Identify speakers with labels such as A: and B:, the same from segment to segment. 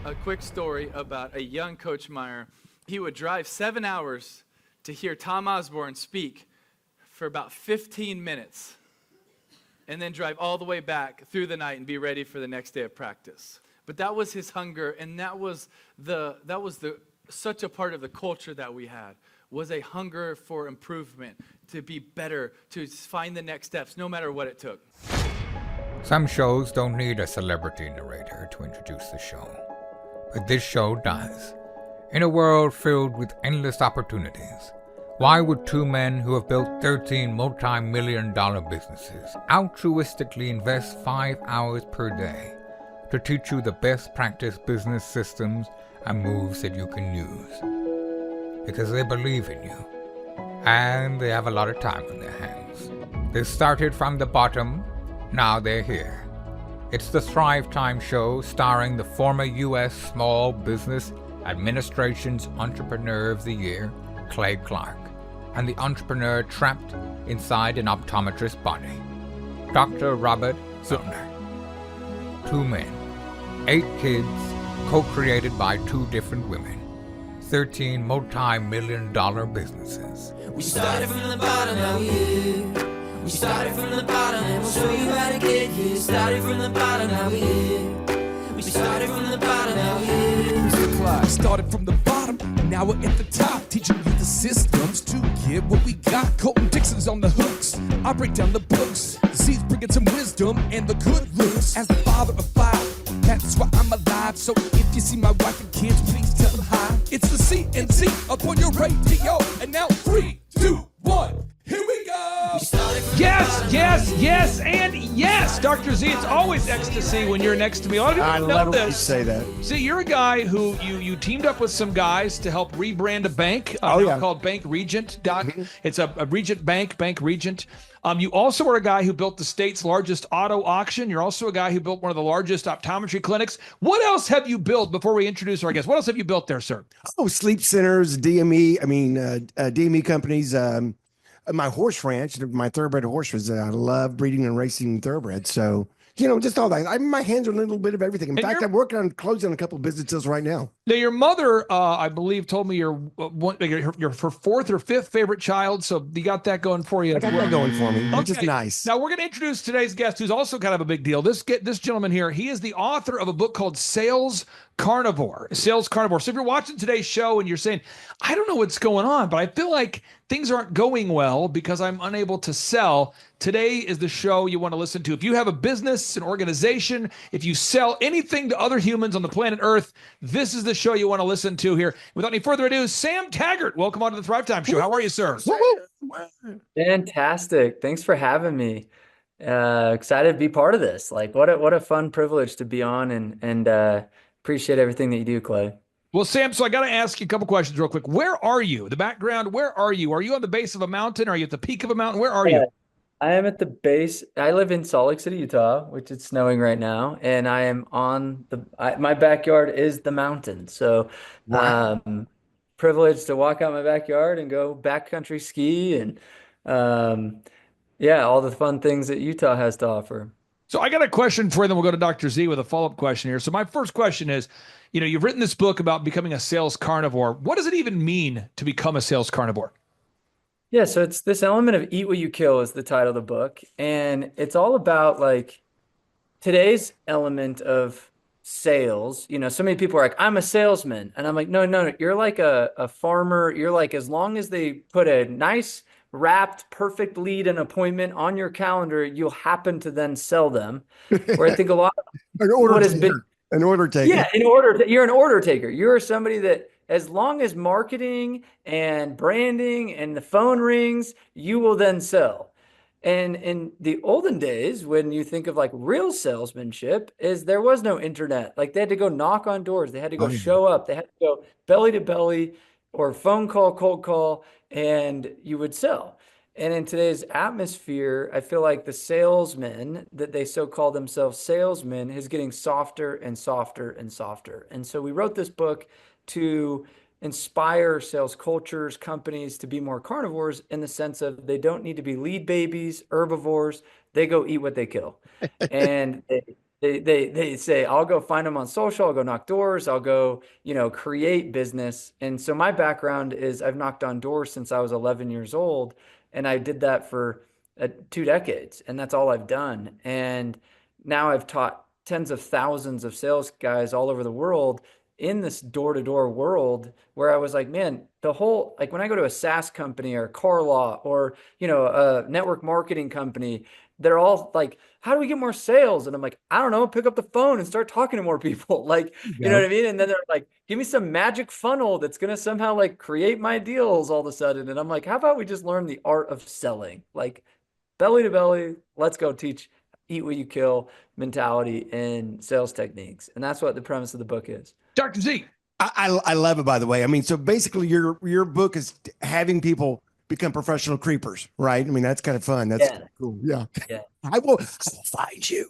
A: a quick story about a young Coach Meyer. He would drive 7 hours to hear Tom Osborne speak for about 15 minutes and then drive all the way back through the night and be ready for the next day of practice. But that was his hunger, and that was such a part of the culture that we had, was a hunger for improvement, to be better, to find the next steps, no matter what it took.
B: Some shows don't need a celebrity narrator to introduce the show, but this show does. In a world filled with endless opportunities, why would two men who have built 13 multi-million-dollar businesses altruistically invest 5 hours per day to teach you the best practice business systems and moves that you can use? Because they believe in you, and they have a lot of time on their hands. They started from the bottom, now they're here. It's the Thrivetime show starring the former U.S. Small Business Administration's Entrepreneur of the Year, Clay Clark, and the entrepreneur trapped inside an optometrist's body, Dr. Robert Zillner. 2 men, 8 kids, co-created by 2 different women, 13 multi-million-dollar businesses.
C: We started from the bottom, now we're here. We started from the bottom, and we'll show you how to get here. Started from the bottom, now we're here. We started from the bottom, now we're here.
D: Started from the bottom, and now we're at the top, teaching you the systems to get what we got. Colton Dixon's on the hooks, I break down the books. Z's bringing some wisdom and the good looks. As the father of 5, that's why I'm alive. So if you see my wife and kids, please tell them hi. It's the CNC up on your radio, and now 3, 2, 1, here we go.
E: Yes, and yes, Dr. Z, it's always ecstasy when you're next to me.
F: I love it when you say that.
E: See, you're a guy who you teamed up with some guys to help rebrand a bank called Bank Regent. It's a Regent Bank, Bank Regent. You also are a guy who built the state's largest auto auction. You're also a guy who built one of the largest optometry clinics. What else have you built before we introduce our guest? What else have you built there, sir?
F: Oh, sleep centers, DME companies, my horse ranch, my thoroughbred horses. I love breeding and racing thoroughbreds. So, just all that. My hands are a little bit of everything. In fact, I'm working on closing a couple of businesses right now.
E: Now, your mother, I believe, told me you're her 4th or 5th favorite child. So you got that going for you.
F: I got that going for me, which is nice.
E: Now, we're going to introduce today's guest, who's also kind of a big deal. This gentleman here, he is the author of a book called Sales Carnivore. So if you're watching today's show and you're saying, I don't know what's going on, but I feel like things aren't going well because I'm unable to sell, today is the show you want to listen to. If you have a business, an organization, if you sell anything to other humans on the planet Earth, this is the show you want to listen to here. Without any further ado, Sam Taggart, welcome on to the Thrivetime Show. How are you, sir?
G: Fantastic. Thanks for having me. Excited to be part of this. Like, what a fun privilege to be on, and appreciate everything that you do, Clay.
E: Well, Sam, so I got to ask you a couple questions real quick. Where are you? The background, where are you? Are you on the base of a mountain? Are you at the peak of a mountain? Where are you?
G: I am at the base. I live in Salt Lake City, Utah, which it's snowing right now. And I am on my backyard is the mountain. So, privileged to walk out my backyard and go backcountry ski and, all the fun things that Utah has to offer.
E: So I got a question for you, then we'll go to Dr. Z with a follow-up question here. So my first question is, you've written this book about becoming a sales carnivore. What does it even mean to become a sales carnivore?
G: Yeah, so it's this element of eat what you kill is the title of the book. And it's all about like today's element of sales. So many people are like, I'm a salesman. And I'm like, no, you're like a farmer. You're like, as long as they put a nice wrapped perfect lead and appointment on your calendar, you'll happen to then sell them. Where I think a lot of
F: an order taker.
G: Yeah, you're an order taker. You're somebody that, as long as marketing and branding and the phone rings, you will then sell. And in the olden days, when you think of like real salesmanship, is there was no internet. Like they had to go knock on doors. They had to go show up. They had to go belly to belly or phone call, cold call, and you would sell. And in today's atmosphere, I feel like the salesmen that they so call themselves salesmen is getting softer and softer and softer. And so we wrote this book to inspire sales cultures, companies to be more carnivores in the sense of they don't need to be lead babies, herbivores. They go eat what they kill. And They say, I'll go find them on social, I'll go knock doors, I'll go, create business. And so my background is I've knocked on doors since I was 11 years old, and I did that for 2 decades, and that's all I've done. And now I've taught tens of thousands of sales guys all over the world in this door-to-door world, where I was like, man, the whole, like when I go to a SaaS company or a car lot or, a network marketing company, they're all like, how do we get more sales? And I'm like, I don't know, pick up the phone and start talking to more people. Like, you know what I mean? And then they're like, give me some magic funnel that's going to somehow like create my deals all of a sudden. And I'm like, how about we just learn the art of selling? Like belly to belly, let's go teach eat what you kill mentality and sales techniques. And that's what the premise of the book is.
E: Dr. Z.
F: I love it, by the way. I mean, so basically your book is having people become professional creepers, right? I mean, that's kind of fun. That's cool. Yeah. I will find you.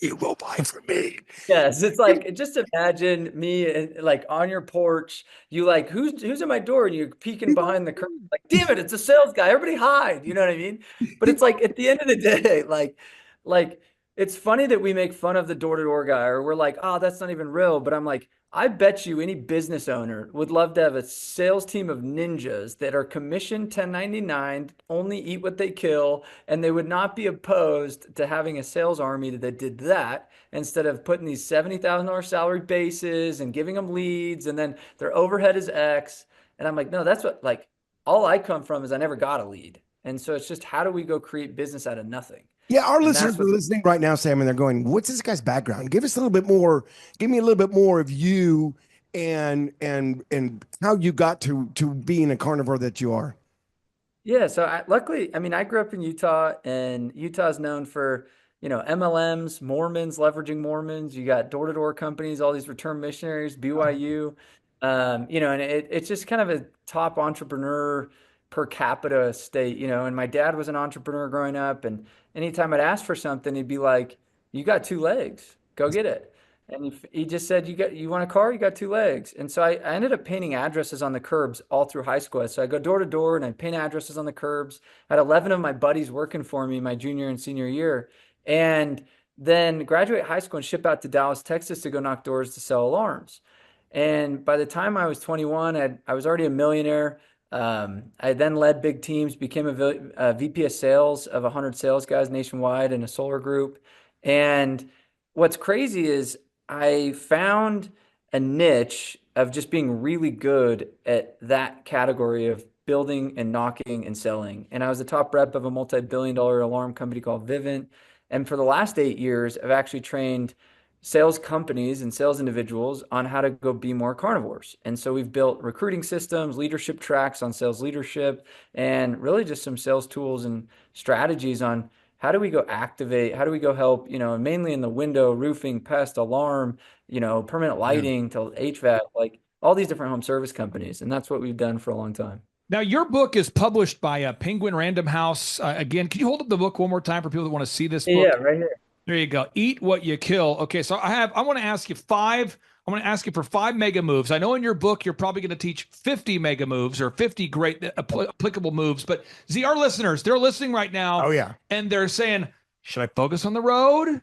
F: You will buy from me.
G: Yes, it's like, just imagine me and like on your porch, you like, who's in my door, and you're peeking behind the curtain, like, damn it, it's a sales guy. Everybody hide. You know what I mean? But it's like at the end of the day, like it's funny that we make fun of the door-to-door guy, or we're like, oh, that's not even real. But I'm like, I bet you any business owner would love to have a sales team of ninjas that are commissioned 1099, only eat what they kill, and they would not be opposed to having a sales army that did that instead of putting these $70,000 salary bases and giving them leads, and then their overhead is X. And I'm like, no, that's what, like, all I come from is I never got a lead. And so it's just, how do we go create business out of nothing?
F: Yeah, our listeners are listening right now, Sam, and they're going, what's this guy's background? Give us a little bit more. Give me a little bit more of you and how you got to being a carnivore that you are.
G: Yeah, so luckily, I mean, I grew up in Utah, and Utah is known for, MLMs, Mormons, leveraging Mormons. You got door-to-door companies, all these return missionaries, BYU, and it's just kind of a top entrepreneur per capita state, and my dad was an entrepreneur growing up, and anytime I'd ask for something, he'd be like, you got 2 legs, go get it. And he just said, you want a car? You got 2 legs. And so I ended up painting addresses on the curbs all through high school. So I go door to door and I paint addresses on the curbs. I had 11 of my buddies working for me my junior and senior year. And then graduate high school and ship out to Dallas, Texas to go knock doors to sell alarms. And by the time I was 21, I was already a millionaire. I then led big teams, became a VP of sales of 100 sales guys nationwide in a solar group. And what's crazy is I found a niche of just being really good at that category of building and knocking and selling. And I was the top rep of a multi-billion-dollar alarm company called Vivint. And for the last 8 years, I've actually trained sales companies and sales individuals on how to go be more carnivores. And so we've built recruiting systems, leadership tracks on sales leadership, and really just some sales tools and strategies on how do we go activate, how do we go help, mainly in the window, roofing, pest, alarm, permanent lighting to HVAC, like all these different home service companies. And that's what we've done for a long time.
E: Now, your book is published by Penguin Random House. Again, can you hold up the book one more time for people that want to see this book?
G: Yeah, right here.
E: There you go. Eat what you kill. Okay, so I want to ask you for 5 mega moves. I know in your book, you're probably going to teach 50 mega moves or 50 great applicable moves, but our listeners, they're listening right now.
F: Oh, yeah.
E: And they're saying, should I focus on the road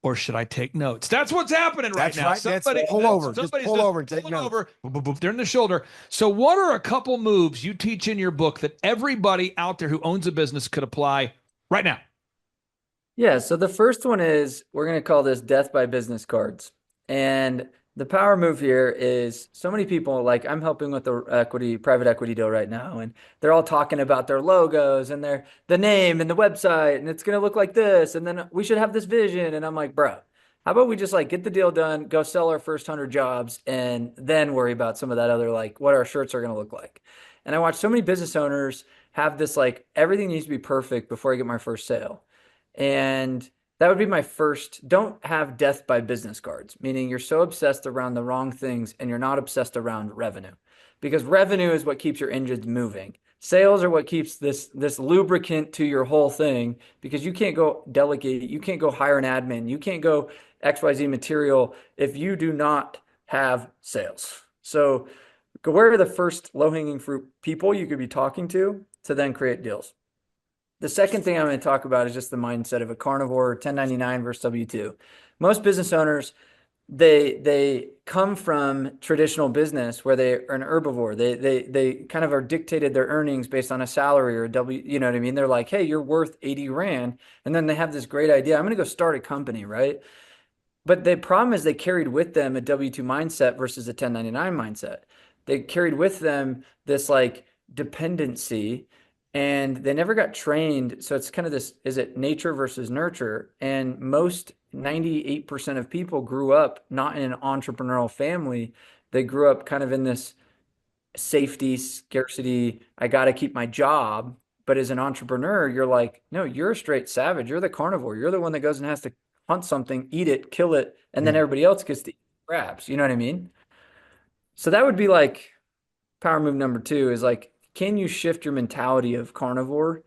E: or should I take notes? That's what's happening right now.
F: Right. Pull over. Just pull over and take notes.
E: They're in the shoulder. So what are a couple moves you teach in your book that everybody out there who owns a business could apply right now?
G: Yeah, so the first one is, we're going to call this death by business cards. And the power move here is, so many people, like I'm helping with the private equity deal right now, and they're all talking about their logos and the name and the website, and it's going to look like this, and then we should have this vision. And I'm like, bro, how about we just like get the deal done, go sell our first 100 jobs, and then worry about some of that other, like what our shirts are going to look like. And I watch so many business owners have this, like, everything needs to be perfect before I get my first sale. And that would be my first. Don't have death by business cards, meaning you're so obsessed around the wrong things and you're not obsessed around revenue, because revenue is what keeps your engines moving. Sales are what keeps this lubricant to your whole thing, because you can't go delegate, you can't go hire an admin, you can't go XYZ material if you do not have sales. So where are the first low-hanging fruit people you could be talking to then create deals? The second thing I'm going to talk about is just the mindset of a carnivore, 1099 versus W2. most business owners, they come from traditional business where they are an herbivore. They kind of are dictated their earnings based on a salary or a W, you know what I mean? They're like, hey, you're worth 80 grand. And then they have this great idea. I'm going to go start a company, right? But the problem is they carried with them a W-2 mindset versus a 1099 mindset. They carried with them this like dependency, and they never got trained. So it's kind of this, is it nature versus nurture? And most 98% of people grew up not in an entrepreneurial family. They grew up kind of in this safety, scarcity, I got to keep my job. But as an entrepreneur, you're like, no, you're a straight savage. You're the carnivore. You're the one that goes and has to hunt something, eat it, kill it, and then everybody else gets to eat crabs. You know what I mean? So that would be like power move number 2 is like, can you shift your mentality of carnivore?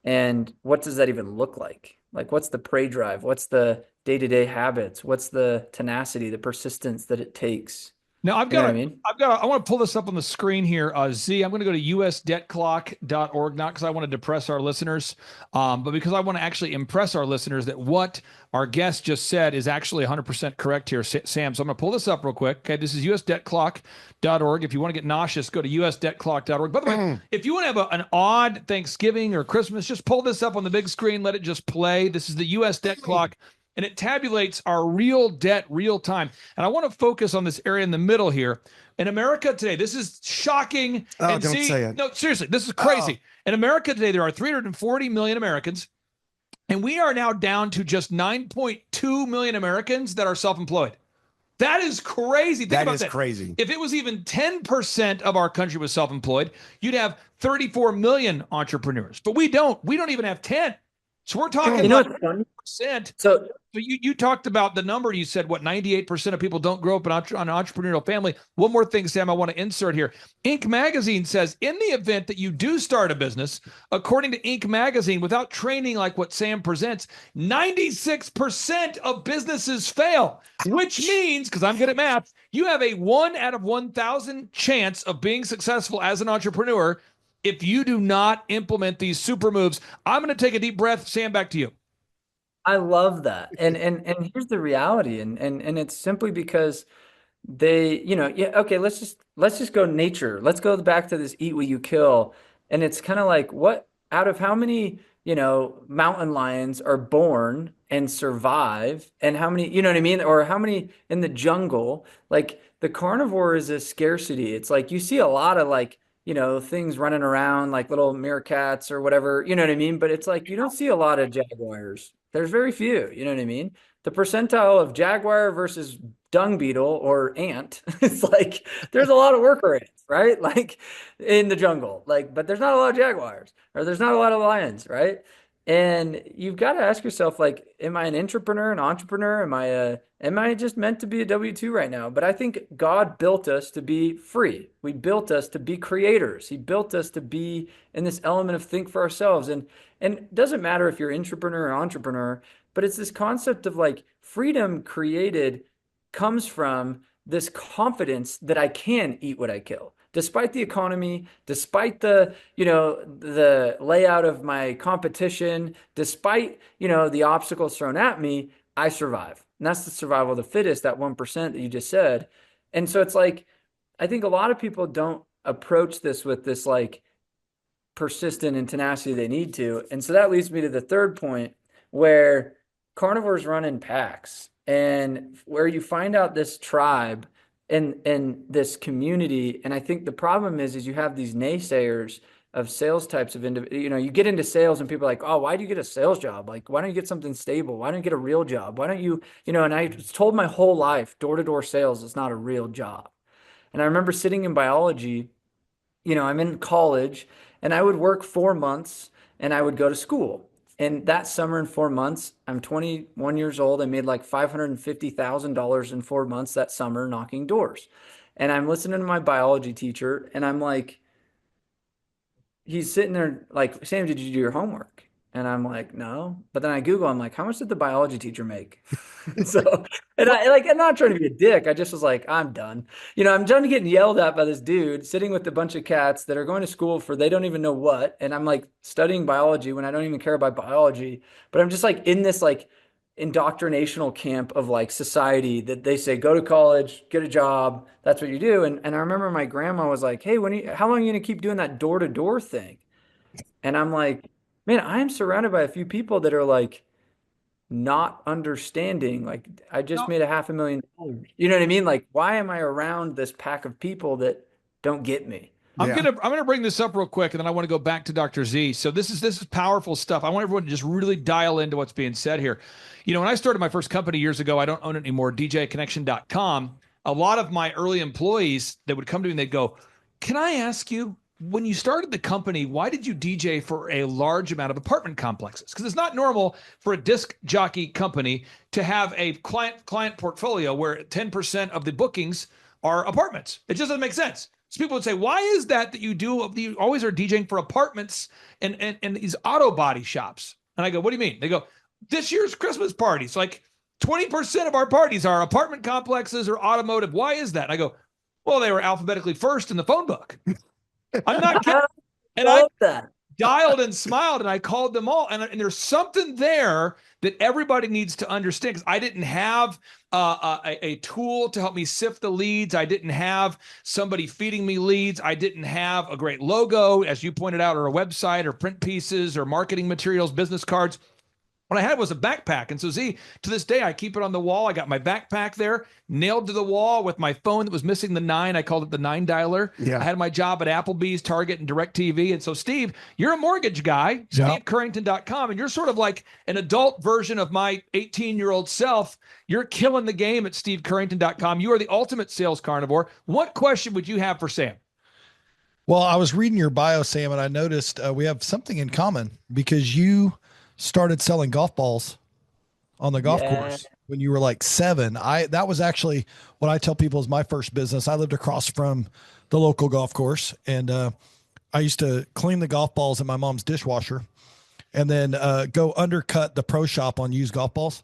G: And what does that even look like? Like, what's the prey drive? What's the day-to-day habits? What's the tenacity, the persistence that it takes?
E: Now
G: You know what I mean?
E: I want to pull this up on the screen here. Z, I'm going to go to usdebtclock.org, not because I want to depress our listeners, but because I want to actually impress our listeners that what our guest just said is actually 100% correct here, Sam. So I'm going to pull this up real quick. Okay, this is usdebtclock.org. If you want to get nauseous, go to usdebtclock.org. By the way, if you want to have an odd Thanksgiving or Christmas, just pull this up on the big screen, let it just play. This is the US Debt Clock, and it tabulates our real debt real time. And I want to focus on this area in the middle here. In America today, this is shocking.
F: Oh, don't say it.
E: No, seriously, this is crazy. In America today, there are 340 million Americans, and we are now down to just 9.2 million Americans that are self-employed. That is crazy. Think about
F: That is crazy.
E: If it was even 10% of our country was self-employed, you'd have 34 million entrepreneurs. But we don't. We don't even have 10. So we're talking about 1%.
G: So
E: you talked about the number. You said, what, 98% of people don't grow up in an entrepreneurial family. One more thing, Sam, I want to insert here. Inc. Magazine says, in the event that you do start a business, according to Inc. Magazine, without training like what Sam presents, 96% of businesses fail, which means, because I'm good at math, you have a 1 out of 1,000 chance of being successful as an entrepreneur if you do not implement these super moves. I'm going to take a deep breath. Sam, back to you.
G: I love that. And here's the reality. And it's simply because they, okay, let's just go nature. Let's go back to this eat what you kill. And it's kind of like, what out of how many, mountain lions are born and survive, and how many, you know what I mean? Or how many in the jungle? Like, the carnivore is a scarcity. It's like you see a lot of like, things running around like little meerkats or whatever, you know what I mean? But it's like, you don't see a lot of jaguars. There's very few, you know what I mean? The percentile of jaguar versus dung beetle or ant, it's like, there's a lot of worker ants, right? Like in the jungle, like, but there's not a lot of jaguars, or there's not a lot of lions, right? And you've got to ask yourself, like, am I an entrepreneur, am I just meant to be a W-2 right now? But I think God built us to be free. We built us to be creators. He built us to be in this element of think for ourselves. And it doesn't matter if you're intrapreneur or entrepreneur, but it's this concept of like freedom created comes from this confidence that I can eat what I kill. Despite the economy, despite the layout of my competition, despite, the obstacles thrown at me, I survive. And that's the survival of the fittest, that 1% that you just said. And so it's like, I think a lot of people don't approach this with this like persistent and tenacity they need to. And so that leads me to the third point, where carnivores run in packs, and where you find out this tribe and this community. And I think the problem is you have these naysayers of sales types of you get into sales and people are like, oh, why do you get a sales job? Like, why don't you get something stable? Why don't you get a real job? Why don't you, and I was told my whole life, door-to-door sales is not a real job. And I remember sitting in biology, I'm in college, and I would work 4 months and I would go to school. And that summer in 4 months, I'm 21 years old. I made like $550,000 in 4 months that summer knocking doors. And I'm listening to my biology teacher, and I'm like, he's sitting there like, Sam, did you do your homework? And I'm like, no. But then I Google, I'm like, how much did the biology teacher make? I'm not trying to be a dick. I just was like, I'm done. I'm done getting yelled at by this dude sitting with a bunch of cats that are going to school for they don't even know what. And I'm like studying biology when I don't even care about biology. But I'm just like in this, like, indoctrinational camp of like society that they say, go to college, get a job. That's what you do. And I remember my grandma was like, hey, how long are you going to keep doing that door to door thing? And I'm like, man, I'm surrounded by a few people that are like not understanding. Like, I just made $500,000. You know what I mean? Like, why am I around this pack of people that don't get me?
E: I'm gonna bring this up real quick, and then I want to go back to Dr. Z. So this is powerful stuff. I want everyone to just really dial into what's being said here. You know, when I started my first company years ago, I don't own it anymore, DJconnection.com. A lot of my early employees that would come to me and they'd go, "Can I ask you, when you started the company, why did you DJ for a large amount of apartment complexes? Because it's not normal for a disc jockey company to have a client portfolio where 10% of the bookings are apartments. It just doesn't make sense." So people would say, why is that you always are DJing for apartments and these auto body shops? And I go, what do you mean? They go, this year's Christmas parties, like 20% of our parties are apartment complexes or automotive. Why is that? And I go, well, they were alphabetically first in the phone book. I'm not kidding. And I dialed and smiled and I called them all. And there's something there that everybody needs to understand, because I didn't have a tool to help me sift the leads. I didn't have somebody feeding me leads. I didn't have a great logo, as you pointed out, or a website or print pieces or marketing materials, business cards. What I had was a backpack. And so Z, to this day, I keep it on the wall. I got my backpack there, nailed to the wall with my phone that was missing the 9. I called it the 9 dialer. Yeah. I had my job at Applebee's, Target, and DirecTV. And so, Steve, you're a mortgage guy, SteveCurrington.com, and you're sort of like an adult version of my 18-year-old self. You're killing the game at SteveCurrington.com. You are the ultimate sales carnivore. What question would you have for Sam?
H: Well, I was reading your bio, Sam, and I noticed we have something in common, because you started selling golf balls on the golf course when you were like 7. That was actually what I tell people is my first business. I lived across from the local golf course, and I used to clean the golf balls in my mom's dishwasher and then go undercut the pro shop on used golf balls.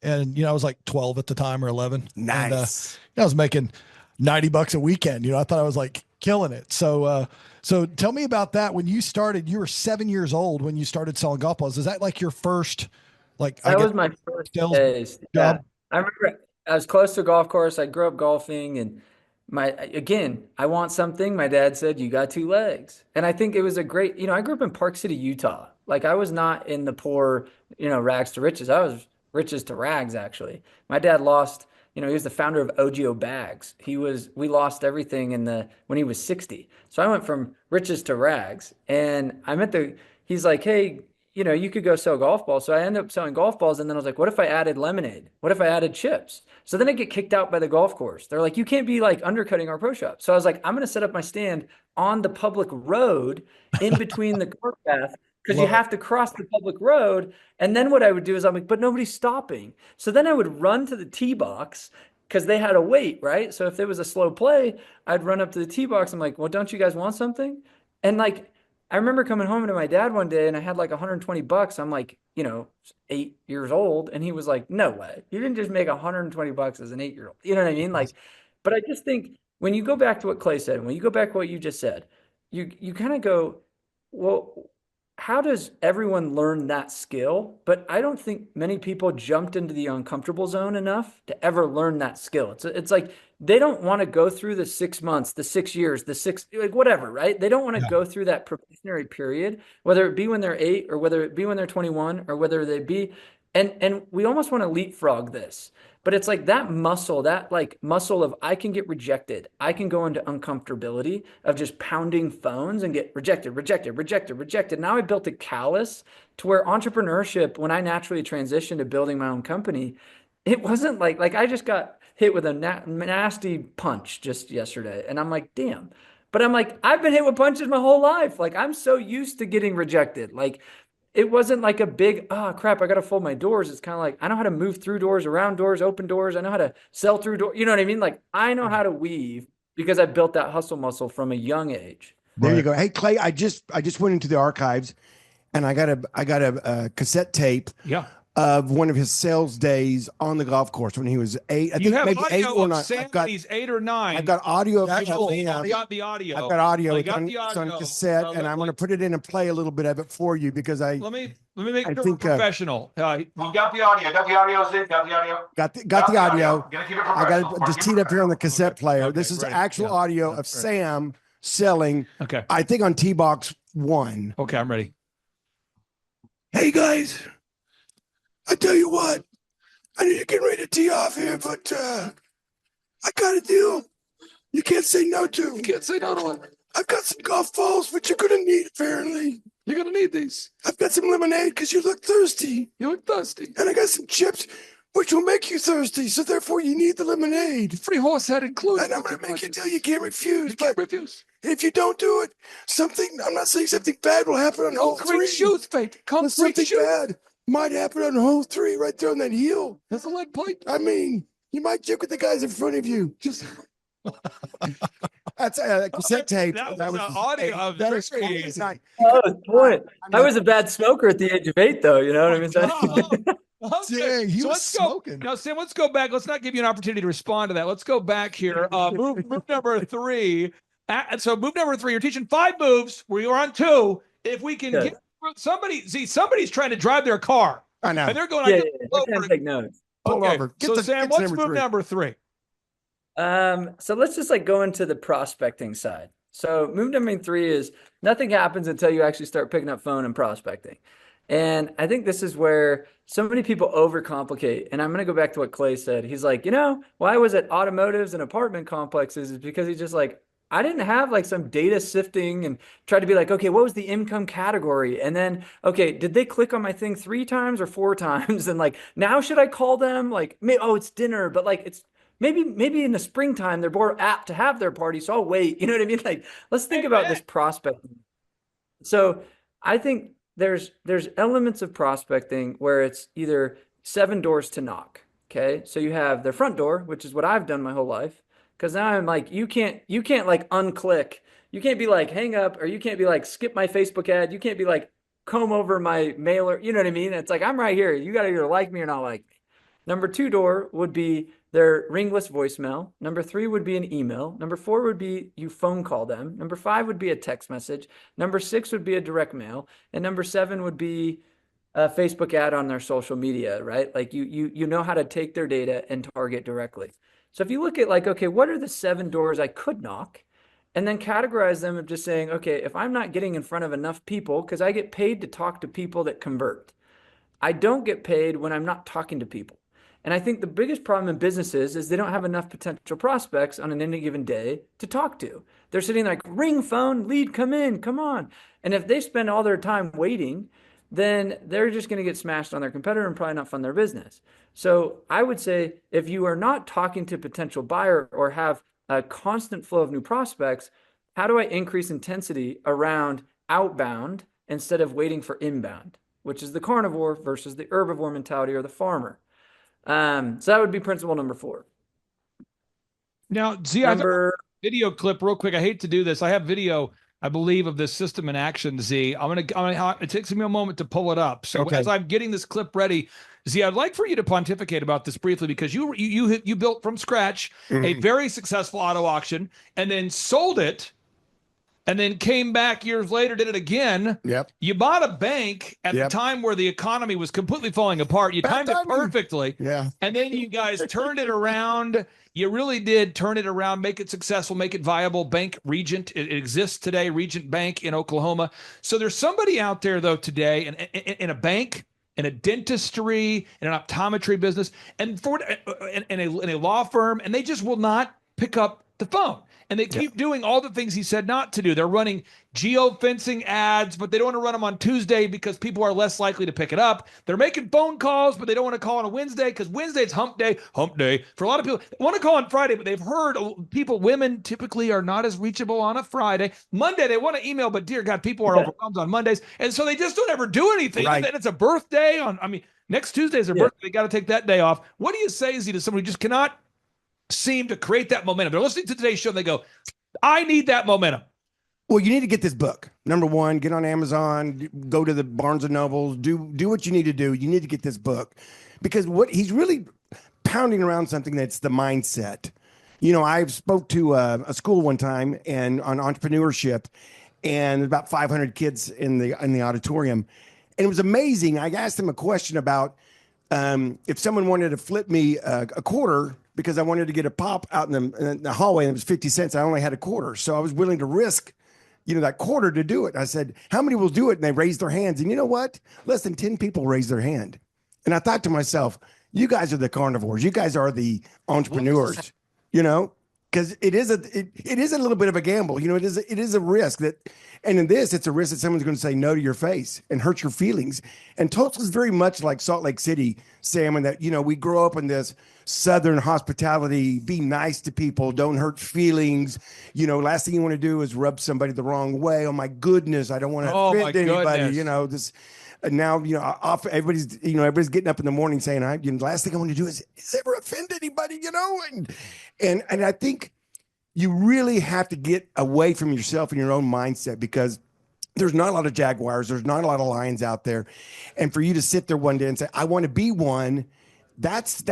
H: And, you know, I was like 12 at the time or 11.
F: Nice.
H: And, I was making $90 a weekend. You know, I thought I was like killing it. So tell me about that. When you started, you were 7 years old when you started selling golf balls. Is that like your first,
G: that was my first sales job? Yeah. I remember I was close to a golf course. I grew up golfing, and I want something. My dad said, you got 2 legs. And I think it was a great, I grew up in Park City, Utah. Like, I was not in the poor, rags to riches. I was riches to rags, actually. My dad lost, he was the founder of OGO Bags. We lost everything when he was 60. So I went from riches to rags, and he's like, hey, you could go sell golf balls. So I ended up selling golf balls. And then I was like, what if I added lemonade? What if I added chips? So then I get kicked out by the golf course. They're like, you can't be like undercutting our pro shop. So I was like, I'm going to set up my stand on the public road in between the cart path, because you have to cross the public road. And then what I would do is I'm like, but nobody's stopping. So then I would run to the tee box, because they had to wait, right? So if there was a slow play, I'd run up to the tee box. I'm like, well, don't you guys want something? And like, I remember coming home to my dad one day and I had like $120. I'm like, 8 years old. And he was like, no way. You didn't just make $120 as an 8-year-old. You know what I mean? Like, but I just think when you go back to what Clay said, and when you go back to what you just said, you kind of go, well, how does everyone learn that skill? But I don't think many people jumped into the uncomfortable zone enough to ever learn that skill. It's like they don't want to go through the 6 months, the 6 years, like whatever, right? They don't want to go through that probationary period, whether it be when they're 8 or whether it be when they're 21 or whether they be. And we almost want to leapfrog this. But it's like that muscle of I can get rejected. I can go into uncomfortability of just pounding phones and get rejected. Now I built a callus to where entrepreneurship, when I naturally transitioned to building my own company, it wasn't like I just got hit with a nasty punch just yesterday. And I'm like, damn. But I'm like, I've been hit with punches my whole life. Like, I'm so used to getting rejected. Like, it wasn't like a big, oh crap, I got to fold my doors. It's kind of like, I know how to move through doors, around doors, open doors. I know how to sell through doors. You know what I mean? Like, I know how to weave because I built that hustle muscle from a young age.
F: There you go. Hey, Clay, I just went into the archives and I got a cassette tape of one of his sales days on the golf course when he was 8. I think maybe 8 or 9.
E: He's 8 or 9.
F: I've got audio.
E: I got the audio.
F: I've got audio. It's on cassette, and I'm going to put it in and play a little bit of it for you because
E: let me Let me make
F: I
E: sure
F: think,
E: we're professional.
I: We got the audio. Got the audio, Zig. Got the audio.
F: got the audio.
I: Gonna keep it
F: I got
I: professional.
F: it just teed up here on the cassette player.
E: Okay,
F: This is
E: great.
F: actual
E: Yeah.
F: audio
E: Yeah,
F: of
E: right.
F: Sam selling,
E: Okay.
F: I think on T-Box 1.
E: Okay, I'm ready.
F: Hey guys, I tell you what, I need to get ready to tee off here, but I got a deal you can't say no to. You can't say no to it. I've got some golf balls, which you're gonna need apparently. You're gonna need these. I've got some lemonade because you look thirsty. You look thirsty. And I got some chips, which will make you thirsty, so therefore you need the lemonade. Free horse head included. And I'm gonna make you deal you can't refuse. You can't refuse. If you don't do it, I'm not saying something bad will happen on hole 3. Shoes, fate. Something bad might happen on hole 3 right there on that heel. That's a lead pipe. I mean, you might joke with the guys in front of you. Just that's a cassette tape.
E: That was the audio of
F: that is
E: Ricky.
F: it's not-
G: Oh, that's the point. I was a bad smoker at the age of 8, though. You know what I mean?
H: Dang, he
E: So
H: was
E: let's
H: smoking.
E: go. Now, Sam, let's go back. Let's not give you an opportunity to respond to that. Let's go back here. Move number 3. So move number 3, you're teaching 5 moves where you're on 2. If we can get somebody's trying to drive their car.
F: I know.
E: And they're going,
G: Yeah,
E: I
G: I can't take notes.
F: Pull
E: okay.
F: over.
E: So Sam,
F: get to
E: what's move number 3?
G: So let's just like go into the prospecting side. So move number 3 is nothing happens until you actually start picking up phone and prospecting. And I think this is where so many people overcomplicate. And I'm going to go back to what Clay said. He's like, why I was at automotives and apartment complexes is because he's just like, I didn't have like some data sifting and try to be like, okay, what was the income category? And then, okay, did they click on my thing 3 times or 4 times? And like, now should I call them? Like, it's dinner, but like, it's maybe in the springtime, they're more apt to have their party. So I'll wait. You know what I mean? Like, let's think about this prospecting. So I think there's elements of prospecting where it's either 7 doors to knock. Okay. So you have their front door, which is what I've done my whole life. Cause now I'm like, you can't like unclick. You can't be like hang up, or you can't be like skip my Facebook ad. You can't be like comb over my mailer. You know what I mean? It's like, I'm right here. You got to either like me or not like me. Number 2 door would be their ringless voicemail. Number 3 would be an email. Number 4 would be you phone call them. Number 5 would be a text message. Number 6 would be a direct mail. And number 7 would be a Facebook ad on their social media, right? Like you know how to take their data and target directly. So if you look at like, okay, what are the 7 doors I could knock? And then categorize them of just saying, okay, if I'm not getting in front of enough people, because I get paid to talk to people that convert. I don't get paid when I'm not talking to people. And I think the biggest problem in businesses is they don't have enough potential prospects on any given day to talk to. They're sitting like, ring phone, lead, come in, come on. And if they spend all their time waiting, then they're just going to get smashed on their competitor and probably not fund their business. So I would say if you are not talking to potential buyer or have a constant flow of new prospects, how do I increase intensity around outbound instead of waiting for inbound, which is the carnivore versus the herbivore mentality or the farmer. So that would be principle number 4.
E: Now, Z, I have a video clip real quick. I hate to do this. I have video, I believe, of this system in action, Z. It takes me a moment to pull it up. So as I'm getting this clip ready, Z, I'd like for you to pontificate about this briefly, because you built from scratch a very successful auto auction and then sold it, and then came back years later, did it again.
F: Yep.
E: You bought a bank at the time where the economy was completely falling apart. You timed it perfectly.
F: Yeah.
E: And then you guys turned it around. You really did turn it around, make it successful, make it viable. Bank Regent, it exists today, Regent Bank in Oklahoma. So there's somebody out there, though, today in a bank, in a dentistry, in an optometry business, and in a law firm, and they just will not pick up the phone. And they keep doing all the things he said not to do. They're running geo-fencing ads, but they don't want to run them on Tuesday because people are less likely to pick it up. They're making phone calls, but they don't want to call on a Wednesday because Wednesday's hump day. Hump day. For a lot of people, they want to call on Friday, but they've heard women typically are not as reachable on a Friday. Monday, they want to email, but dear God, people are overwhelmed on Mondays. And so they just don't ever do anything.
F: Right.
E: And then it's a birthday next Tuesday is their birthday. They got to take that day off. What do you say, Z, to somebody who just cannot seem to create that momentum? They're listening to today's show and they go, I need that momentum.
F: Well, you need to get this book. Number 1, get on Amazon, go to the Barnes and Nobles, do what you need to do. You need to get this book, because what he's really pounding around something that's the mindset. I spoke to a school one time and on entrepreneurship, and about 500 kids in the auditorium. And it was amazing. I asked him a question about if someone wanted to flip me a quarter because I wanted to get a pop out in the hallway and it was 50 cents. I only had a quarter. So I was willing to risk, that quarter to do it. I said, how many will do it? And they raised their hands. And you know what? Less than 10 people raised their hand. And I thought to myself, you guys are the carnivores. You guys are the entrepreneurs, because it is a little bit of a gamble. It is a risk and in this, it's a risk that someone's going to say no to your face and hurt your feelings. And Tulsa is very much like Salt Lake City, Sam, in that, we grow up in this Southern hospitality, be nice to people, don't hurt feelings. Last thing you want to do is rub somebody the wrong way. Oh my goodness, I don't want to offend anybody. And now, everybody's getting up in the morning saying, last thing I want to do is ever offend anybody, and I think you really have to get away from yourself and your own mindset, because there's not a lot of Jaguars. There's not a lot of Lions out there. And for you to sit there one day and say, I want to be one, first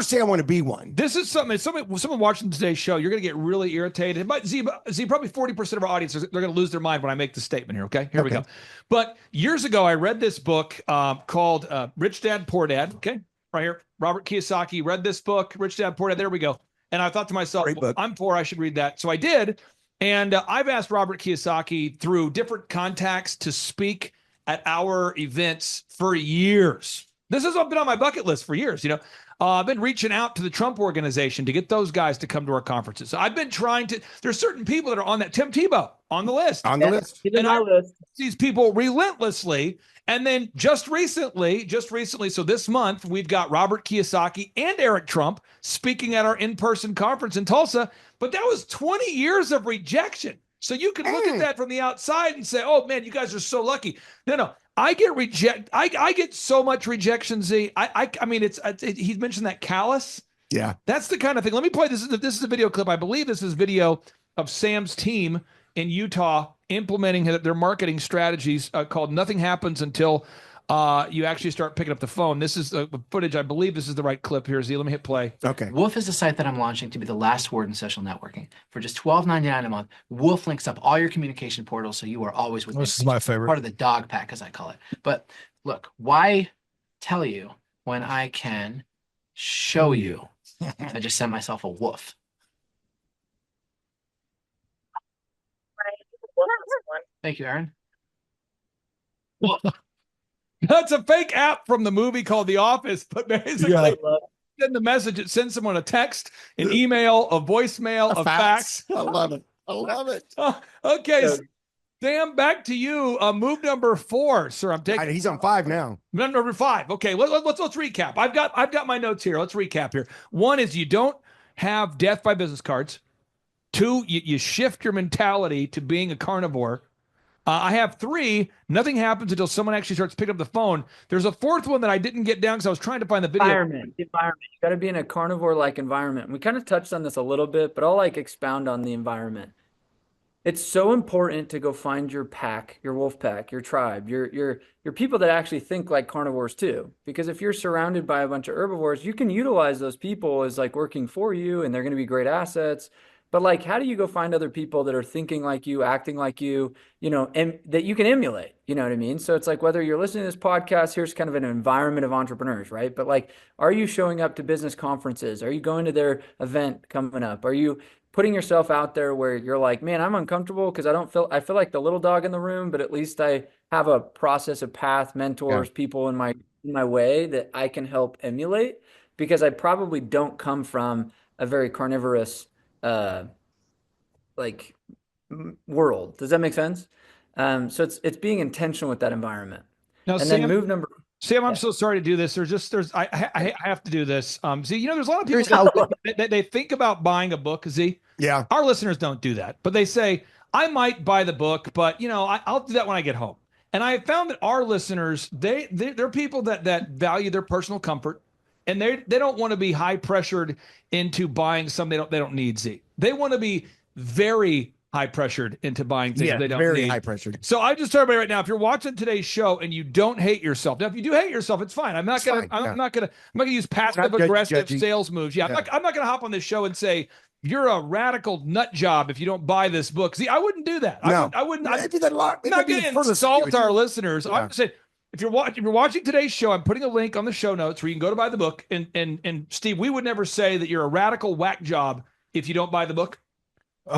F: say I want to be one.
E: This is someone watching today's show, you're going to get really irritated. But Z, probably 40% of our audience, they're going to lose their mind when I make the statement here. Okay, here we go. But years ago, I read this book called Rich Dad, Poor Dad. Okay, right here. Robert Kiyosaki read this book, Rich Dad, Poor Dad. There we go. And I thought to myself, I'm poor, I should read that. So I did. And I've asked Robert Kiyosaki through different contacts to speak at our events for years. This has been on my bucket list for years. I've been reaching out to the Trump organization to get those guys to come to our conferences. So I've been trying to. There's certain people that are on that. Tim Tebow on the list.
F: On the list.
E: And I list these people relentlessly. And then just recently, so this month, we've got Robert Kiyosaki and Eric Trump speaking at our in-person conference in Tulsa. But that was 20 years of rejection. So you can look at that from the outside and say, oh, man, you guys are so lucky. No. I get I get so much rejection, Z. I mean, he mentioned that callous.
F: Yeah.
E: That's the kind of thing. Let me play this. This is a video clip. I believe this is video of Sam's team in Utah implementing their marketing strategies called Nothing Happens Until you actually start picking up the phone. This is footage. I believe this is the right clip here, Z. Let me hit play.
F: Okay.
J: Wolf is the site that I'm launching to be the last word in social networking. For just $12.99 a month, Wolf links up all your communication portals so you are always with
H: This is my favorite.
J: Part of the dog pack, as I call it. But look, why tell you when I can show you? I just sent myself a woof. Thank you, Aaron. Woof.
E: That's a fake app from the movie called The Office, but basically send the message. It sends someone a text, an email, a voicemail, a fax.
F: I love it.
E: Okay, Sam, back to you. Move number 4, sir. I'm taking.
F: He's on 5 now.
E: Number 5. Okay, let's recap. I've got my notes here. Let's recap here. 1 is you don't have death by business cards. 2, you shift your mentality to being a carnivore. I have 3. Nothing happens until someone actually starts picking up the phone. There's a 4th one that I didn't get down because I was trying to find the video.
G: Environment. You got to be in a carnivore-like environment. We kind of touched on this a little bit, but I'll expound on the environment. It's so important to go find your pack, your wolf pack, your tribe, your people that actually think like carnivores too. Because if you're surrounded by a bunch of herbivores, you can utilize those people as working for you, and they're going to be great assets. But how do you go find other people that are thinking like you, acting like you, and that you can emulate, you know what I mean? So it's whether you're listening to this podcast, here's kind of an environment of entrepreneurs, right? But are you showing up to business conferences? Are you going to their event coming up? Are you putting yourself out there where you're man, I'm uncomfortable because I feel like the little dog in the room, but at least I have a process, a path, mentors, people in my way that I can help emulate, because I probably don't come from a very carnivorous world. Does that make sense? So it's being intentional with that environment.
E: Now,
G: and
E: Sam,
G: then move number.
E: Sam, I'm so sorry to do this. I have to do this. Z, there's a lot of people that they think about buying a book. Z,
F: yeah,
E: our listeners don't do that, but they say I might buy the book, but I'll do that when I get home. And I have found that our listeners, they're people that value their personal comfort. And they don't want to be high pressured into buying something they don't need. Z, they want to be very high pressured into buying things they don't need.
F: Very high pressured.
E: So I just tell everybody right now, if you're watching today's show and you don't hate yourself, now if you do hate yourself, it's fine. I'm not gonna use passive aggressive sales moves. Yeah, I'm not gonna hop on this show and say you're a radical nut job if you don't buy this book. See, I wouldn't do that.
F: No.
E: I wouldn't.
F: I do that a lot.
E: I'm not going to insult our listeners.
F: Yeah.
E: I'm just saying, if you're watching today's show, I'm putting a link on the show notes where you can go to buy the book. And Steve, we would never say that you're a radical whack job if you don't buy the book.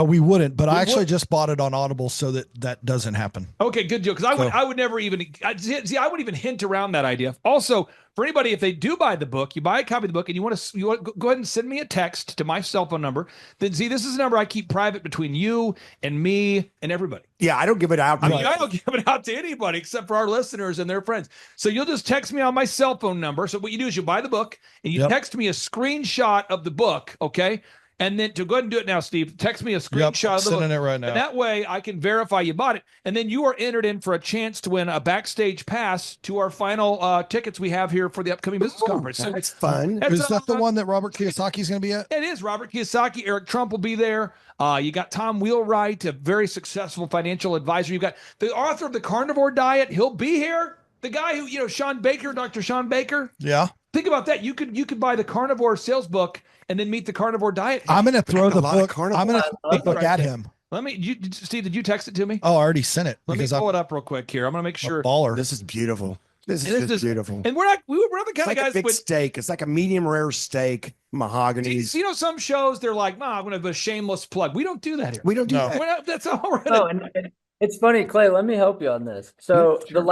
H: We wouldn't, but
E: We
H: I actually
E: would-
H: just bought it on Audible so that doesn't happen.
E: Okay, good deal. Because I would never even I wouldn't even hint around that idea. Also, for anybody, if they do buy the book, you buy a copy of the book, and you want to go ahead and send me a text to my cell phone number. Then see, this is a number I keep private between you and me and everybody.
F: Yeah, I don't give it out.
E: I mean, I don't give it out to anybody except for our listeners and their friends. So you'll just text me on my cell phone number. So what you do is you buy the book and you text me a screenshot of the book, okay? And then to go ahead and do it now, Steve, text me a screenshot of the book.
H: Sending it right now.
E: And that way I can verify you bought it. And then you are entered in for a chance to win a backstage pass to our final tickets we have here for the upcoming business conference. So
F: That's fun.
H: Is that the one that Robert Kiyosaki is going to be at?
E: it is. Robert Kiyosaki, Eric Trump will be there. You got Tom Wheelwright, a very successful financial advisor. You got the author of The Carnivore Diet. He'll be here. The guy who, Sean Baker, Dr. Sean Baker.
H: Yeah.
E: Think about that. You could buy the Carnivore Sales book and then meet the Carnivore Diet.
H: I'm going to throw the
F: lot of
H: book.
F: carnivore.
H: I'm going to throw the book
E: Right
H: at
E: there.
H: him.
E: Steve, did you text it to me?
H: Oh, I already sent it
E: Let me
H: because
E: pull
H: I'm
E: it up real quick here. I'm going to make
H: a
E: sure.
H: baller.
F: This is beautiful. This
E: And
F: is
E: this
F: just beautiful.
E: And we're not the
F: It's
E: kind
F: like
E: of
F: a
E: guys
F: big
E: with.
F: steak. It's like a medium rare steak, mahogany.
E: Some shows they're like, I'm going to have a shameless plug. We don't do that here.
F: We don't do
H: No.
F: that.
E: That's all we're
G: No,
E: gonna.
G: and it's funny, Clay. Let me help you on this. So
E: Sure.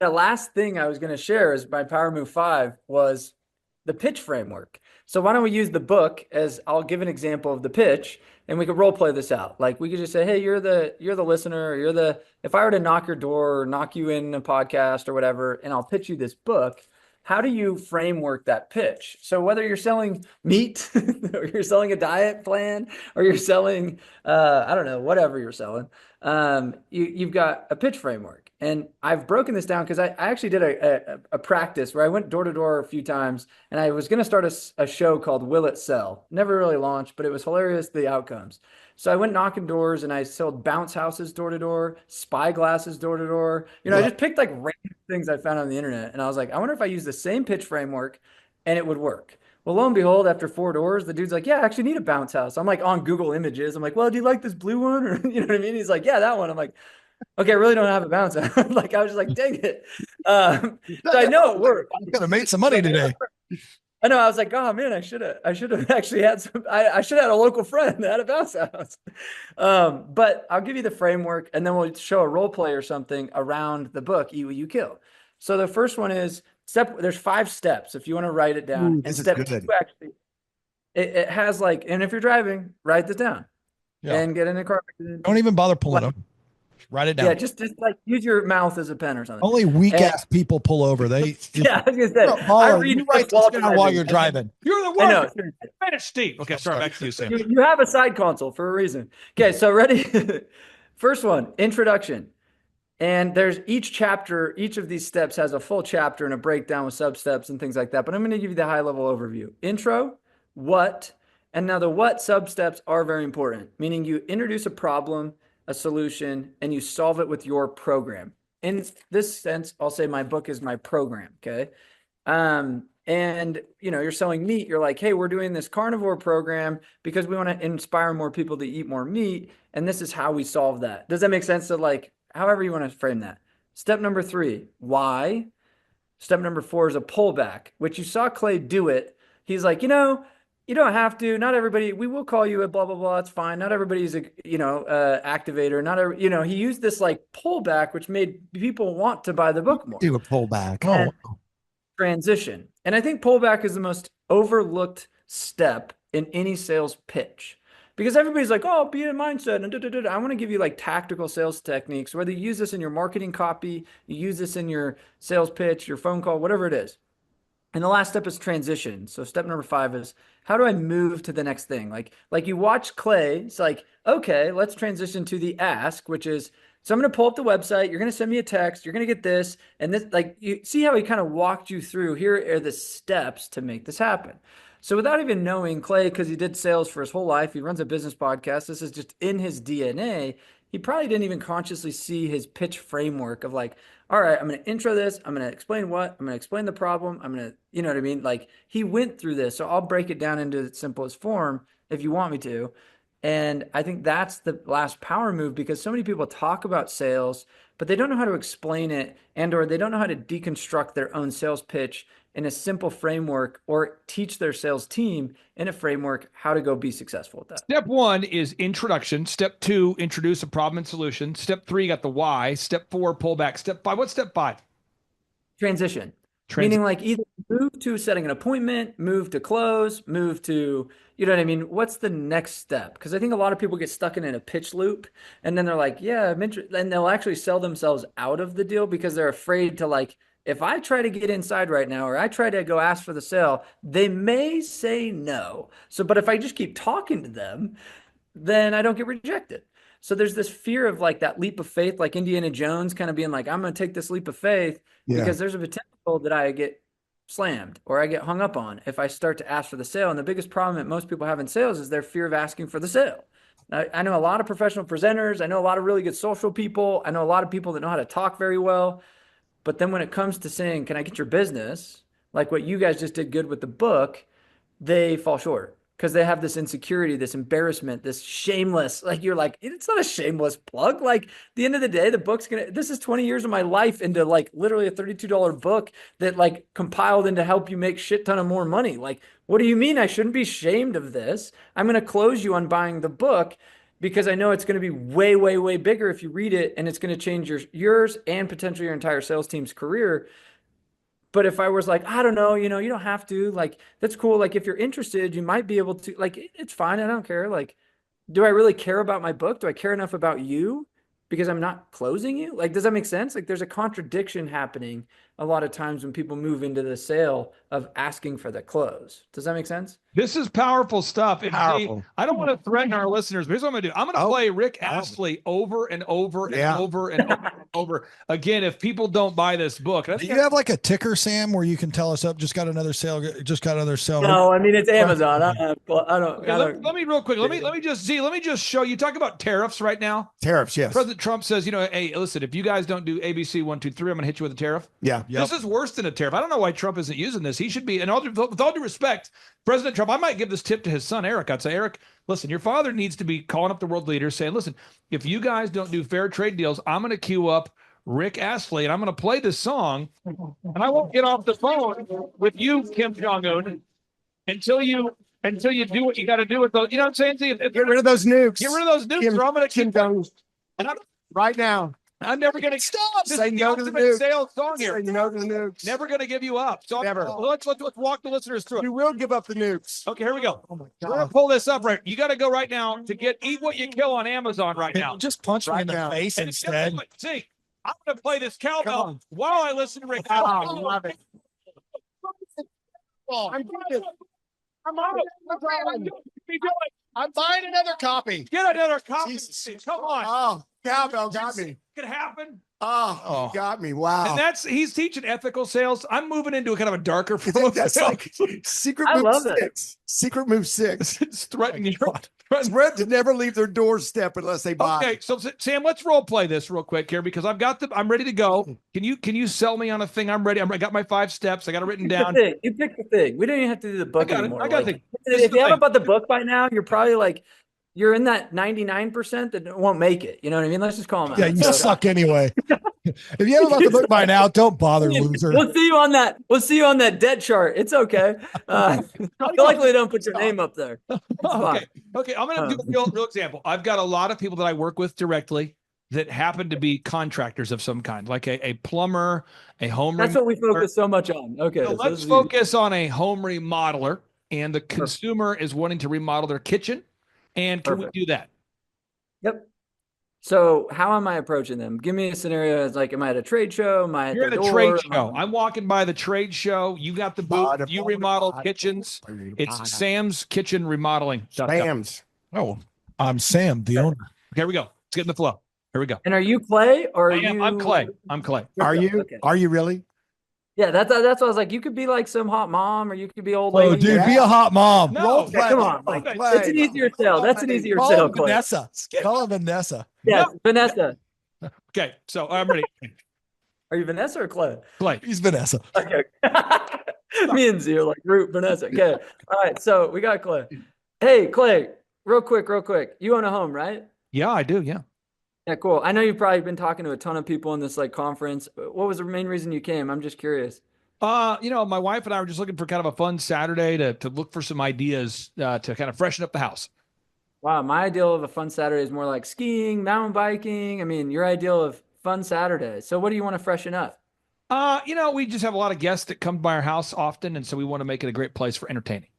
G: the last thing I was going to share is my Power Move 5 was the pitch framework. So why don't we use the book as I'll give an example of the pitch, and we could role play this out. Like we could just say, hey, you're the listener, or if I were to knock your door or knock you in a podcast or whatever, and I'll pitch you this book, how do you framework that pitch? So whether you're selling meat or you're selling a diet plan or you're selling, I don't know, whatever you're selling, you've got a pitch framework. And I've broken this down because I actually did a practice where I went door to door a few times, and I was going to start a show called Will It Sell? Never really launched, but it was hilarious, the outcomes. So I went knocking doors and I sold bounce houses door to door, spy glasses door to door. I just picked like random things I found on the internet. And I was like, I wonder if I use the same pitch framework and it would work. Well, lo and behold, after 4 doors, the dude's like, yeah, I actually need a bounce house. I'm like on Google Images. I'm like, well, do you like this blue one? Or you know what I mean? He's like, yeah, that one. I'm like, okay, I really don't have a bounce house. Like, I was just like, dang it. So I know it worked.
H: You could have made some money today.
G: I know. I was like, oh man, I should have actually had some. I should have had a local friend that had a bounce house. But I'll give you the framework, and then we'll show a role play or something around the book. Eat What You Kill. So the first one is there's 5 steps if you want to write it down.
F: Ooh,
G: And
F: this is
G: step
F: good.
G: 2 actually, it has and if you're driving, write this down and get in a car.
H: Don't even bother pulling them. Write it down.
G: Yeah, just like use your mouth as a pen or something.
H: Only weak ass people pull over. They
G: Yeah, I was gonna say.
H: You're a baller. You write
G: while
H: this down while you're driving.
E: You're the
G: I
E: one.
G: know.
E: Finish, Steve. Okay, sorry. Back to you, Sam.
G: You have a side console for a reason. Okay, so ready? First one, introduction. And there's each of these steps has a full chapter and a breakdown with sub-steps and things like that. But I'm going to give you the high-level overview. Intro, what, and now the what sub-steps are very important, meaning you introduce a problem, a solution, and you solve it with your program. In this sense, I'll say my book is my program, okay? And you're selling meat. You're like, hey, we're doing this carnivore program because we want to inspire more people to eat more meat. And this is how we solve that. Does that make sense? So however you want to frame that. Step number 3, why? Step number 4 is a pullback, which you saw Clay do it. He's like, you don't have to. Not everybody. We will call you a blah blah blah. It's fine. Not everybody's a activator. Not every. He used this pullback, which made people want to buy the book more.
F: Do a pullback.
G: And transition, and I think pullback is the most overlooked step in any sales pitch because everybody's like, oh, be in mindset and I want to give you tactical sales techniques. Whether you use this in your marketing copy, you use this in your sales pitch, your phone call, whatever it is. And the last step is transition. So step number 5 is, how do I move to the next thing? Like you watch Clay, it's like, okay, let's transition to the ask, which is, so I'm going to pull up the website. You're going to send me a text. You're going to get this. And this, you see how he kind of walked you through, here are the steps to make this happen. So without even knowing Clay, because he did sales for his whole life, he runs a business podcast. This is just in his DNA. He probably didn't even consciously see his pitch framework of all right, I'm going to intro this. I'm going to explain what, I'm going to explain the problem. I'm going to, you know what I mean? He went through this. So I'll break it down into its simplest form. if you want me to. And I think that's the last power move, because so many people talk about sales, but they don't know how to explain it, and or they don't know how to deconstruct their own sales pitch in a simple framework, or teach their sales team in a framework how to go be successful with that.
E: Step 1 is introduction. Step 2, introduce a problem and solution. Step 3, you got the why. Step 4, pull back. Step 5, what's step 5?
G: Transition. Meaning like either move to setting an appointment, move to close, move to, you know what I mean? What's the next step? Because I think a lot of people get stuck in a pitch loop, and then they're like, yeah, I'm interested. And they'll actually sell themselves out of the deal because they're afraid to, like, if I try to get inside right now, or I try to go ask for the sale, they may say no. So, but if I just keep talking to them, then I don't get rejected. So there's this fear of like that leap of faith, like Indiana Jones kind of being like, I'm going to take this leap of faith because there's a potential that I get slammed or I get hung up on if I start to ask for the sale. And the biggest problem that most people have in sales is their fear of asking for the sale. I know a lot of professional presenters. I know a lot of really good social people. I know a lot of people that know how to talk very well. But then when it comes to saying, can I get your business? Like what you guys just did good with the book, they fall short. Because they have this insecurity, this embarrassment, this shameless, like you're like, it's not a shameless plug. Like at the end of the day, the book's this is 20 years of my life into like literally a $32 book that like compiled into help you make shit ton of more money. Like, what do you mean I shouldn't be ashamed of this? I'm going to close you on buying the book because I know it's going to be way, way, way bigger if you read it, and it's going to change yours and potentially your entire sales team's career. But if I was like, I don't know, you don't have to, like, that's cool. Like, if you're interested, you might be able to, like, it's fine. I don't care. Like, do I really care about my book? Do I care enough about you because I'm not closing you? Like, does that make sense? Like, there's a contradiction happening a lot of times when people move into the sale of asking for the close. Does that make sense?
E: This is powerful stuff. And
F: Powerful.
E: I don't want to threaten our listeners, but here's what I'm going to do. I'm going to play Rick Astley over and over and over and over and over again. If people don't buy this book,
H: Do you have like a ticker, Sam, where you can tell us up? Just got another sale. Just got another sale.
G: No, I mean, it's Amazon. I don't.
E: Okay, let me real quick. Let me just show you. Talk about tariffs right now.
F: Tariffs, yes.
E: President Trump says, hey, listen, if you guys don't do ABC 1, 2, 3, I'm going to hit you with a tariff.
F: Yeah.
E: This is worse than a tariff. I don't know why Trump isn't using this. He should be. And with all due respect, President Trump, I might give this tip to his son, Eric. I'd say, Eric, listen, your father needs to be calling up the world leaders saying, listen, if you guys don't do fair trade deals, I'm going to queue up Rick Astley and I'm going to play this song. And I won't get off the phone with you, Kim Jong-un, until you do what you got to do with those. You know what I'm saying?
F: Get rid of those nukes.
E: Get rid of those nukes, or I'm going to keep
F: Jong
E: and
F: right now.
E: I'm never going to
F: stop.
E: This
F: Say
E: is the
F: no to the
E: ultimate
F: nukes.
E: sales song here.
F: Say no to the nukes.
E: Never going to give you up. So
F: Never.
E: Let's walk the listeners through it.
F: You will give up the nukes.
E: Okay, here we go.
F: Oh my
E: We're gonna pull this up right. You got to go right now to Eat What You Kill on Amazon right now.
H: Just punch me in the face
E: And
H: instead.
E: see, I'm going to play this cowbell while I listen to Rick.
F: Oh, I love it. I'm buying another copy.
E: Get another copy.
F: Jesus.
E: Come on.
F: Oh, cowbell got me.
E: It could happen.
F: Oh, you got me. Wow.
E: And he's teaching ethical sales. I'm moving into a kind of a darker form.
F: That's like secret
G: I
F: move
G: love it.
F: 6. Secret move 6.
E: It's threatening you.
F: Threat to never leave their doorstep unless they buy.
E: Okay, so Sam, let's role play this real quick here because I'm ready to go. Can you sell me on a thing? I'm ready. I got my 5 steps. I got it written down.
G: You pick the thing. We don't even have to do the book anymore.
E: I got
G: Like,
E: the thing.
G: if you haven't bought the book by now, you're probably like, you're in that 99% that won't make it. You know what I mean? Let's just call them out.
H: Yeah, you suck anyway. If you haven't bought the book by now, don't bother, loser.
G: We'll see you on that. We'll see you on that debt chart. It's okay. Luckily, don't put your name up there. It's fine.
E: Okay. I'm going to do a real example. I've got a lot of people that I work with directly that happen to be contractors of some kind, like a plumber, a home.
G: That's what we focus so much on. Okay.
E: So let's focus on a home remodeler, and the consumer is wanting to remodel their kitchen. And can we do that?
G: Yep. So how am I approaching them? Give me a scenario. It's like, am I at a trade show? Am I at
E: You're at
G: the
E: a
G: door?
E: trade show. I'm walking by the trade show. You got the booth. You remodel kitchens. It's Sam's Kitchen Remodeling.
F: Sam's.
H: Oh, I'm Sam, the owner.
E: Okay, here we go. Let's get in the flow. Here we go.
G: And are you Clay or are you?
E: I'm Clay. I'm Clay.
F: Are you?
G: Okay.
F: Are you really?
G: Yeah, that's what I was like. You could be like some hot mom, or you could be old
H: Oh,
G: lady.
H: dude, be a hot mom.
E: No,
F: play.
G: Come on,
F: Role
G: Mike.
F: play.
G: It's an easier sell. That's an easier
H: Call
G: sell,
H: her
G: Clay.
H: Vanessa. Call her Vanessa.
G: Yes, Vanessa.
E: Okay, so I'm ready.
G: Are you Vanessa or Clay?
E: Clay.
H: He's Vanessa.
G: Okay. Me and Z are like root Vanessa. Okay. All right. So we got Clay. Hey, Clay, real quick. You own a home, right?
E: Yeah, I do. Yeah.
G: Yeah, cool. I know you've probably been talking to a ton of people in this like conference. What was the main reason you came? I'm just curious.
E: My wife and I were just looking for kind of a fun Saturday to look for some ideas to kind of freshen up the house.
G: Wow, my ideal of a fun Saturday is more like skiing, mountain biking. I mean, your ideal of fun Saturday. So what do you want to freshen up?
E: We just have a lot of guests that come by our house often, and so we want to make it a great place for entertaining.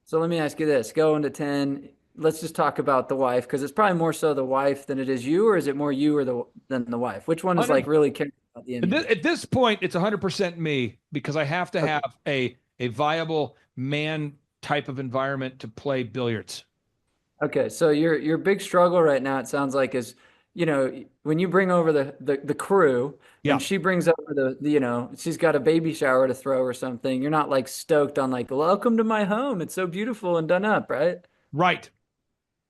G: So let me ask you this. Go into 10. Let's just talk about the wife because it's probably more so the wife than it is you, or is it more you or than the wife? Which one is like really caring about the image?
E: At this point, it's 100% me because I have to have a viable man type of environment to play billiards.
G: Okay, so your big struggle right now, it sounds like, is, when you bring over the crew,
E: Yeah.
G: when she brings over she's got a baby shower to throw or something, you're not like stoked on like, welcome to my home. It's so beautiful and done up, right?
E: Right.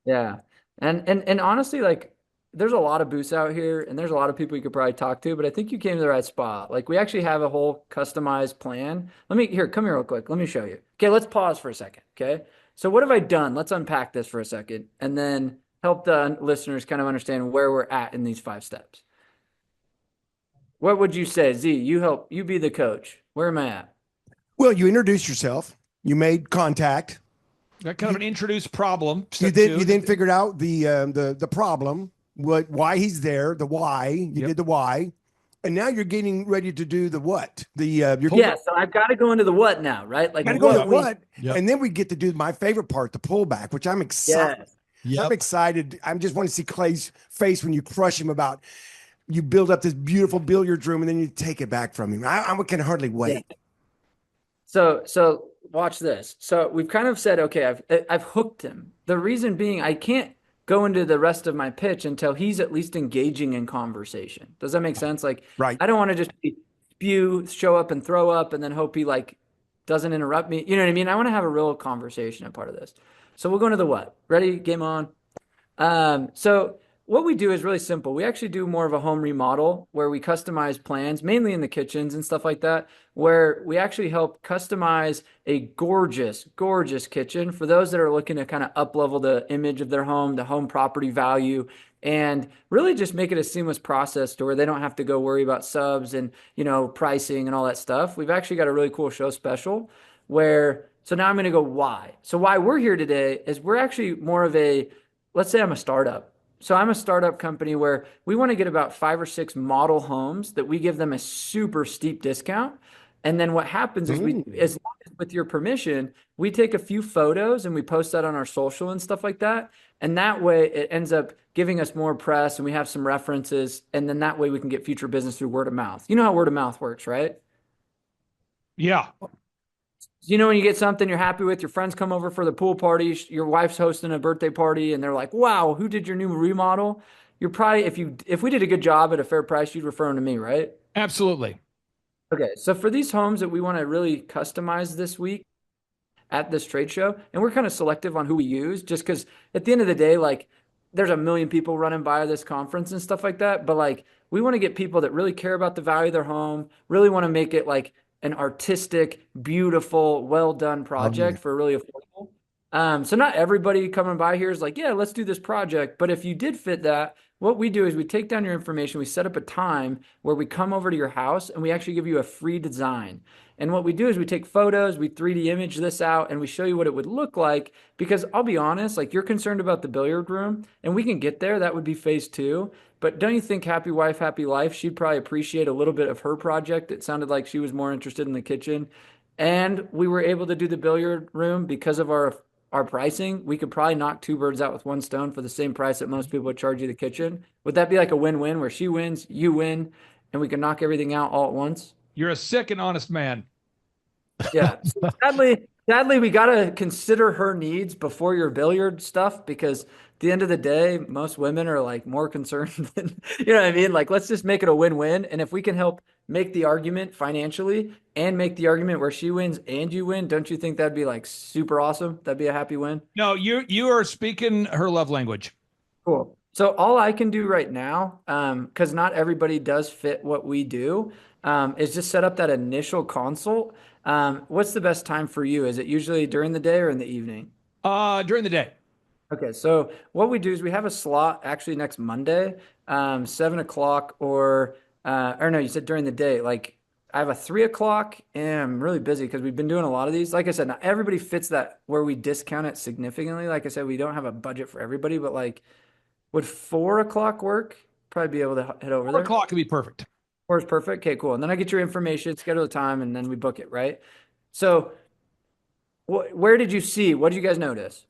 G: Yeah. And honestly, like there's a lot of booths out here and there's a lot of people you could probably talk to, but I think you came to the right spot. Like we actually have a whole customized plan. Come here real quick. Let me show you. Okay, let's pause for a second. Okay. So what have I done? Let's unpack this for a second and then help the listeners kind of understand where we're at in these 5 steps. What would you say, Z? You be the coach. Where am I at?
F: Well, you introduced yourself. You made contact.
E: That kind of an introduced problem.
F: You then figured out the problem, why he's there, the why. You did the why, and now you're getting ready to do the what.
G: So I've got to go into the what now, right? Like
F: gotta go to what, and then we get to do my favorite part, the pullback, which I'm excited.
G: Yes.
F: I'm excited. I just want to see Clay's face when you crush him about. You build up this beautiful billiards room, and then you take it back from him. I can hardly wait.
G: Yeah. So watch this. So we've kind of said, okay, I've hooked him. The reason being, I can't go into the rest of my pitch until he's at least engaging in conversation. Does that make sense? Like,
F: right.
G: I don't want to just spew, show up and throw up, and then hope he like doesn't interrupt me. You know what I mean? I want to have a real conversation as part of this. So we'll go into the what. Ready? Game on. So what we do is really simple. We actually do more of a home remodel where we customize plans, mainly in the kitchens and stuff like that, where we actually help customize a gorgeous, gorgeous kitchen for those that are looking to kind of up level the image of their home, the home property value, and really just make it a seamless process to where they don't have to go worry about subs and, pricing and all that stuff. We've actually got a really cool show special so now I'm going to go why. So why we're here today is we're actually more of let's say I'm a startup. So I'm a startup company where we want to get about 5 or 6 model homes that we give them a super steep discount. And then what happens is as long as with your permission, we take a few photos and we post that on our social and stuff like that. And that way it ends up giving us more press and we have some references. And then that way we can get future business through word of mouth. You know how word of mouth works, right?
E: Yeah.
G: When you get something you're happy with, your friends come over for the pool party, your wife's hosting a birthday party, and they're like, wow, who did your new remodel? You're probably, if we did a good job at a fair price, you'd refer them to me, right?
E: Absolutely.
G: Okay, so for these homes that we want to really customize this week at this trade show, and we're kind of selective on who we use, just because at the end of the day, like, there's a million people running by this conference and stuff like that, but like, we want to get people that really care about the value of their home, really want to make it like an artistic, beautiful, well done project for really affordable. So not everybody coming by here is like, yeah, let's do this project. But if you did fit that, what we do is we take down your information, we set up a time where we come over to your house and we actually give you a free design. And what we do is we take photos, we 3D image this out, and we show you what it would look like. Because I'll be honest, like you're concerned about the billiard room, and we can get there. That would be phase 2. But don't you think happy wife, happy life? She'd probably appreciate a little bit of her project. It sounded like she was more interested in the kitchen. And we were able to do the billiard room because of our pricing. We could probably knock 2 birds out with 1 stone for the same price that most people would charge you the kitchen. Would that be like a win-win where she wins, you win, and we can knock everything out all at once?
E: You're a sick and honest man.
G: Yeah. Sadly, we got to consider her needs before your billiard stuff because at the end of the day, most women are like more concerned than, you know what I mean? Like, let's just make it a win-win. And if we can help make the argument financially and make the argument where she wins and you win, don't you think that'd be like super awesome? That'd be a happy win.
E: No, you are speaking her love language.
G: Cool. So all I can do right now, because not everybody does fit what we do, is just set up that initial consult. What's the best time for you? Is it usually during the day or in the evening?
E: During the day.
G: Okay, so what we do is we have a slot actually next Monday, 7 o'clock or no, you said during the day. Like I have a 3 o'clock and I'm really busy because we've been doing a lot of these. Like I said, not everybody fits that where we discount it significantly. Like I said, we don't have a budget for everybody, but like would 4 o'clock work? Probably be able to head over
E: 4
G: there.
E: o'clock could be perfect.
G: 4 is perfect. Okay, cool. And then I get your information, schedule the time, and then we book it, right? So where did you see? What did you guys notice?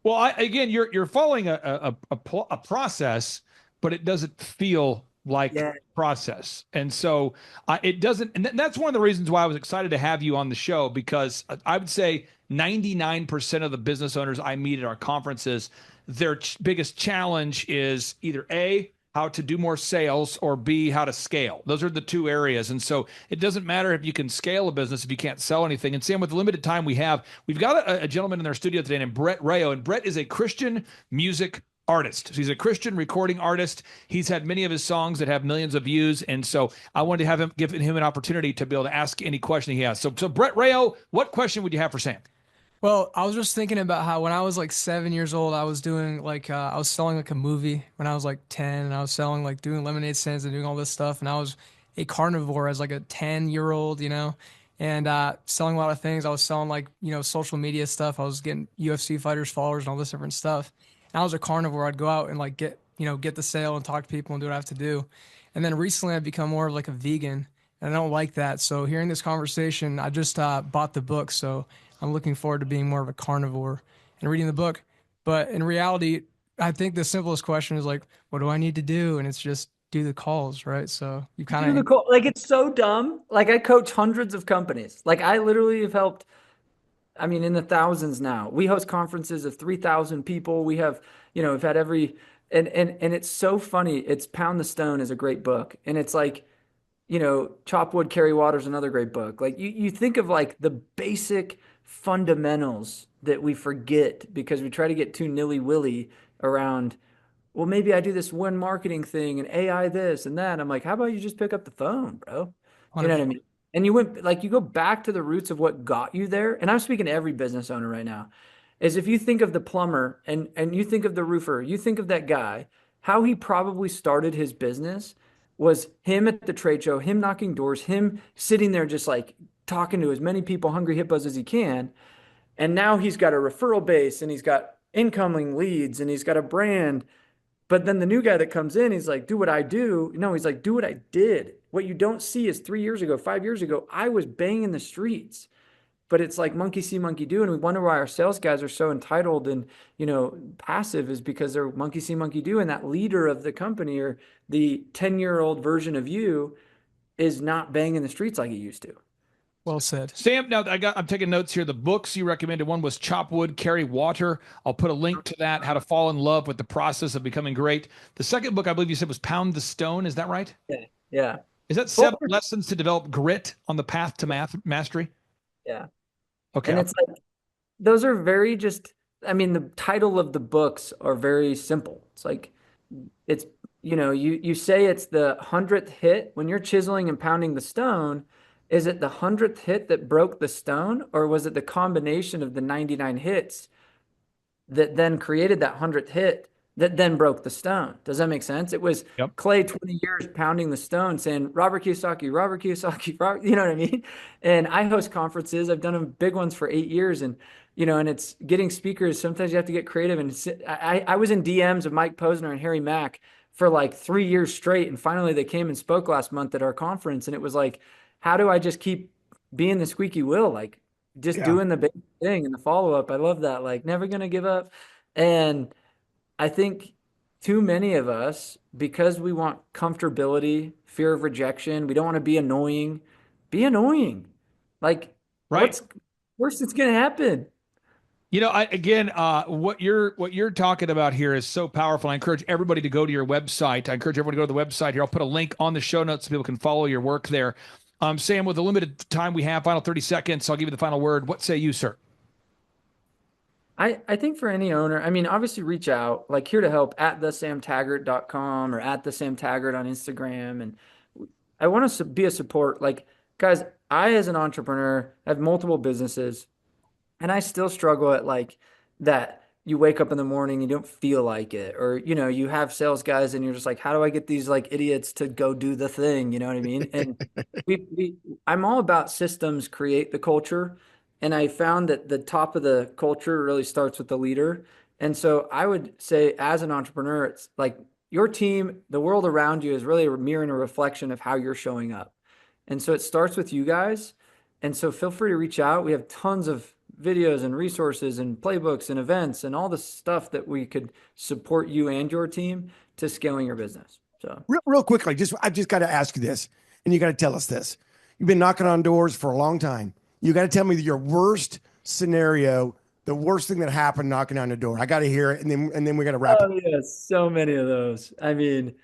E: Well, again, you're following a process, but it doesn't feel like
G: Yeah.
E: process, and so it doesn't. And that's one of the reasons why I was excited to have you on the show, because I would say 99% of the business owners I meet at our conferences, their biggest challenge is either A, how to do more sales, or B, how to scale. Those are the two areas. And so it doesn't matter if you can scale a business if you can't sell anything. And Sam, with the limited time we have, we've got a gentleman in our studio today named Brett Rayo. And Brett is a Christian music artist. So he's a Christian recording artist. He's had many of his songs that have millions of views. And so I wanted to have him, give him an opportunity to be able to ask any question he has. So Brett Rayo, what question would you have for Sam?
K: Well, I was just thinking about how when I was like 7 years old, I was doing like I was selling like a movie when I was like 10, and I was selling like doing lemonade stands and doing all this stuff, and I was a carnivore as like a 10-year-old, and selling a lot of things. I was selling like social media stuff. I was getting UFC fighters followers and all this different stuff. And I was a carnivore. I'd go out and like get the sale and talk to people and do what I have to do. And then recently I've become more of like a vegan, and I don't like that. So hearing this conversation, I just bought the book. So I'm looking forward to being more of a carnivore and reading the book. But in reality, I think the simplest question is like, what do I need to do? And it's just do the calls, right? So you kind of
G: Like it's so dumb. Like I coach hundreds of companies. Like I literally have helped, I mean, in the thousands now. We host conferences of 3,000 people. We have, we've had and it's so funny. It's Pound the Stone is a great book. And it's like, Chop Wood, Carry Water is another great book. Like you think of like the basic fundamentals that we forget because we try to get too nilly-willy around, well, maybe I do this one marketing thing and AI this and that. I'm like, how about you just pick up the phone, bro? You know what I mean? And you go back to the roots of what got you there. And I'm speaking to every business owner right now, is if you think of the plumber and you think of the roofer, you think of that guy, how he probably started his business was him at the trade show, him knocking doors, him sitting there just like talking to as many people, hungry hippos, as he can. And now he's got a referral base and he's got incoming leads and he's got a brand. But then the new guy that comes in, he's like, do what I do. No, he's like, do what I did. What you don't see is 3 years ago, 5 years ago, I was banging the streets. But it's like monkey see, monkey do. And we wonder why our sales guys are so entitled and, passive, is because they're monkey see, monkey do. And that leader of the company or the 10-year-old version of you is not banging the streets like he used to.
K: Well said.
E: Sam, now I'm taking notes here. The books you recommended, one was Chop Wood, Carry Water. I'll put a link to that, How to Fall in Love with the Process of Becoming Great. The second book, I believe you said, was Pound the Stone. Is that right?
G: Yeah.
E: Is that 7 lessons to develop grit on the path to mastery?
G: Yeah.
E: Okay.
G: And it's like, those are very the title of the books are very simple. It's like, it's, you say it's the 100th hit when you're chiseling and pounding the stone. Is it the 100th hit that broke the stone, or was it the combination of the 99 hits that then created that 100th hit that then broke the stone? Does that make sense? It was Clay 20 years pounding the stone saying, Robert Kiyosaki, Robert Kiyosaki, Robert, you know what I mean? And I host conferences. I've done them big ones for 8 years. And, and it's getting speakers. Sometimes you have to get creative. And I was in DMs of Mike Posner and Harry Mack for like 3 years straight. And finally they came and spoke last month at our conference. And it was like, how do I just keep being the squeaky wheel? Like just doing the big thing and the follow-up. I love that. Like never going to give up. And I think too many of us, because we want comfortability, fear of rejection, we don't want to be annoying. Be annoying. Like what's worst that's going to happen?
E: What you're talking about here is so powerful. I encourage everybody to go to your website. I encourage everyone to go to the website here. I'll put a link on the show notes so people can follow your work there. Sam, with the limited time we have, final 30 seconds, I'll give you the final word. What say you, sir?
G: I think for any owner, obviously reach out, like here to help at thesamtaggart.com or at thesamtaggart on Instagram. And I want to be a support. Like, guys, I, as an entrepreneur, have multiple businesses and I still struggle at like that you wake up in the morning, you don't feel like it, or you have sales guys and you're just like, how do I get these like idiots to go do the thing? You know what I mean? And I'm all about systems create the culture, and I found that the top of the culture really starts with the leader. And so I would say, as an entrepreneur, it's like your team, the world around you is really a mirror and a reflection of how you're showing up. And so it starts with you guys. And so feel free to reach out. We have tons of videos and resources and playbooks and events and all the stuff that we could support you and your team to scaling your business. So
F: Real quickly, I've just got to ask you this, and you got to tell us this. You've been knocking on doors for a long time. You got to tell me your worst scenario, the worst thing that happened knocking on the door. I got to hear it, and then we got to wrap it.
G: Oh yeah, so many of those. I mean,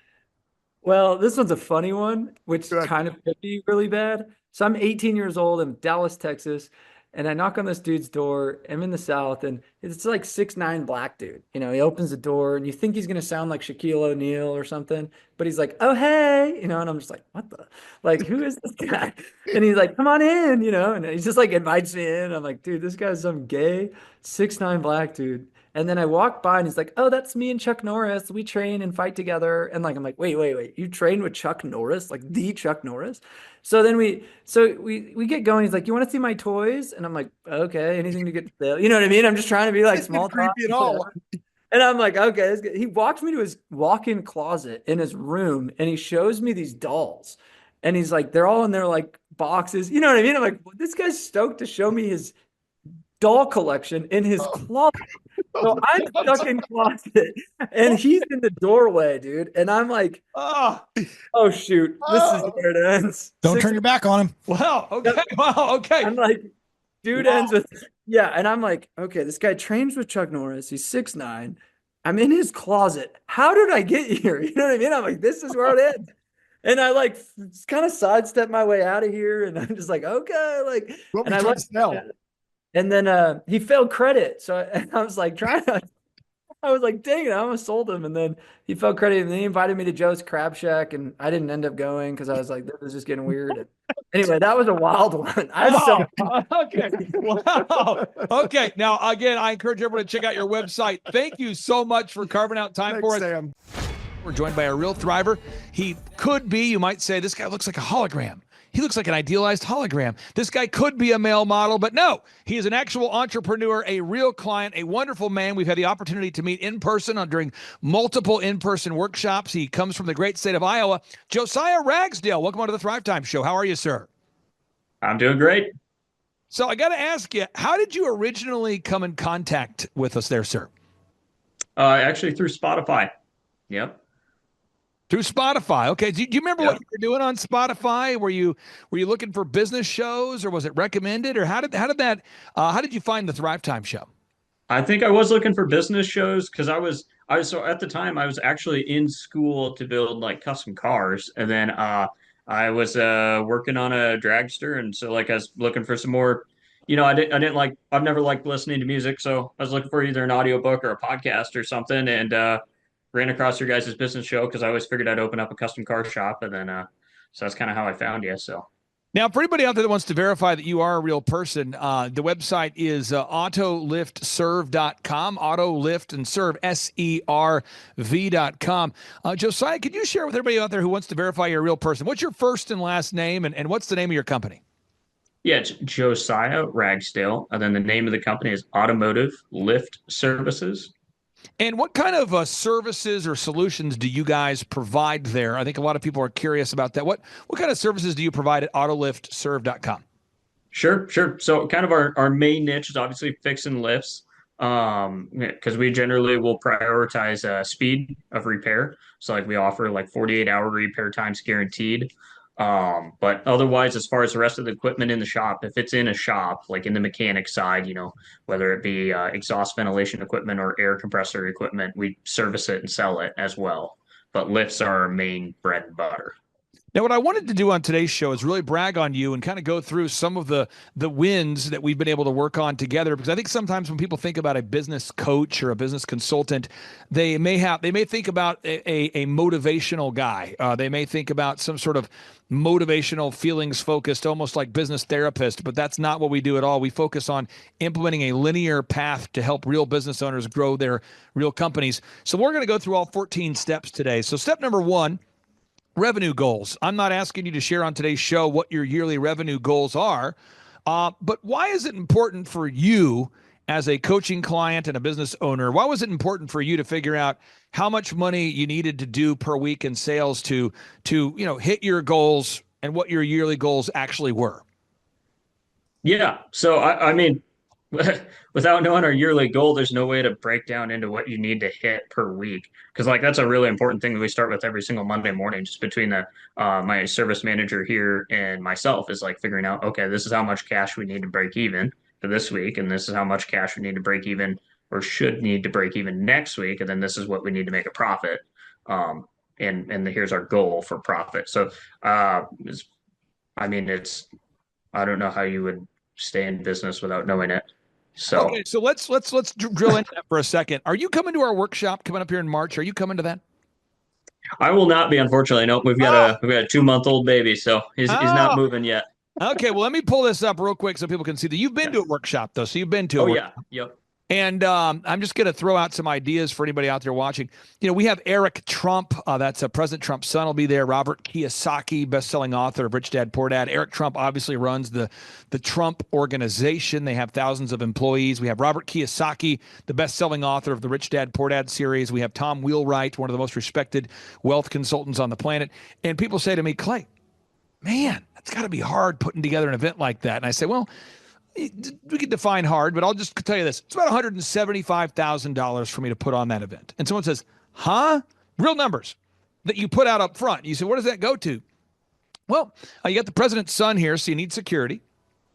G: well, this one's a funny one, which kind of could be really bad. So I'm 18 years old in Dallas, Texas, and I knock on this dude's door. I'm in the South, and it's like 6'9" black dude. He opens the door, and you think he's gonna sound like Shaquille O'Neal or something, but he's like, "Oh hey," and I'm just like, "What the? Like, who is this guy?" And he's like, "Come on in," and he's just like invites me in. I'm like, "Dude, this guy's some gay 6'9" black dude." And then I walk by and he's like, "Oh, that's me and Chuck Norris. We train and fight together." And like, I'm like, wait. You train with Chuck Norris? Like the Chuck Norris? So then we get going. He's like, "You want to see my toys?" And I'm like, "Okay, anything to get to sale." You know what I mean? I'm just trying to be like small talk.
F: Creepy at all.
G: And I'm like, "Okay, that's good." He walks me to his walk-in closet in his room and he shows me these dolls. And he's like, they're all in their like boxes. You know what I mean? I'm like, this guy's stoked to show me his doll collection in his closet. So I'm stuck in closet and he's in the doorway, dude. And I'm like, oh shoot, this is where it ends.
H: Don't turn your back on him.
E: Wow. Okay. Wow. Okay.
G: I'm like, dude ends with, yeah. And I'm like, okay, this guy trains with Chuck Norris. He's 6'9". I'm in his closet. How did I get here? You know what I mean? I'm like, this is where it ends. And I like kind of sidestep my way out of here. And I'm just like, okay, like,
F: What
G: and
F: we
G: I
F: trying
G: like
F: to sell?
G: And then he failed credit. So I was like I was like, dang it, I almost sold him. And then he failed credit and then he invited me to Joe's Crab Shack and I didn't end up going because I was like, this is just getting weird. And anyway, that was a wild one.
E: Okay. Wow. Okay. Now, again, I encourage everyone to check out your website. Thank you so much for carving out time for us.
F: Sam.
E: We're joined by a real thriver. He could be, you might say, this guy looks like a hologram. He looks like an idealized hologram. This guy could be a male model, but no, he is an actual entrepreneur, a real client, a wonderful man. We've had the opportunity to meet in person during multiple in-person workshops. He comes from the great state of Iowa. Josiah Ragsdale, welcome on to the Thrivetime Show. How are you, sir?
L: I'm doing great.
E: So I got to ask you, how did you originally come in contact with us there, sir?
L: Actually through Spotify. Yep.
E: Through Spotify. Okay. Do you remember what you were doing on Spotify? Were you looking for business shows, or was it recommended, or how did you find the Thrivetime Show?
L: I think I was looking for business shows because so at the time I was actually in school to build like custom cars, and then I was working on a dragster, and so like I was looking for some more. I've never liked listening to music, so I was looking for either an audiobook or a podcast or something, and ran across your guys' business show because I always figured I'd open up a custom car shop, and then so that's kind of how I found you. So
E: now, for anybody out there that wants to verify that you are a real person, the website is autoliftserve.com, autolift and serve, SERV.com. Josiah, could you share with everybody out there who wants to verify you're a real person? What's your first and last name, and what's the name of your company?
L: yeah, it's Josiah Ragsdale, and then the name of the company is Automotive Lift Services.
E: And what kind of services or solutions do you guys provide there? I think a lot of people are curious about that. What kind of services do you provide at autoliftserve.com?
L: Sure. So kind of our main niche is obviously fixing lifts, because we generally will prioritize speed of repair. So like we offer like 48-hour repair times guaranteed. But otherwise, as far as the rest of the equipment in the shop, if it's in a shop, like in the mechanic side, whether it be exhaust ventilation equipment or air compressor equipment, we service it and sell it as well. But lifts are our main bread and butter.
E: Now, what I wanted to do on today's show is really brag on you and kind of go through some of the wins that we've been able to work on together. Because I think sometimes when people think about a business coach or a business consultant, they may think about a motivational guy. They may think about some sort of motivational, feelings focused, almost like business therapist. But that's not what we do at all. We focus on implementing a linear path to help real business owners grow their real companies. So we're going to go through all 14 steps today. So step number 1. Revenue goals. I'm not asking you to share on today's show what your yearly revenue goals are, but why is it important for you as a coaching client and a business owner? Why was it important for you to figure out how much money you needed to do per week in sales to hit your goals and what your yearly goals actually were?
L: Yeah. So I mean, without knowing our yearly goal, there's no way to break down into what you need to hit per week. Because like that's a really important thing that we start with every single Monday morning, just between the my service manager here and myself is like figuring out, okay, this is how much cash we need to break even for this week, and this is how much cash we need to break even or should need to break even next week, and then this is what we need to make a profit. And here's our goal for profit. So I mean, I don't know how you would stay in business without knowing it. So
E: Okay, so let's drill into that for a second. Are you coming to our workshop coming up here in March? Are you coming to that?
L: I will not be, unfortunately. No, we've got a 2-month-old baby, so he's not moving yet.
E: Okay, well, let me pull this up real quick so people can see that you've been to a workshop, though. So you've been to a workshop.
L: Yep.
E: And I'm just going to throw out some ideas for anybody out there watching. We have Eric Trump. That's President Trump's son will be there. Robert Kiyosaki, best-selling author of Rich Dad, Poor Dad. Eric Trump obviously runs the Trump Organization. They have thousands of employees. We have Robert Kiyosaki, the best-selling author of the Rich Dad, Poor Dad series. We have Tom Wheelwright, one of the most respected wealth consultants on the planet. And people say to me, Clay, man, that's got to be hard putting together an event like that. And I say, well, we could define hard, but I'll just tell you this. It's about $175,000 for me to put on that event. And someone says, huh? Real numbers that you put out up front. You say, what does that go to? Well, you got the president's son here, so you need security.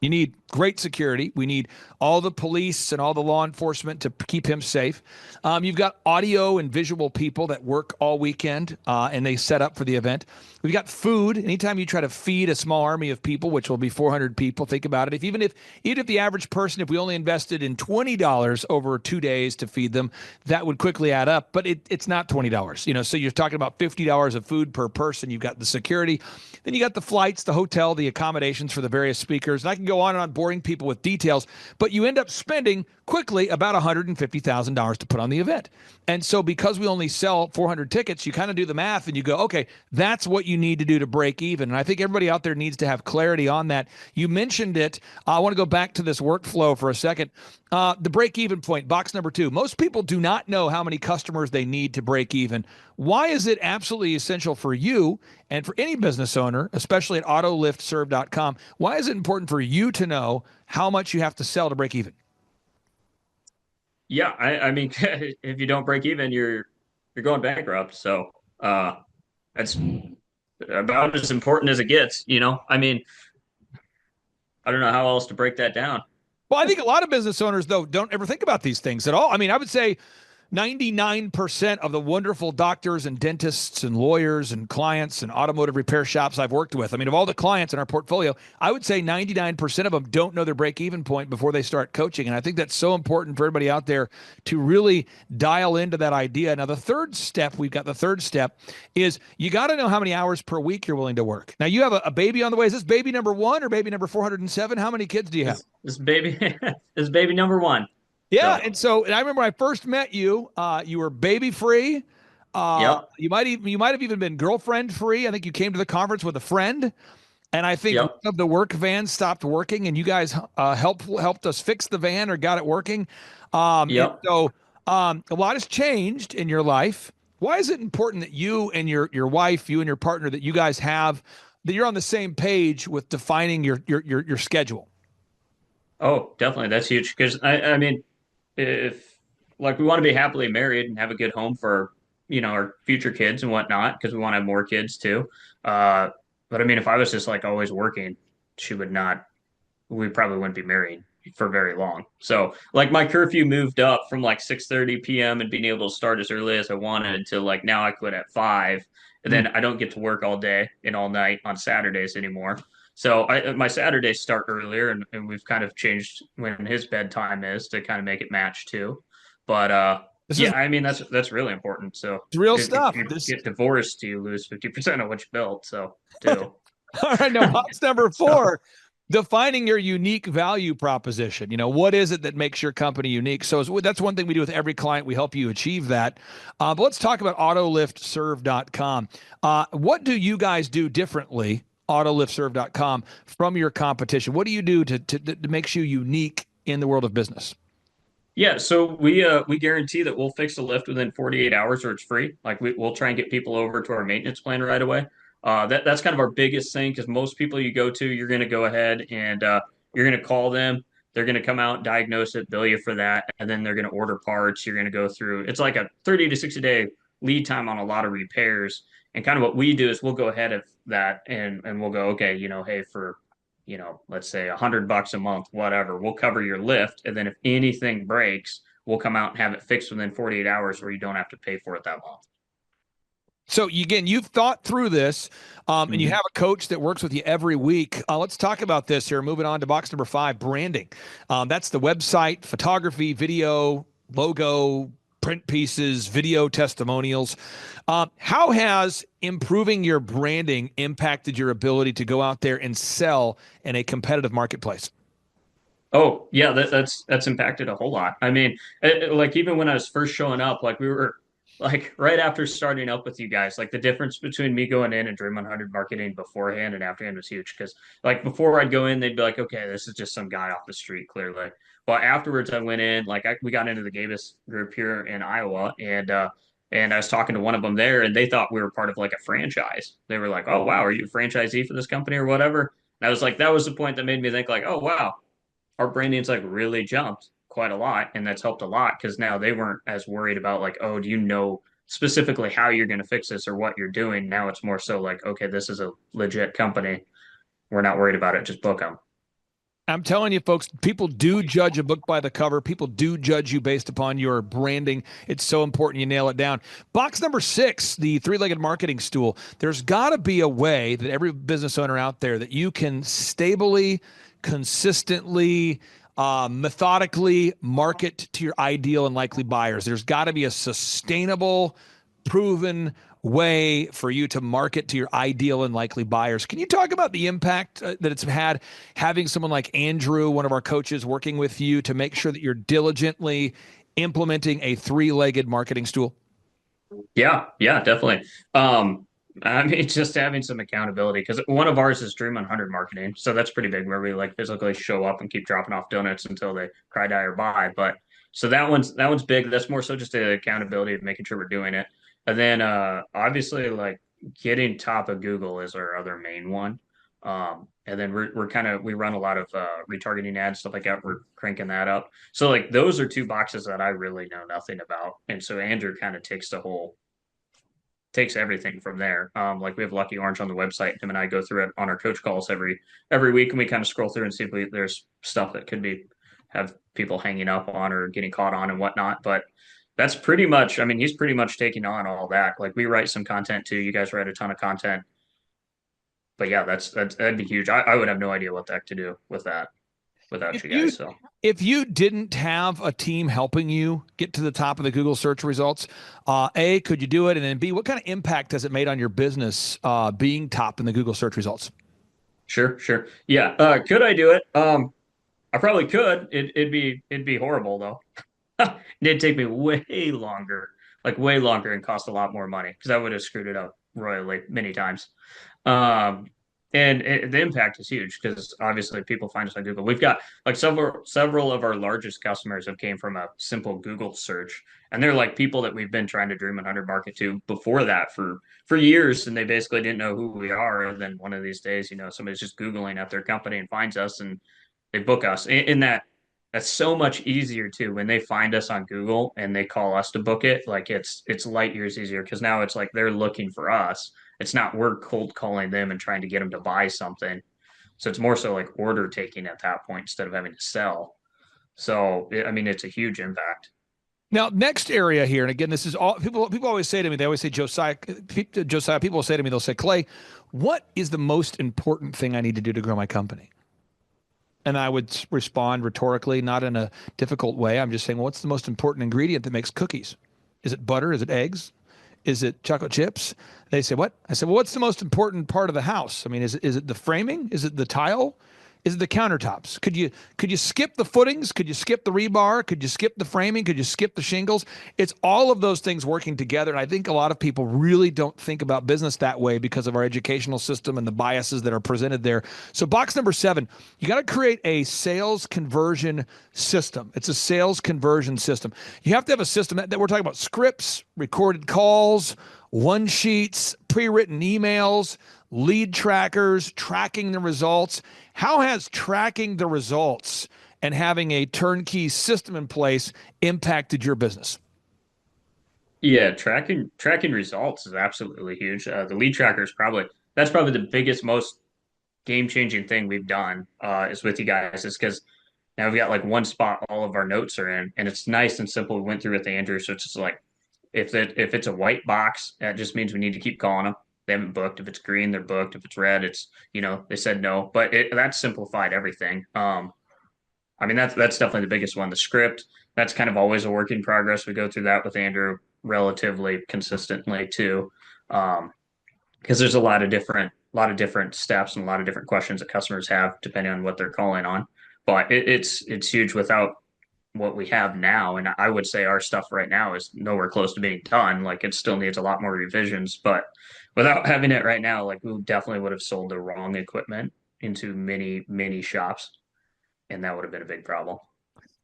E: You need great security. We need all the police and all the law enforcement to keep him safe. You've got audio and visual people that work all weekend, and they set up for the event. We've got food. Anytime you try to feed a small army of people, which will be 400 people, think about it. Even if the average person, if we only invested in $20 over 2 days to feed them, that would quickly add up. But it's not $20. So you're talking about $50 of food per person. You've got the security. Then you got the flights, the hotel, the accommodations for the various speakers. And I can go on and on boring people with details, but you end up spending quickly about $150,000 to put on the event. And so because we only sell 400 tickets, you kind of do the math and you go, okay, that's what you need to do to break even. And I think everybody out there needs to have clarity on that. You mentioned it. I want to go back to this workflow for a second. The break even point, box number 2. Most people do not know how many customers they need to break even. Why is it absolutely essential for you and for any business owner, especially at autoliftserve.com? Why is it important for you to know how much you have to sell to break even?
L: Yeah, I mean, if you don't break even, you're going bankrupt. So that's about as important as it gets. I mean, I don't know how else to break that down.
E: Well, I think a lot of business owners, though, don't ever think about these things at all. I mean, I would say 99% of the wonderful doctors and dentists and lawyers and clients and automotive repair shops I've worked with, I mean, of all the clients in our portfolio, I would say 99% of them don't know their break-even point before they start coaching. And I think that's so important for everybody out there to really dial into that idea. Now, the third step is you got to know how many hours per week you're willing to work. Now, you have a baby on the way. Is this baby number 1 or baby number 407? How many kids do you have?
L: This baby number 1.
E: Yeah, and I remember when I first met you. You were baby free.
L: Yep.
E: You might have even been girlfriend free. I think you came to the conference with a friend, and I think one of the work vans stopped working, and you guys helped us fix the van or got it working.
L: Yep.
E: So a lot has changed in your life. Why is it important that you and your wife, you and your partner, that you guys have that you're on the same page with defining your schedule?
L: Oh, definitely, that's huge because I mean. If like we want to be happily married and have a good home for our future kids and whatnot because we want to have more kids too. But I mean, if I was just like always working, we probably wouldn't be married for very long. So like my curfew moved up from like 6:30 p.m. and being able to start as early as I wanted to like now I quit at 5 And then I don't get to work all day and all night on Saturdays anymore. So my Saturdays start earlier, and we've kind of changed when his bedtime is to kind of make it match too. But
E: This
L: I mean that's really important. So
E: is real
L: if
E: stuff.
L: you get divorced, you lose 50% of what you built. So too.
E: All right, now box number 4, defining your unique value proposition. What is it that makes your company unique? So that's one thing we do with every client. We help you achieve that. But let's talk about autoliftserve.com. What do you guys do differently, autoliftserve.com, from your competition? What do you do to makes you unique in the world of business?
L: Yeah, so we guarantee that we'll fix the lift within 48 hours or it's free. Like we'll try and get people over to our maintenance plan right away. That's kind of our biggest thing because most people you go to, you're going to go ahead and you're going to call them. They're going to come out, diagnose it, bill you for that, and then they're going to order parts. You're going to go through. It's like a 30 to 60-day lead time on a lot of repairs. And kind of what we do is we'll go ahead of that and we'll go, okay, hey, for let's say $100 a month, whatever, we'll cover your lift. And then if anything breaks, we'll come out and have it fixed within 48 hours where you don't have to pay for it that month.
E: So again, you've thought through this, and you have a coach that works with you every week. Let's talk about this here. Moving on to box number 5, branding. That's the website, photography, video, logo, print pieces, video testimonials. How has improving your branding impacted your ability to go out there and sell in a competitive marketplace?
L: Oh yeah, that's impacted a whole lot. I mean, like even when I was first showing up, like we were like right after starting up with you guys, like the difference between me going in and Dream 100 marketing beforehand and afterhand was huge. Because like before I'd go in, they'd be like, okay, this is just some guy off the street, clearly. But afterwards, I went in, like we got into the Gabus group here in Iowa, and I was talking to one of them there, and they thought we were part of like a franchise. They were like, oh wow, are you a franchisee for this company or whatever? And I was like, that was the point that made me think like, oh wow, our branding's like really jumped quite a lot, and that's helped a lot because now they weren't as worried about like, oh, do you know specifically how you're going to fix this or what you're doing? Now it's more so like, okay, this is a legit company. We're not worried about it. Just book them.
E: I'm telling you, folks, people do judge a book by the cover. People do judge you based upon your branding. It's so important you nail it down. Box number 6, the 3-legged marketing stool. There's got to be a way that every business owner out there that you can stably, consistently, methodically market to your ideal and likely buyers. There's got to be a sustainable, proven way for you to market to your ideal and likely buyers. Can you talk about the impact that it's had having someone like Andrew, one of our coaches, working with you to make sure that you're diligently implementing a 3-legged marketing stool?
L: Yeah, definitely. I mean, just having some accountability because one of ours is Dream 100 marketing, so that's pretty big where we like physically show up and keep dropping off donuts until they cry, die, or buy. But so that one's big. That's more so just the accountability of making sure we're doing it. And then obviously like getting top of Google is our other main one. And then we're kind of we run a lot of retargeting ads, stuff like that. We're cranking that up. So like those are 2 boxes that I really know nothing about. And so Andrew kind of takes everything from there. Like we have Lucky Orange on the website. Him and I go through it on our coach calls every week, and we kind of scroll through and see if there's stuff that could have people hanging up on or getting caught on and whatnot. But that's pretty much. I mean, he's pretty much taking on all that. Like we write some content too. You guys write a ton of content. But yeah, that'd be huge. I would have no idea what the heck to do with that without you guys. So
E: if you didn't have a team helping you get to the top of the Google search results, A, could you do it? And then B, what kind of impact has it made on your business being top in the Google search results?
L: Sure. Yeah. Could I do it? I probably could. It'd be horrible though. It'd take me way longer, and cost a lot more money because I would have screwed it up royally many times. The impact is huge because obviously people find us on Google. We've got like several of our largest customers have came from a simple Google search, and they're like people that we've been trying to Dream 100 market to before that for years, and they basically didn't know who we are. And then one of these days, somebody's just Googling at their company and finds us, and they book us. In that's so much easier too when they find us on Google and they call us to book it. Like it's light years easier because now it's like they're looking for us. It's not we're cold calling them and trying to get them to buy something. So it's more so like order taking at that point instead of having to sell. So I mean, it's a huge impact.
E: Now, next area here, and again, this is all people always say to me, they always say, Josiah, people will say to me, they'll say, Clay, what is the most important thing I need to do to grow my company? And I would respond rhetorically, not in a difficult way. I'm just saying, well, what's the most important ingredient that makes cookies? Is it butter? Is it eggs? Is it chocolate chips? They say, what? I said, well, what's the most important part of the house? I mean, is it the framing? Is it the tile? Is it the countertops? Could you skip the footings? Could you skip the rebar? Could you skip the framing? Could you skip the shingles? It's all of those things working together. And I think a lot of people really don't think about business that way because of our educational system and the biases that are presented there. So box number 7, you got to create a sales conversion system. It's a sales conversion system. You have to have a system that we're talking about scripts, recorded calls, one sheets, pre-written emails, lead trackers, tracking the results. How has tracking the results and having a turnkey system in place impacted your business?
L: Yeah, tracking results is absolutely huge. The lead tracker is probably the biggest, most game-changing thing we've done is with you guys, is because now we've got like one spot all of our notes are in, and it's nice and simple. We went through with Andrew, so it's just like if it's a white box, that just means we need to keep calling them. They haven't booked. If it's green, they're booked. If it's red, it's they said no. But that's simplified everything. I mean that's definitely the biggest one. The script, that's kind of always a work in progress. We go through that with Andrew relatively consistently too, because there's a lot of different steps and a lot of different questions that customers have depending on what they're calling on. But it's huge without what we have now. And I would say our stuff right now is nowhere close to being done. Like it still needs a lot more revisions, but without having it right now, like we definitely would have sold the wrong equipment into many shops, and that would have been a big problem.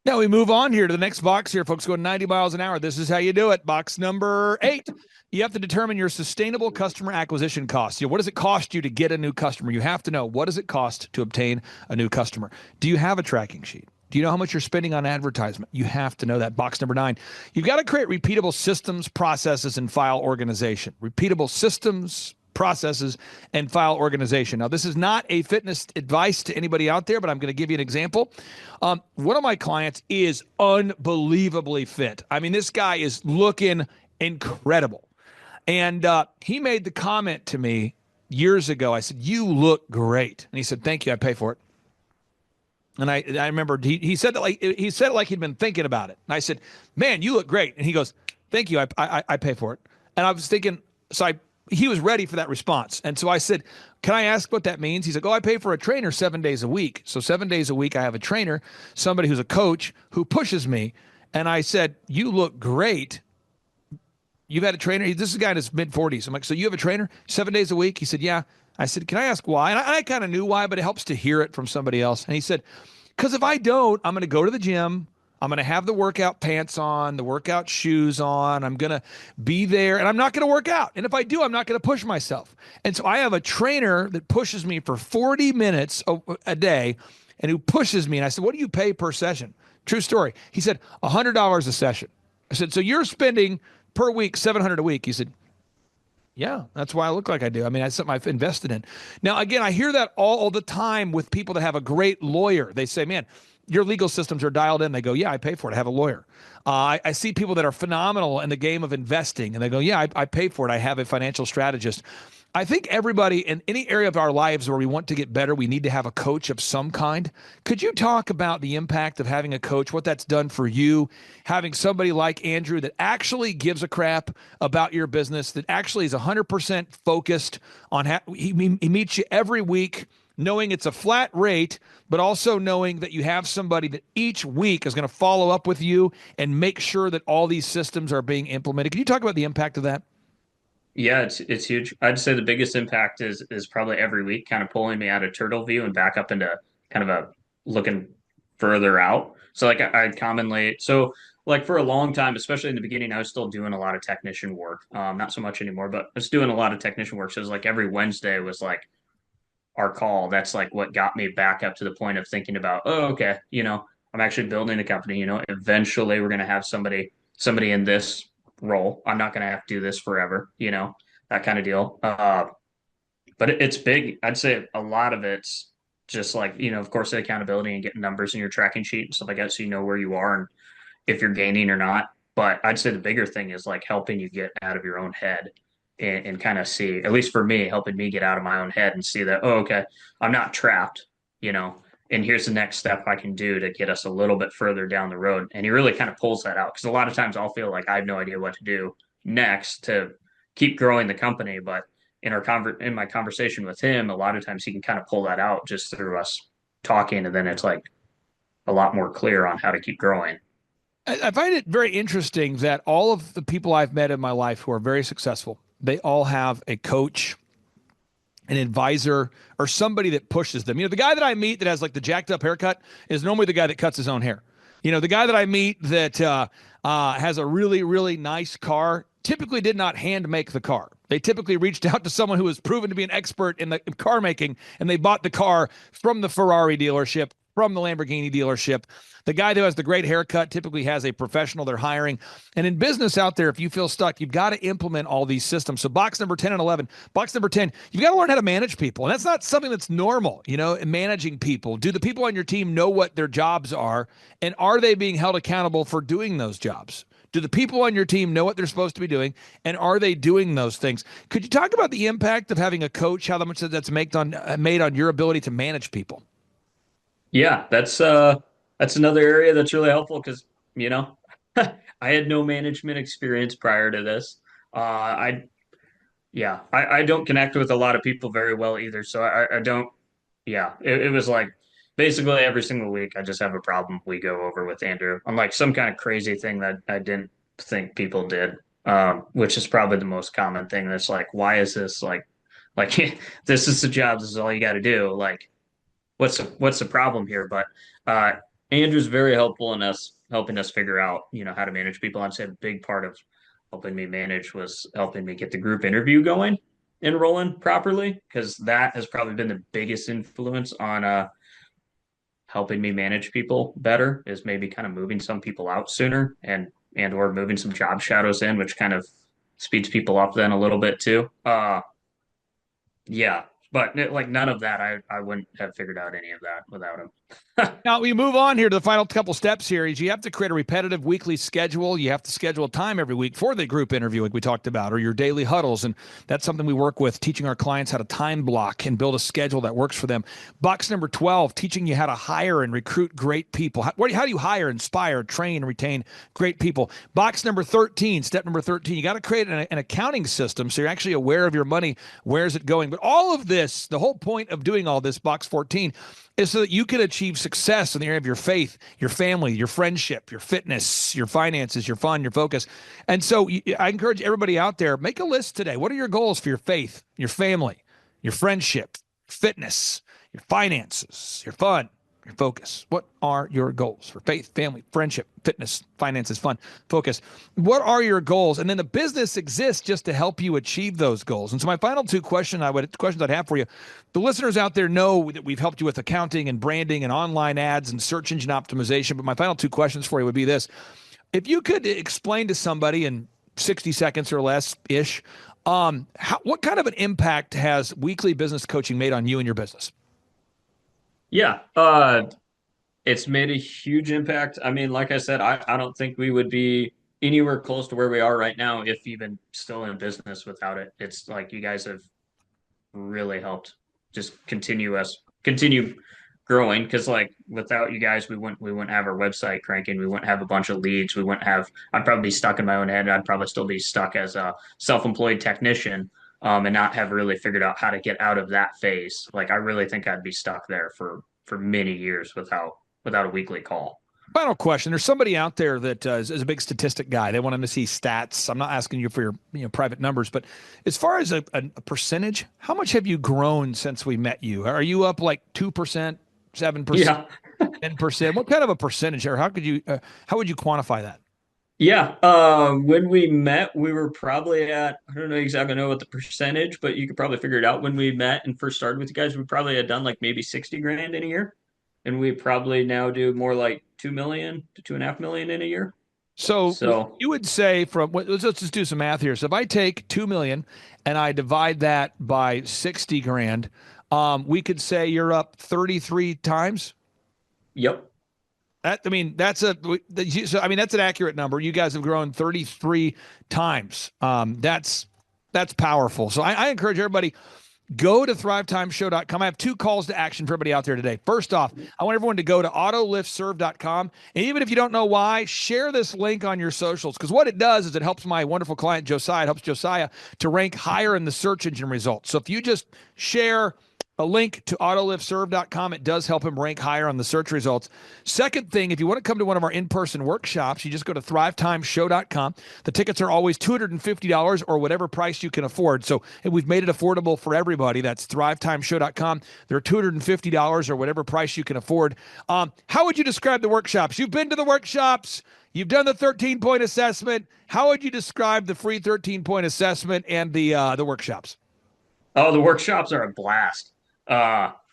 E: Now we move on here to the next box here, folks, going 90 miles an hour. This is how you do it. Box number 8. You have to determine your sustainable customer acquisition costs. What does it cost you to get a new customer? You have to know, what does it cost to obtain a new customer? Do you have a tracking sheet? Do you know how much you're spending on advertisement? You have to know that. Box number 9. You've got to create repeatable systems, processes, and file organization. Repeatable systems, processes, and file organization. Now, this is not a fitness advice to anybody out there, but I'm going to give you an example. One of my clients is unbelievably fit. I mean, this guy is looking incredible. And he made the comment to me years ago. I said, "You look great." And he said, "Thank you. I pay for it." And I remember he said it like he'd been thinking about it. And I said, "Man, you look great." And he goes, "Thank you. I pay for it." And I was thinking, he was ready for that response. And so I said, "Can I ask what that means?" He's like, "Oh, I pay for a trainer 7 days a week. So 7 days a week, I have a trainer, somebody who's a coach who pushes me." And I said, "You look great. You've had a trainer?" This is a guy in his mid-40s. I'm like, "So you have a trainer 7 days a week?" He said, "Yeah." I said, "Can I ask why?" And I kind of knew why, but it helps to hear it from somebody else. And he said, "Because if I don't, I'm going to go to the gym. I'm going to have the workout pants on, the workout shoes on. I'm going to be there, and I'm not going to work out. And if I do, I'm not going to push myself. And so I have a trainer that pushes me for 40 minutes a day and who pushes me." And I said, "What do you pay per session?" True story. He said, $100 a session. I said, "So you're spending per week $700 a week?" He said, "Yeah, that's why I look like I do. I mean, that's something I've invested in." Now, again, I hear that all the time with people that have a great lawyer. They say, "Man, your legal systems are dialed in." They go, "Yeah, I pay for it. I have a lawyer." I see people that are phenomenal in the game of investing, and they go, "Yeah, I pay for it. I have a financial strategist." I think everybody in any area of our lives where we want to get better, we need to have a coach of some kind. Could you talk about the impact of having a coach, what that's done for you, having somebody like Andrew that actually gives a crap about your business, that actually is 100% focused on he meets you every week, knowing it's a flat rate, but also knowing that you have somebody that each week is going to follow up with you and make sure that all these systems are being implemented. Can you talk about the impact of that?
L: Yeah, it's huge. I'd say the biggest impact is probably every week, kind of pulling me out of turtle view and back up into kind of a looking further out. So like I commonly so like for a long time, especially in the beginning, I was still doing a lot of technician work. Not so much anymore, but I was doing a lot of technician work. So it was like every Wednesday was like our call. That's like what got me back up to the point of thinking about, oh, okay, I'm actually building a company. Eventually we're gonna have somebody in this role. I'm not gonna have to do this forever, that kind of deal. But it's big. I'd say a lot of it's just like, of course, the accountability and getting numbers in your tracking sheet and stuff like that, so you know where you are and if you're gaining or not. But I'd say the bigger thing is like helping you get out of your own head and kind of see, at least for me, helping me get out of my own head and see that, oh, okay, I'm not trapped, you know, and here's the next step I can do to get us a little bit further down the road. And he really kind of pulls that out because a lot of times I'll feel like I have no idea what to do next to keep growing the company. But in my conversation with him, a lot of times he can kind of pull that out just through us talking, and then it's like a lot more clear on how to keep growing.
E: I find it very interesting that all of the people I've met in my life who are very successful, they all have a coach, an advisor, or somebody that pushes them. The guy that I meet that has like the jacked up haircut is normally the guy that cuts his own hair. The guy that I meet that has a really, really nice car typically did not hand make the car. They typically reached out to someone who was proven to be an expert in the car making, and they bought the car from the Ferrari dealership, from the Lamborghini dealership. The guy who has the great haircut typically has a professional they're hiring. And in business out there, if you feel stuck, you've got to implement all these systems. So box number 10 and 11, box number 10, you've got to learn how to manage people. And that's not something that's normal, managing people. Do the people on your team know what their jobs are? And are they being held accountable for doing those jobs? Do the people on your team know what they're supposed to be doing? And are they doing those things? Could you talk about the impact of having a coach, how much that's made on your ability to manage people?
L: Yeah, that's another area that's really helpful because, I had no management experience prior to this. I don't connect with a lot of people very well either. So I don't, it was like basically every single week I just have a problem we go over with Andrew on like some kind of crazy thing that I didn't think people did, which is probably the most common thing. That's like, why is this like this is the job, this is all you got to do. Like, what's the problem here? But Andrew's very helpful in helping us figure out, how to manage people. I'd say a big part of helping me manage was helping me get the group interview going and rolling properly, because that has probably been the biggest influence on helping me manage people better, is maybe kind of moving some people out sooner and or moving some job shadows in, which kind of speeds people up then a little bit too. Yeah, but like none of that, I wouldn't have figured out any of that without him.
E: Now we move on here to the final couple steps here. Is you have to create a repetitive weekly schedule. You have to schedule time every week for the group interview, like we talked about, or your daily huddles. And that's something we work with, teaching our clients how to time block and build a schedule that works for them. Box number 12, teaching you how to hire and recruit great people. How do you hire, inspire, train, and retain great people? Box number 13, step number 13, you got to create an accounting system so you're actually aware of your money. Where's it going? But all of this, the whole point of doing all this, box 14, is so that you can achieve success in the area of your faith, your family, your friendship, your fitness, your finances, your fun, your focus. And so I encourage everybody out there, make a list today. What are your goals for your faith, your family, your friendship, fitness, your finances, your fun, your focus? What are your goals for faith, family, friendship, fitness, finances, fun, focus? What are your goals? And then the business exists just to help you achieve those goals. And so my final two questions I'd have for you, the listeners out there know that we've helped you with accounting and branding and online ads and search engine optimization. But my final two questions for you would be this. If you could explain to somebody in 60 seconds or less-ish, what kind of an impact has weekly business coaching made on you and your business?
L: Yeah, it's made a huge impact. I mean, like I said, I don't think we would be anywhere close to where we are right now, if even still in business, without it. It's like you guys have really helped just continue growing, because like without you guys, we wouldn't have our website cranking, we wouldn't have a bunch of leads, I'd probably be stuck in my own head. I'd probably still be stuck as a self-employed technician, and not have really figured out how to get out of that phase. Like I really think I'd be stuck there for many years without a weekly call.
E: Final question. There's somebody out there that is a big statistic guy. They want them to see stats. I'm not asking you for your private numbers, but as far as a percentage, how much have you grown since we met you? Are you up like 2%, 7%, 10%? What kind of a percentage, or how would you quantify that?
L: Yeah. When we met, we were probably at, I don't know exactly what the percentage, but you could probably figure it out. When we met and first started with you guys, we probably had done like maybe 60 grand in a year. And we probably now do more like 2 million to 2.5 million in a year.
E: So you would say let's just do some math here. So if I take 2 million and I divide that by 60 grand, we could say you're up 33 times.
L: Yep.
E: That's an accurate number. You guys have grown 33 times. That's powerful. So I encourage everybody, go to thrivetimeshow.com. I have 2 calls to action for everybody out there today. First off, I want everyone to go to autoliftserve.com. And even if you don't know why, share this link on your socials, because what it does is it helps my wonderful client, Josiah, it helps Josiah to rank higher in the search engine results. So if you just share a link to autoliftserve.com, it does help him rank higher on the search results. Second thing, if you want to come to one of our in-person workshops, you just go to thrivetimeshow.com. The tickets are always $250 or whatever price you can afford. So we've made it affordable for everybody. That's thrivetimeshow.com. They're $250 or whatever price you can afford. How would you describe the workshops? You've been to the workshops. You've done the 13-point assessment. How would you describe the free 13-point assessment and the workshops?
L: Oh, the workshops are a blast.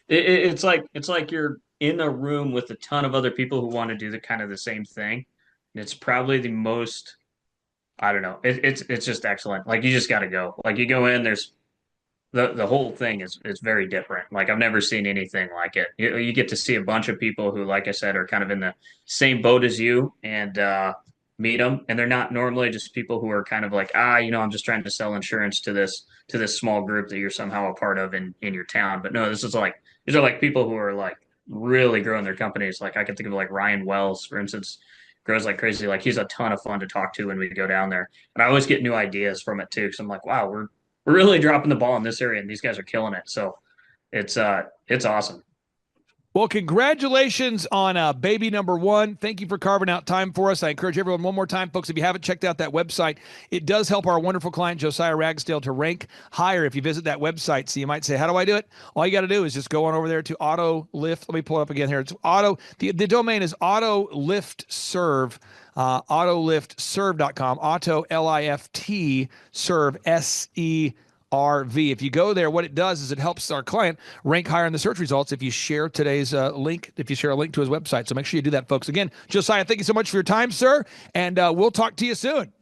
L: It's like you're in a room with a ton of other people who want to do the same thing. And it's probably the most, I don't know. It's just excellent. Like, you just got to go. Like, you go in, there's the whole thing is very different. Like, I've never seen anything like it. You get to see a bunch of people who, like I said, are kind of in the same boat as you, and meet them. And they're not normally just people who are kind of like, I'm just trying to sell insurance to this small group that you're somehow a part of in your town. But no, these are like people who are like really growing their companies. Like, I can think of like Ryan Wells, for instance, grows like crazy. Like, he's a ton of fun to talk to when we go down there. And I always get new ideas from it too. So I'm like, wow, we're really dropping the ball in this area, and these guys are killing it. So it's awesome.
E: Well, congratulations on baby number 1. Thank you for carving out time for us. I encourage everyone one more time, folks, if you haven't checked out that website, it does help our wonderful client, Josiah Ragsdale, to rank higher if you visit that website. So you might say, how do I do it? All you got to do is just go on over there to AutoLift. Let me pull it up again here. It's the domain is AutoLiftServe. AutoLiftServe.com. Auto, L-I-F-T, serve, S-E-RV. If you go there, what it does is it helps our client rank higher in the search results if you share today's link, if you share a link to his website. So make sure you do that, folks. Again, Josiah, thank you so much for your time, sir, and we'll talk to you soon.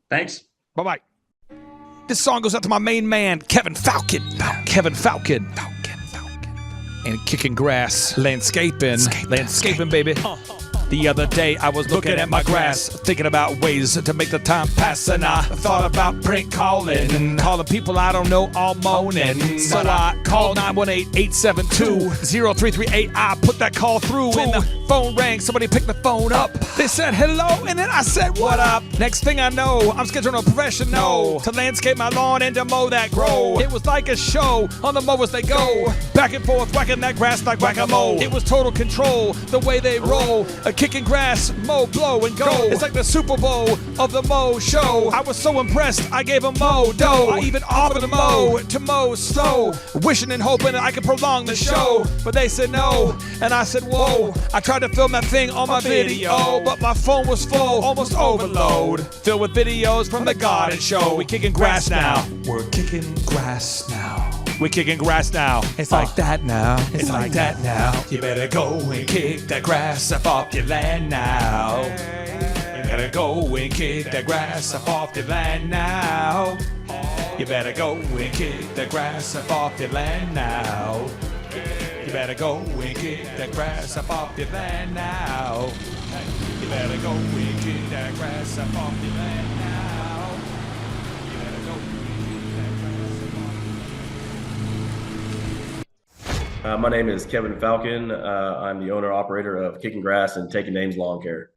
L: Thanks.
E: Bye-bye. This song goes out to my main man, Kevin Falcon. Kevin Falcon. And Kicking Grass. Landscaping, baby. The other day I was looking at my grass, thinking about ways to make the time pass, and I thought about prank calling people I don't know all morning. So I called 918-872-0338. I put that call through and the phone rang. Somebody picked the phone up. They said hello, and then I said what up. Next thing I know, I'm scheduling a professional to landscape my lawn and to mow that grow. It was like a show on the mowers they go, back and forth whacking that grass like whack-a-mole. It was total control the way they roll. Kicking grass, mow, blow, and go. It's like the Super Bowl of the mow show. I was so impressed, I gave them mow dough. I even offered to mow slow, wishing and hoping that I could prolong the show. But they said no, and I said whoa. I tried to film that thing on my video, but my phone was full, almost overload. Filled with videos from the garden show. We kicking grass now. We're kicking grass now. We're kicking grass now. It's like that now. It's like that now. You better go and kick that grass up off your land now. You better go and kick that grass up off your land now. You better go and kick that grass up off your land now. You better go and kick that grass up off your land now. You better go and kick that grass up off your land now. You better go and kick that grass up off your land.
M: My name is Kevin Falcon. I'm the owner-operator of Kicking Grass and Taking Names Lawn Care.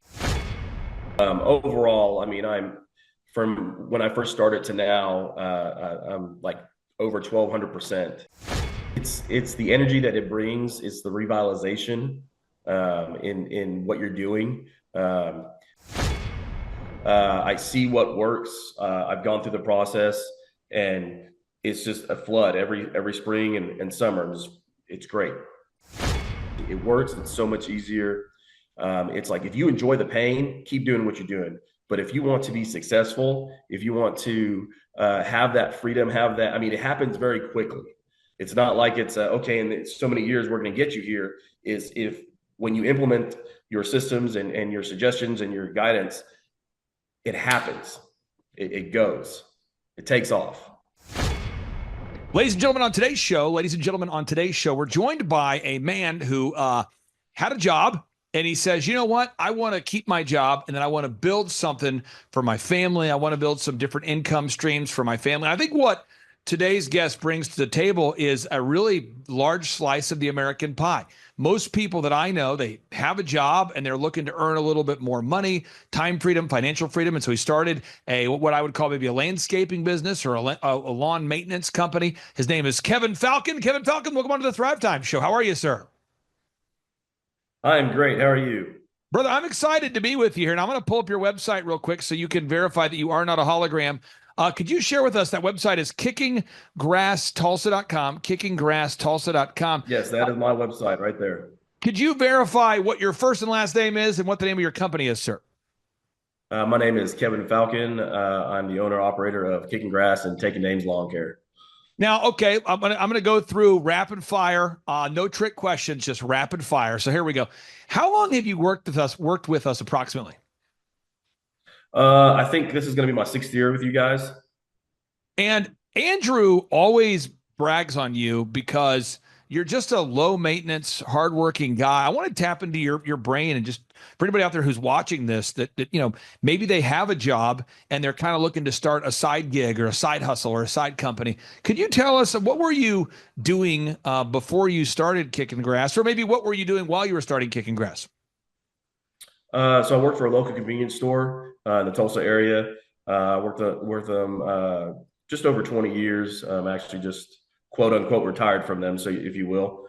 M: Overall, I mean, I'm from when I first started to now, I'm like over 1,200%. It's the energy that it brings. It's the revitalization in what you're doing. I see what works. I've gone through the process, and it's just a flood every spring and summer. It's great. It works. It's so much easier. It's like, if you enjoy the pain, keep doing what you're doing. But if you want to be successful, if you want to have that freedom, have that, I mean, it happens very quickly. It's not like it's okay, in so many years we're going to get you here. Is if when you implement your systems and your suggestions and your guidance, it happens. It goes. It takes off.
E: Ladies and gentlemen, on today's show, we're joined by a man who had a job And he says, you know what? I want to keep my job and then I want to build something for my family. I want to build some different income streams for my family. I think what today's guest brings to the table is a really large slice of the American pie. Most people that I know, they have a job and they're looking to earn a little bit more money, time freedom, financial freedom. And so he started what I would call maybe a landscaping business or a lawn maintenance company. His name is Kevin Falcon. Kevin Falcon, welcome on to the Thrivetime Show. How are you, sir?
M: I'm great. How are you?
E: Brother, I'm excited to be with you here, and I'm going to pull up your website real quick so you can verify that you are not a hologram. Could you share with us, that website is kickinggrasstulsa.com, kickinggrasstulsa.com.
M: Yes, that is my website right there.
E: Could you verify what your first and last name is and what the name of your company is, sir?
M: My name is Kevin Falcon. I'm the owner-operator of Kicking Grass and Taking Names Lawn Care.
E: Now, okay, I'm gonna go through rapid fire, no trick questions, just rapid fire. So here we go. How long have you worked with us approximately?
M: I think this is going to be my 6th year with you guys.
E: And Andrew always brags on you because you're just a low maintenance, hardworking guy. I want to tap into your brain and just for anybody out there who's watching this, that maybe they have a job and they're kind of looking to start a side gig or a side hustle or a side company. Could you tell us what were you doing before you started Kicking Grass, or maybe what were you doing while you were starting Kicking Grass?
M: So I worked for a local convenience store in the Tulsa area. Worked with them just over 20 years. Actually, just quote unquote retired from them, so if you will.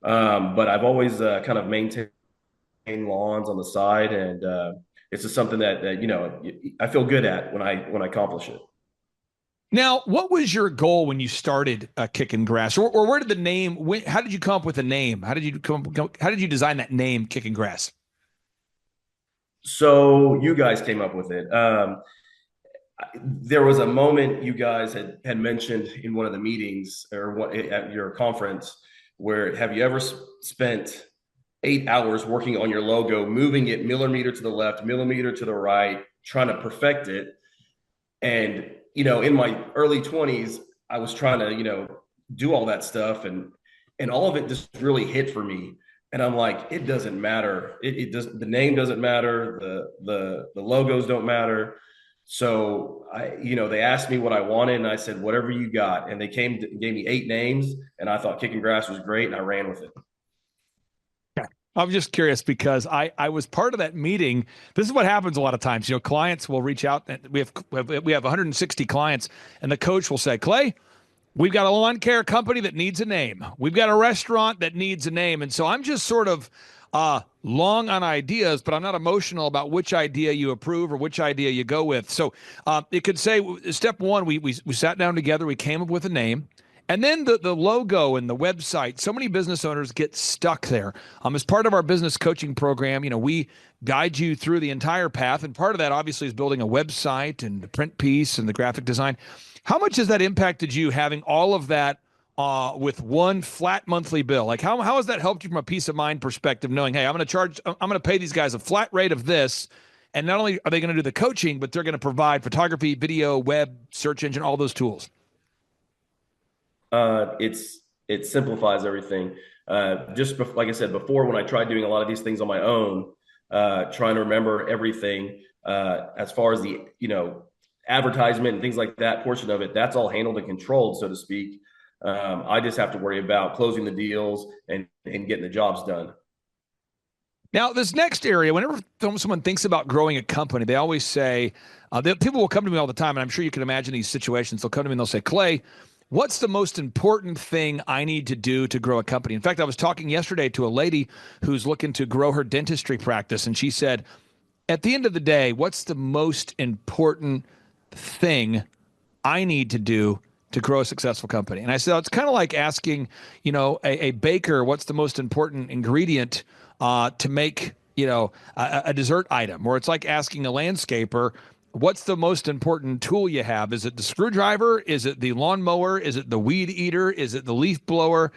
M: But I've always kind of maintained lawns on the side, and it's just something that I feel good at when I accomplish it.
E: Now, what was your goal when you started Kicking Grass, or where did the name? How did you come up with the name? How did you design that name, Kicking Grass?
M: So you guys came up with it. There was a moment you guys had mentioned in one of the meetings or at your conference where have you ever spent 8 hours working on your logo, moving it millimeter to the left, millimeter to the right, trying to perfect it. And, in my early 20s, I was trying to, do all that stuff and all of it just really hit for me. And I'm like, it doesn't matter. It does. The name doesn't matter. The logos don't matter. So they asked me what I wanted, and I said, whatever you got. And they gave me 8 names, and I thought Kicking Grass was great, and I ran with it.
E: I'm just curious because I was part of that meeting. This is what happens a lot of times. Clients will reach out, and we have 160 clients, and the coach will say, Clay, we've got a lawn care company that needs a name. We've got a restaurant that needs a name. And so I'm just sort of long on ideas, but I'm not emotional about which idea you approve or which idea you go with. So it could say, step one, we sat down together, we came up with a name. And then the logo and the website, so many business owners get stuck there. As part of our business coaching program, we guide you through the entire path. And part of that obviously is building a website and the print piece and the graphic design. How much has that impacted you having all of that with one flat monthly bill? Like how has that helped you from a peace of mind perspective, knowing, hey, I'm going to pay these guys a flat rate of this. And not only are they going to do the coaching, but they're going to provide photography, video, web, search engine, all those tools.
M: It simplifies everything. Like I said before, when I tried doing a lot of these things on my own, trying to remember everything as far as the advertisement and things like that portion of it, that's all handled and controlled, so to speak. I just have to worry about closing the deals and getting the jobs done.
E: Now, this next area, whenever someone thinks about growing a company, they always say, people will come to me all the time, and I'm sure you can imagine these situations. They'll come to me and they'll say, Clay, what's the most important thing I need to do to grow a company? In fact, I was talking yesterday to a lady who's looking to grow her dentistry practice, and she said, at the end of the day, what's the most important thing I need to do to grow a successful company? And I said, it's kind of like asking, a baker, what's the most important ingredient to make, a dessert item? Or it's like asking a landscaper, what's the most important tool you have? Is it the screwdriver? Is it the lawnmower? Is it the weed eater? Is it the leaf blower?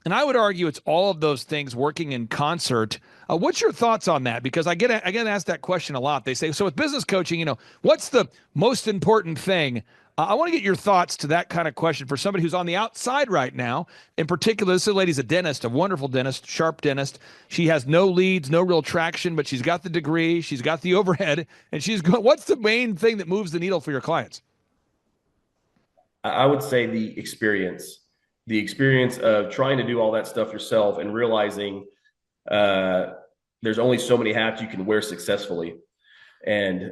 E: And I would argue it's all of those things working in concert. What's your thoughts on that? Because I get asked that question a lot. They say, so with business coaching, what's the most important thing I want to get your thoughts to that kind of question for somebody who's on the outside right now. In particular, this lady's a dentist, a wonderful dentist, sharp dentist. She has no leads, no real traction, but she's got the degree, she's got the overhead, and she's going. What's the main thing that moves the needle for your clients?
M: I would say the experience of trying to do all that stuff yourself and realizing there's only so many hats you can wear successfully, and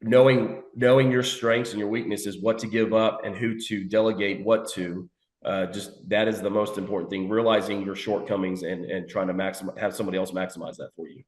M: knowing your strengths and your weaknesses, what to give up and who to delegate what to. Just that is the most important thing, realizing your shortcomings and trying to have somebody else maximize that for you.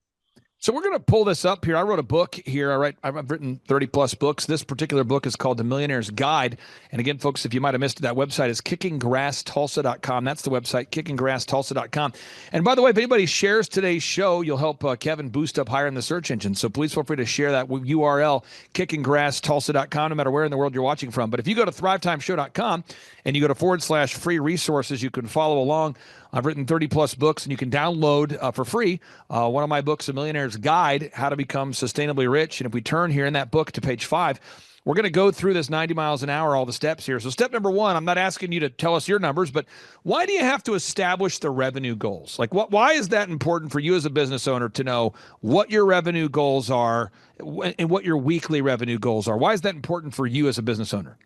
E: So we're going to pull this up here. I wrote a book here. I've written 30 plus books. This particular book is called The Millionaire's Guide. And again, folks, if you might have missed it, that website is kickinggrasstulsa.com. That's the website, kickinggrasstulsa.com. And by the way, if anybody shares today's show, you'll help Kevin boost up higher in the search engine. So please feel free to share that URL, kickinggrasstulsa.com, no matter where in the world you're watching from. But if you go to thrivetimeshow.com and you go to /free resources, you can follow along. I've written 30 plus books, and you can download for free one of my books, A Millionaire's Guide, How to Become Sustainably Rich. And if we turn here in that book to page 5, we're going to go through this 90 miles an hour, all the steps here. So step number 1, I'm not asking you to tell us your numbers, but why do you have to establish the revenue goals? Like, why is that important for you as a business owner to know what your revenue goals are and what your weekly revenue goals are? Why is that important for you as a business owner?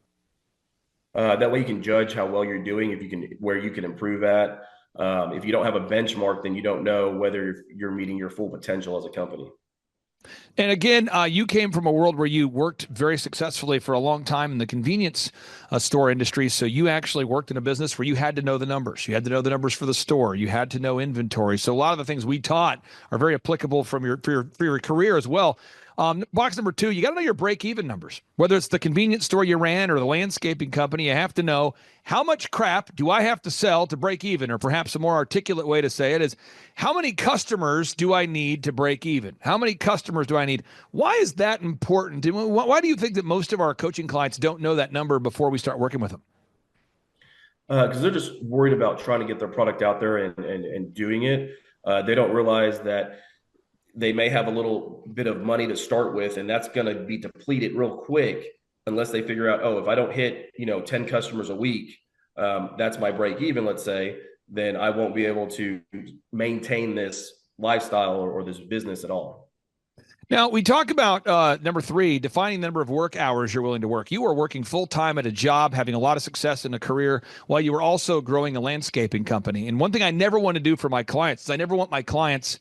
M: That way you can judge how well you're doing, where you can improve at. If you don't have a benchmark, then you don't know whether you're meeting your full potential as a company.
E: And again, you came from a world where you worked very successfully for a long time in the convenience store industry. So you actually worked in a business where you had to know the numbers. You had to know the numbers for the store. You had to know inventory. So a lot of the things we taught are very applicable for your career as well. Box number 2, you got to know your break-even numbers. Whether it's the convenience store you ran or the landscaping company, you have to know how much crap do I have to sell to break even, or perhaps a more articulate way to say it is, how many customers do I need to break even? How many customers do I need? Why is that important? And why do you think that most of our coaching clients don't know that number before we start working with them?
M: Because they're just worried about trying to get their product out there and doing it. They don't realize that they may have a little bit of money to start with, and that's going to be depleted real quick unless they figure out, if I don't hit 10 customers a week, that's my break even, let's say, then I won't be able to maintain this lifestyle or this business at all.
E: Now, we talk about number 3, defining the number of work hours you're willing to work. You are working full-time at a job, having a lot of success in a career, while you were also growing a landscaping company. And one thing I never want to do for my clients is I never want my clients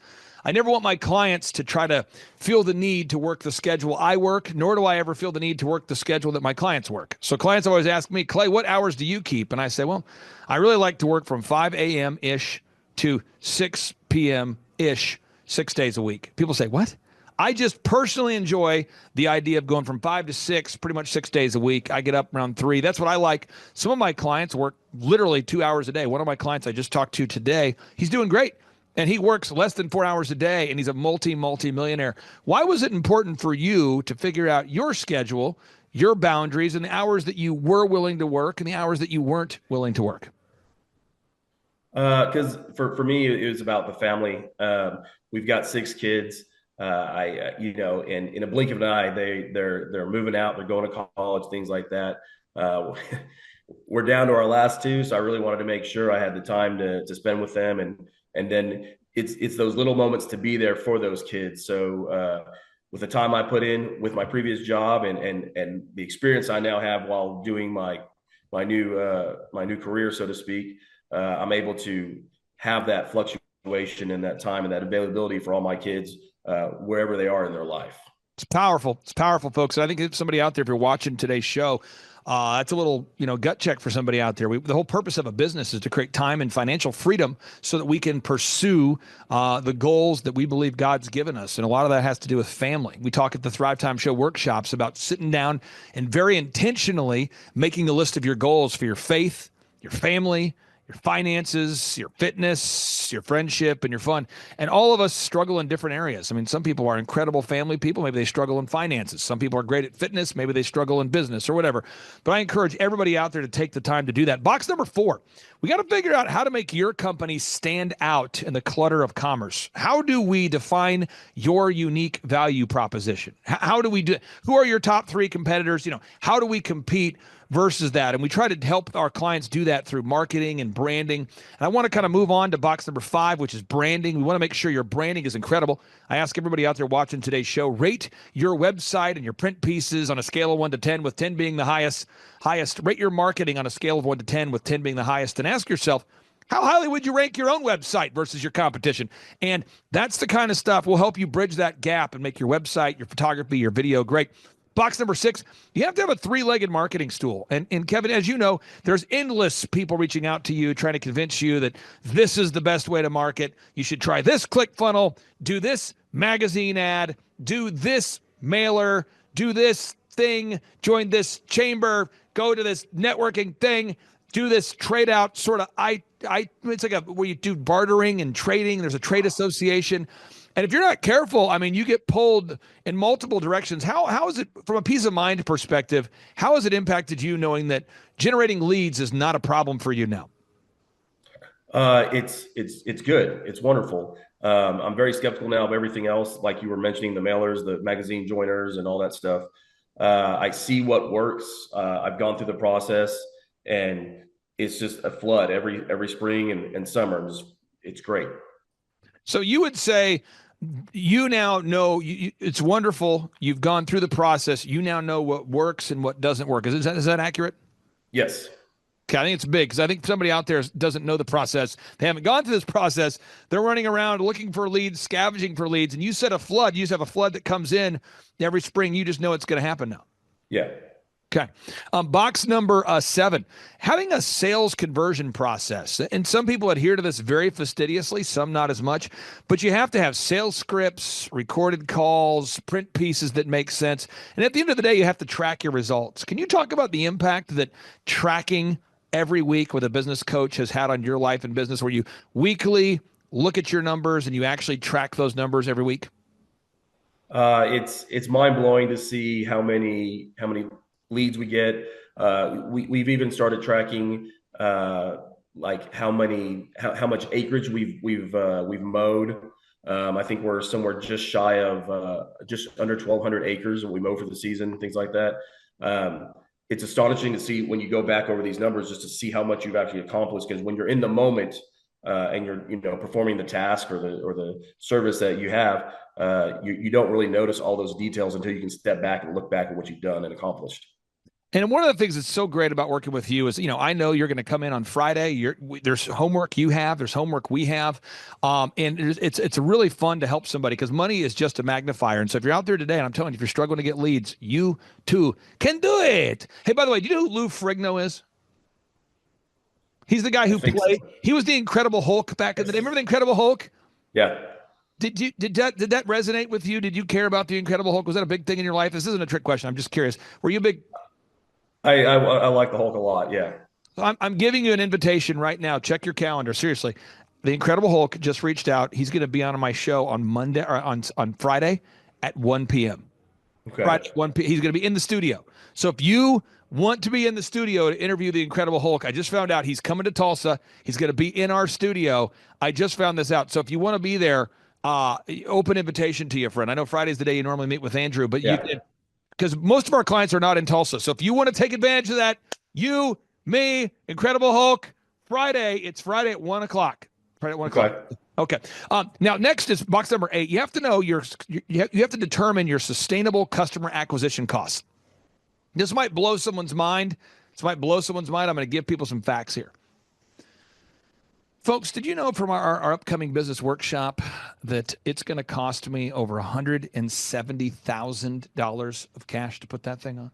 E: to try to feel the need to work the schedule I work, nor do I ever feel the need to work the schedule that my clients work. So clients always ask me, Clay, what hours do you keep? And I say, well, I really like to work from 5 a.m.-ish to 6 p.m.-ish, 6 days a week. People say, what? I just personally enjoy the idea of going from 5 to 6, pretty much 6 days a week. I get up around 3. That's what I like. Some of my clients work literally 2 hours a day. One of my clients I just talked to today, he's doing great. And he works less than 4 hours a day, and he's a multi-millionaire. Why was it important for you to figure out your schedule, your boundaries, and the hours that you were willing to work and the hours that you weren't willing to work?
M: Because for me, it was about the family. We've got 6 kids. And in a blink of an eye, they're moving out, they're going to college, things like that. We're down to our last 2, so I really wanted to make sure I had the time to spend with them, and then it's those little moments to be there for those kids. So with the time I put in with my previous job and the experience I now have while doing my new career, so to speak, I'm able to have that fluctuation and that time and that availability for all my kids wherever they are in their life.
E: It's powerful. It's powerful, folks. And I think if somebody out there, if you're watching today's show, that's a little, gut check for somebody out there. The whole purpose of a business is to create time and financial freedom so that we can pursue the goals that we believe God's given us. And a lot of that has to do with family. We talk at the Thrivetime Show workshops about sitting down and very intentionally making the list of your goals for your faith, your family, your finances, your fitness, your friendship, and your fun. And all of us struggle in different areas. I mean, some people are incredible family people. Maybe they struggle in finances. Some people are great at fitness. Maybe they struggle in business or whatever. But I encourage everybody out there to take the time to do that. Box number 4, we got to figure out how to make your company stand out in the clutter of commerce. How do we define your unique value proposition? How do we do it? Who are your top 3 competitors? How do we compete versus that? And we try to help our clients do that through marketing and branding. And I want to kind of move on to box number 5, which is branding. We want to make sure your branding is incredible. I ask everybody out there watching today's show, rate your website and your print pieces on a scale of 1 to 10, with 10 being the highest. Rate your marketing on a scale of 1 to 10, with 10 being the highest. And ask yourself, how highly would you rank your own website versus your competition? And that's the kind of stuff will help you bridge that gap and make your website, your photography, your video great. Box number 6, you have to have a 3-legged marketing stool. And Kevin, as you know, there's endless people reaching out to you, trying to convince you that this is the best way to market. You should try this ClickFunnels, do this magazine ad, do this mailer, do this thing, join this chamber, go to this networking thing, do this trade out sort of, it's like where you do bartering and trading. There's a trade association. And if you're not careful, I mean, you get pulled in multiple directions. How is it, from a peace of mind perspective, how has it impacted you knowing that generating leads is not a problem for you now?
M: It's good. It's wonderful. I'm very skeptical now of everything else, like you were mentioning, the mailers, the magazine joiners, and all that stuff. I see what works. I've gone through the process, and it's just a flood every spring and summer. It's great.
E: So you would say, you now know it's wonderful. You've gone through the process. You now know what works and what doesn't work. Is that accurate?
M: Yes.
E: Okay, I think it's big, because I think somebody out there doesn't know the process. They haven't gone through this process. They're running around looking for leads, scavenging for leads, and you set a flood. You just have a flood that comes in every spring. You just know it's going to happen now.
M: Yeah.
E: Okay. Box number 7, having a sales conversion process. And some people adhere to this very fastidiously, some not as much, but you have to have sales scripts, recorded calls, print pieces that make sense. And at the end of the day, you have to track your results. Can you talk about the impact that tracking every week with a business coach has had on your life and business, where you weekly look at your numbers and you actually track those numbers every week?
M: It's mind blowing to see how many leads we get. We've even started tracking like how much acreage we've mowed. I think we're somewhere just shy of just under 1,200 acres that we mow for the season, things like that. It's astonishing to see when you go back over these numbers, just to see how much you've actually accomplished. Because when you're in the moment and you're performing the task or the service that you have, you don't really notice all those details until you can step back and look back at what you've done and accomplished.
E: And one of the things that's so great about working with you is, I know you're going to come in on Friday. There's homework you have, there's homework we have. And it's really fun to help somebody, because money is just a magnifier. And so if you're out there today, and I'm telling you, if you're struggling to get leads, you too can do it. Hey, by the way, do you know who Lou Ferrigno is? He's the guy who played, he was the Incredible Hulk back in the day. Remember the Incredible Hulk?
M: Yeah.
E: Did that resonate with you? Did you care about the Incredible Hulk? Was that a big thing in your life? This isn't a trick question. I'm just curious. Were you a big...
M: I like the Hulk a lot. Yeah.
E: I'm giving you an invitation right now. Check your calendar. Seriously. The Incredible Hulk just reached out. He's going to be on my show on Monday or on Friday at 1 p.m.
M: Okay.
E: Friday, 1 p.m. He's going to be in the studio. So if you want to be in the studio to interview the Incredible Hulk, I just found out he's coming to Tulsa. He's going to be in our studio. I just found this out. So if you want to be there, open invitation to you, friend. I know Friday's the day you normally meet with Andrew, but you did. Because most of our clients are not in Tulsa. So if you want to take advantage of that, you, me, Incredible Hulk, it's Friday at 1 o'clock. Friday at 1 o'clock. Okay. Now, next is box number 8. You have to know you have to determine your sustainable customer acquisition costs. This might blow someone's mind. I'm going to give people some facts here. Folks, did you know from our upcoming business workshop that it's going to cost me over $170,000 of cash to put that thing on?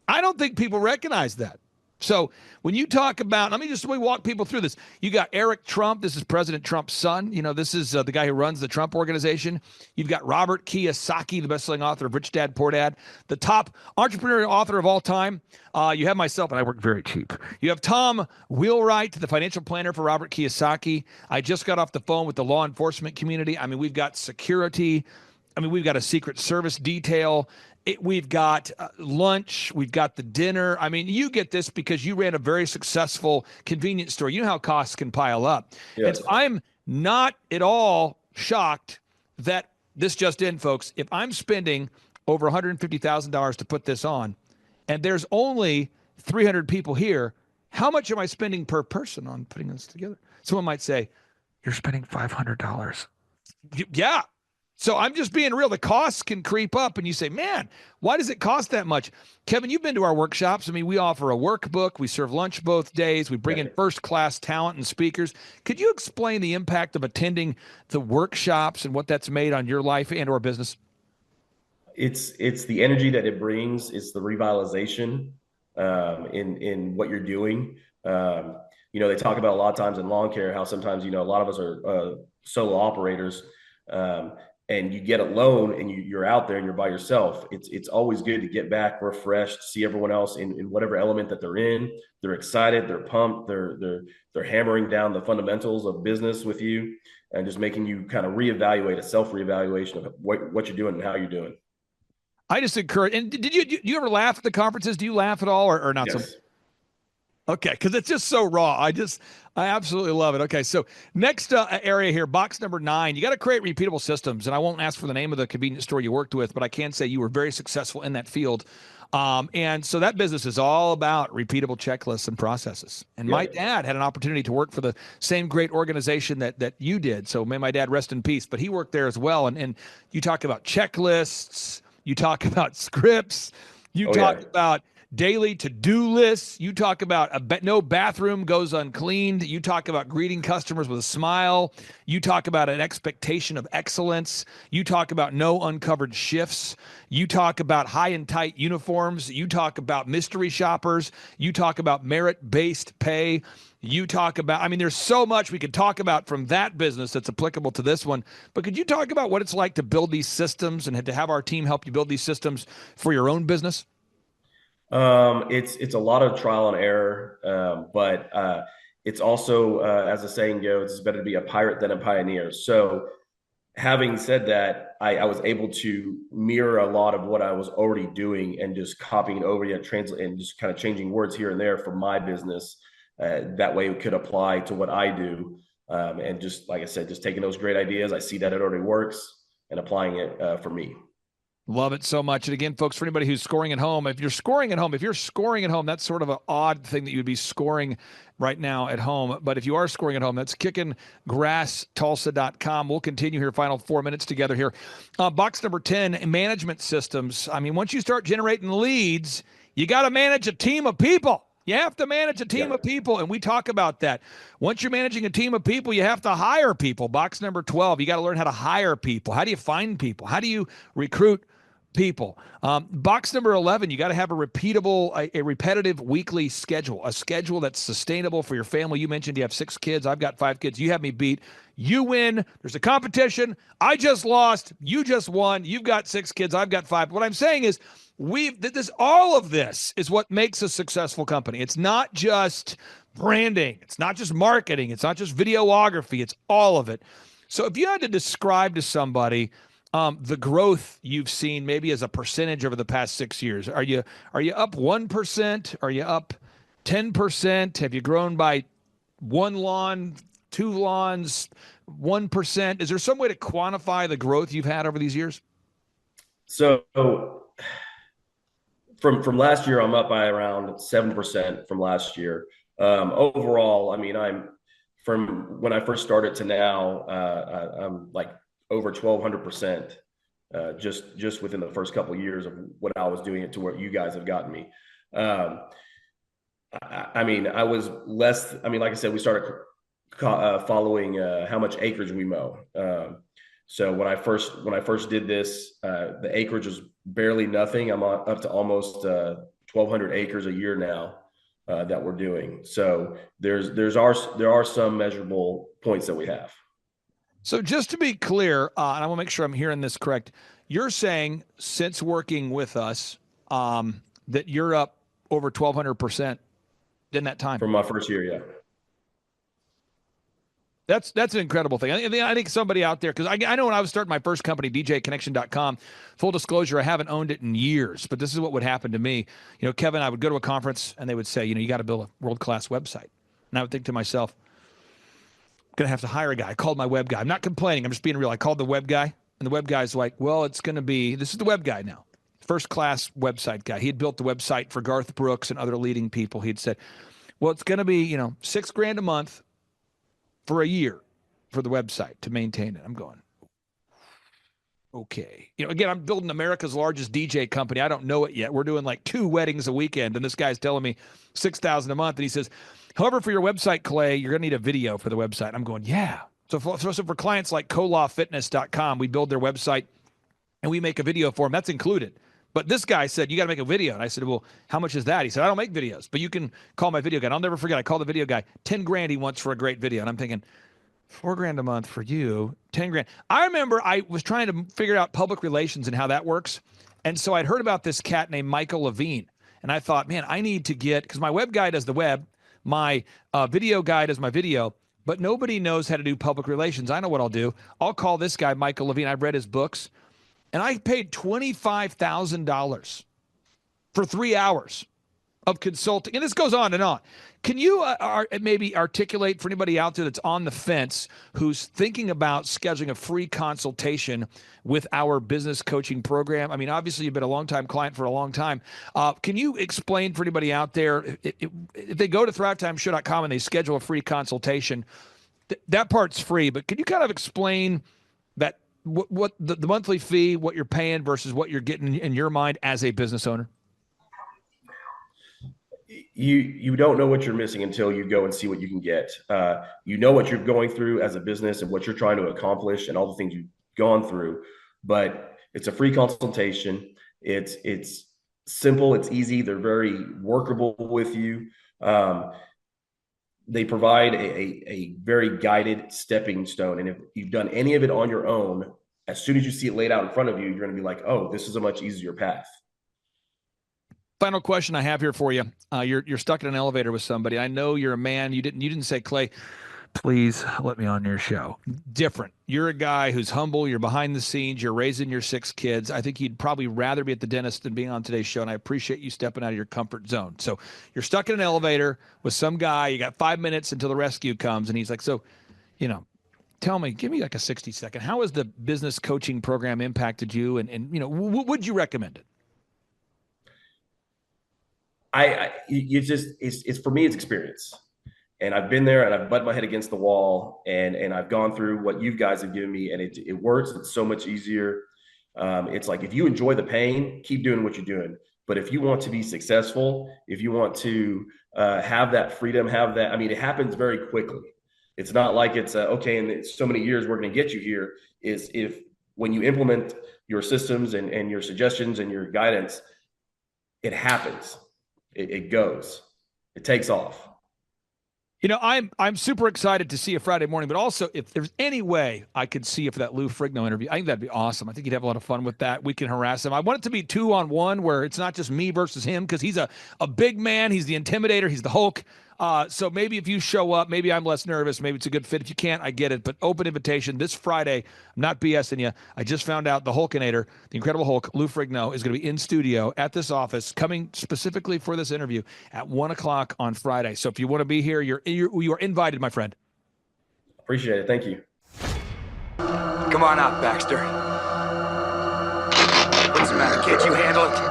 E: I don't think people recognize that. So when you talk about, let me walk people through this. You got Eric Trump. This is President Trump's son. This is the guy who runs the Trump Organization. You've got Robert Kiyosaki, the best-selling author of Rich Dad, Poor Dad, the top entrepreneurial author of all time. You have myself, and I work very cheap. You have Tom Wheelwright, the financial planner for Robert Kiyosaki. I just got off the phone with the law enforcement community. I mean, we've got security. I mean, we've got a Secret Service detail. We've got lunch. We've got the dinner. I mean, you get this because you ran a very successful convenience store. You know how costs can pile up.
M: Yes.
E: And so I'm not at all shocked that this just in, folks. If I'm spending over $150,000 to put this on, and there's only 300 people here, how much am I spending per person on putting this together? Someone might say, you're spending $500. Yeah. So I'm just being real. The costs can creep up and you say, man, why does it cost that much? Kevin, you've been to our workshops. I mean, we offer a workbook. We serve lunch both days. We bring in first-class talent and speakers. Could you explain the impact of attending the workshops and what that's made on your life and or business?
M: It's the energy that it brings. It's the revitalization in what you're doing. They talk about a lot of times in lawn care how sometimes, a lot of us are solo operators. And you get a loan and you're out there and you're by yourself. It's always good to get back refreshed, see everyone else in whatever element that they're in. They're excited, they're pumped, they're hammering down the fundamentals of business with you and just making you kind of reevaluate, a self-reevaluation of what you're doing and how you're doing.
E: I just encourage, and do you ever laugh at the conferences? Do you laugh at all or not?
M: Yes.
E: Okay, because it's just so raw. I absolutely love it. Okay, so next area here, box number 9. You got to create repeatable systems, and I won't ask for the name of the convenience store you worked with, but I can say you were very successful in that field. And so that business is all about repeatable checklists and processes. And my dad had an opportunity to work for the same great organization that you did. So may my dad rest in peace, but he worked there as well. And you talk about checklists, you talk about scripts, you talk about daily to-do lists. You talk about no bathroom goes uncleaned. You talk about greeting customers with a smile. You talk about an expectation of excellence. You talk about no uncovered shifts. You talk about high and tight uniforms. You talk about mystery shoppers. You talk about merit-based pay. You talk about, there's so much we could talk about from that business that's applicable to this one. But could you talk about what it's like to build these systems and to have our team help you build these systems for your own business?
M: It's a lot of trial and error, but it's also, as the saying goes, it's better to be a pirate than a pioneer. So having said that, I was able to mirror a lot of what I was already doing and just copying over and translate and just kind of changing words here and there for my business. That way it could apply to what I do. And just, like I said, just taking those great ideas, I see that it already works and applying it for me.
E: Love it so much. And again, folks, for anybody who's scoring at home, if you're scoring at home, that's sort of an odd thing that you'd be scoring right now at home. But if you are scoring at home, that's kickinggrasstulsa.com. We'll continue here, final 4 minutes together here. Box number 10, management systems. Once you start generating leads, you got to manage a team of people. You have to manage a team of people, and we talk about that. Once you're managing a team of people, you have to hire people. Box number 12, you got to learn how to hire people. How do you find people? How do you recruit people? Box number 11, you got to have a repetitive weekly schedule, a schedule that's sustainable for your family. You mentioned you have 6 kids. I've got 5 kids. You have me beat. You win. There's a competition. I just lost. You just won. You've got 6 kids. I've got 5. What I'm saying is all of this is what makes a successful company. It's not just branding. It's not just marketing. It's not just videography. It's all of it. So if you had to describe to somebody the growth you've seen maybe as a percentage over the past 6 years, are you up 1%? Are you up 10%? Have you grown by 1 lawn, 2 lawns, 1%? Is there some way to quantify the growth you've had over these years?
M: So from last year, I'm up by around 7% from last year. Overall, I'm from when I first started to now, I'm like over 1,200%, just within the first couple of years of when I was doing it to where you guys have gotten me. I was less. Like I said, we started following how much acreage we mow. So when I first did this, the acreage was barely nothing. I'm up to almost 1,200 acres a year now. that we're doing. So there are some measurable points that we have.
E: So just to be clear, and I want to make sure I'm hearing this correct, you're saying since working with us that you're up over 1,200% in that time?
M: From my first year, yeah.
E: That's an incredible thing. I think somebody out there, because I know when I was starting my first company, DJconnection.com, full disclosure, I haven't owned it in years, but this is what would happen to me. You know, Kevin, I would go to a conference and they would say, you got to build a world-class website. And I would think to myself, I'm going to have to hire a guy. I called my web guy. I'm not complaining. I'm just being real. I called the web guy, and the web guy's like, well, it's going to be, this is the web guy now, first-class website guy. He had built the website for Garth Brooks and other leading people. He'd said, well, it's going to be, $6,000 a month for a year for the website to maintain it. I'm going, okay. Again, I'm building America's largest DJ company. I don't know it yet. We're doing like 2 weddings a weekend, and this guy's telling me $6,000 a month, and he says, however, for your website, Clay, you're going to need a video for the website. I'm going, yeah. So for clients like colawfitness.com, we build their website, and we make a video for them. That's included. But this guy said, you got to make a video. And I said, well, how much is that? He said, I don't make videos, but you can call my video guy. And I'll never forget, I called the video guy, $10,000 he wants for a great video. And I'm thinking, $4,000 a month for you, $10,000. I remember I was trying to figure out public relations and how that works. And so I'd heard about this cat named Michael Levine. And I thought, man, I need to get, because my web guy does the web, my video guy does my video, but nobody knows how to do public relations. I know what I'll do. I'll call this guy, Michael Levine. I've read his books. And I paid $25,000 for 3 hours of consulting. And this goes on and on. Can you maybe articulate for anybody out there that's on the fence who's thinking about scheduling a free consultation with our business coaching program? I mean, obviously, you've been a long-time client for a long time. Can you explain for anybody out there, if they go to thrivetimeshow.com and they schedule a free consultation, that part's free, but can you kind of explain that what the monthly fee, what you're paying versus what you're getting in your mind as a business owner?
M: You don't know what you're missing until you go and see what you can get. You know what you're going through as a business and what you're trying to accomplish and all the things you've gone through, but it's a free consultation. It's simple, it's easy. They're very workable with you. They provide a very guided stepping stone. And if you've done any of it on your own, as soon as you see it laid out in front of you, you're going to be like, oh, this is a much easier path.
E: Final question I have here for you. You're stuck in an elevator with somebody. I know you're a man. You didn't say, Clay, please let me on your show. Different. You're a guy who's humble. You're behind the scenes. You're raising your 6 kids. I think you'd probably rather be at the dentist than being on today's show, and I appreciate you stepping out of your comfort zone. So you're stuck in an elevator with some guy. You got 5 minutes until the rescue comes, and he's like, so, tell me, give me like a 60-second. How has the business coaching program impacted you, and would you recommend it?
M: It's for me, it's experience. And I've been there and I've butted my head against the wall and I've gone through what you guys have given me, and it works. It's so much easier. It's like, if you enjoy the pain, keep doing what you're doing. But if you want to be successful, if you want to have that freedom, it happens very quickly. It's not like it's okay, in so many years we're going to get you here. Is if when you implement your systems and your suggestions and your guidance, it happens. It goes. It takes off.
E: I'm super excited to see you Friday morning, but also if there's any way I could see you for that Lou Frigno interview, I think that'd be awesome. I think you'd have a lot of fun with that. We can harass him. I want it to be 2-on-1 where it's not just me versus him, because he's a big man. He's the intimidator. He's the Hulk. So maybe if you show up, maybe I'm less nervous. Maybe it's a good fit. If you can't, I get it. But open invitation this Friday. I'm not BSing you. I just found out the Hulkinator, the Incredible Hulk, Lou Frigno, is going to be in studio at this office, coming specifically for this interview at 1:00 on Friday. So if you want to be here, you are invited, my friend.
M: Appreciate it. Thank you.
N: Come on out, Baxter. What's the matter? Can't you handle it?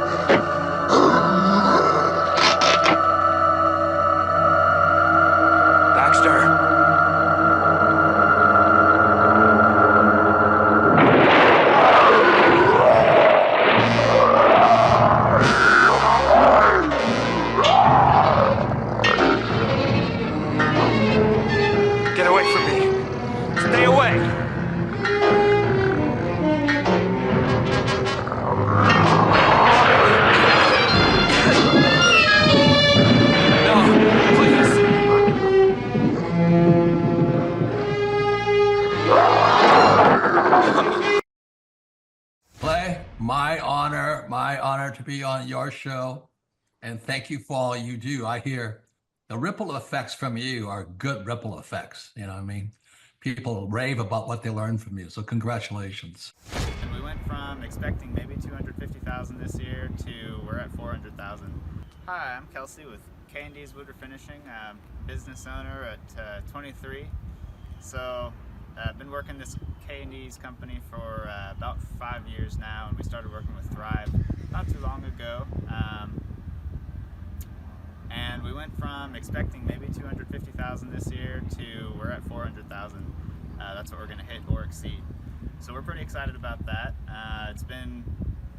N: Get away from me. Stay away.
O: honored to be on your show, and thank you for all you do. I hear the ripple effects from you are good ripple effects. You know what I mean? People rave about what they learned from you, so congratulations.
P: And we went from expecting maybe 250,000 this year to we're at 400,000. Hi, I'm Kelsey with K&D's Woodruff Finishing, business owner at 23. So I've been working this K&D's company for about 5 years now, and we started working with Thrive not too long ago. And we went from expecting maybe 250,000 this year to we're at 400,000. That's what we're going to hit or exceed. So we're pretty excited about that. It's been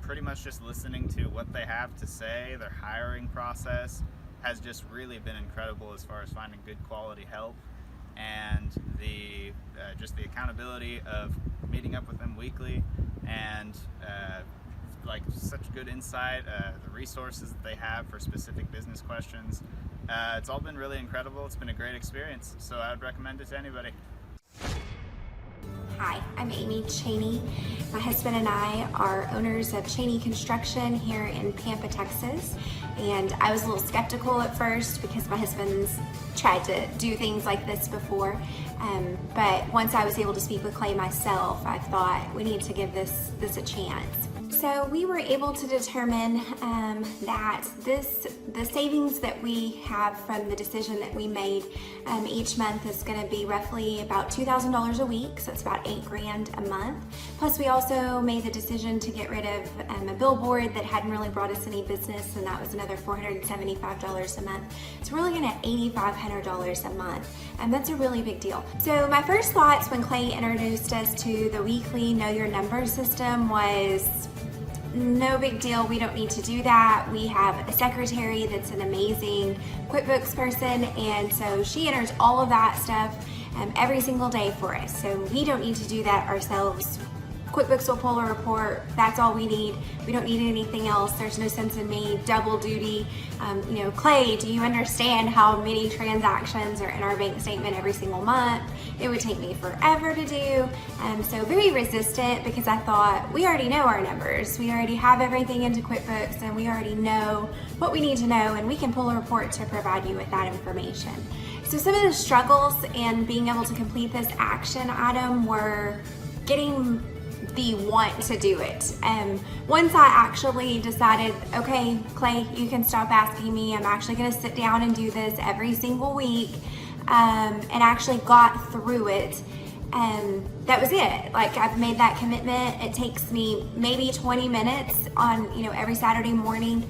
P: pretty much just listening to what they have to say. Their hiring process has just really been incredible as far as finding good quality help, and the just the accountability of meeting up with them weekly, and like such good insight, the resources that they have for specific business questions. It's all been really incredible. It's been a great experience, so I would recommend it to anybody.
Q: Hi, I'm Amy Cheney. My husband and I are owners of Cheney Construction here in Pampa, Texas. And I was a little skeptical at first because my husband's tried to do things like this before. But once I was able to speak with Clay myself, I thought we need to give this a chance. So we were able to determine that the savings that we have from the decision that we made each month is going to be roughly about $2,000 a week, so it's about $8,000 a month. Plus we also made the decision to get rid of a billboard that hadn't really brought us any business, and that was another $475 a month. So we're looking at $8,500 a month, and that's a really big deal. So my first thoughts when Clay introduced us to the weekly Know Your Number system was, no big deal, we don't need to do that. We have a secretary that's an amazing QuickBooks person, and so she enters all of that stuff every single day for us. So we don't need to do that ourselves. QuickBooks will pull a report, that's all we need. We don't need anything else. There's no sense in me double duty. Clay, do you understand how many transactions are in our bank statement every single month? It would take me forever to do. So very resistant, because I thought we already know our numbers. We already have everything into QuickBooks, and we already know what we need to know, and we can pull a report to provide you with that information. So some of the struggles in being able to complete this action item were getting the want to do it. Once I actually decided, okay, Clay, you can stop asking me. I'm actually going to sit down and do this every single week, and actually got through it. That was it. Like, I've made that commitment. It takes me maybe 20 minutes on, every Saturday morning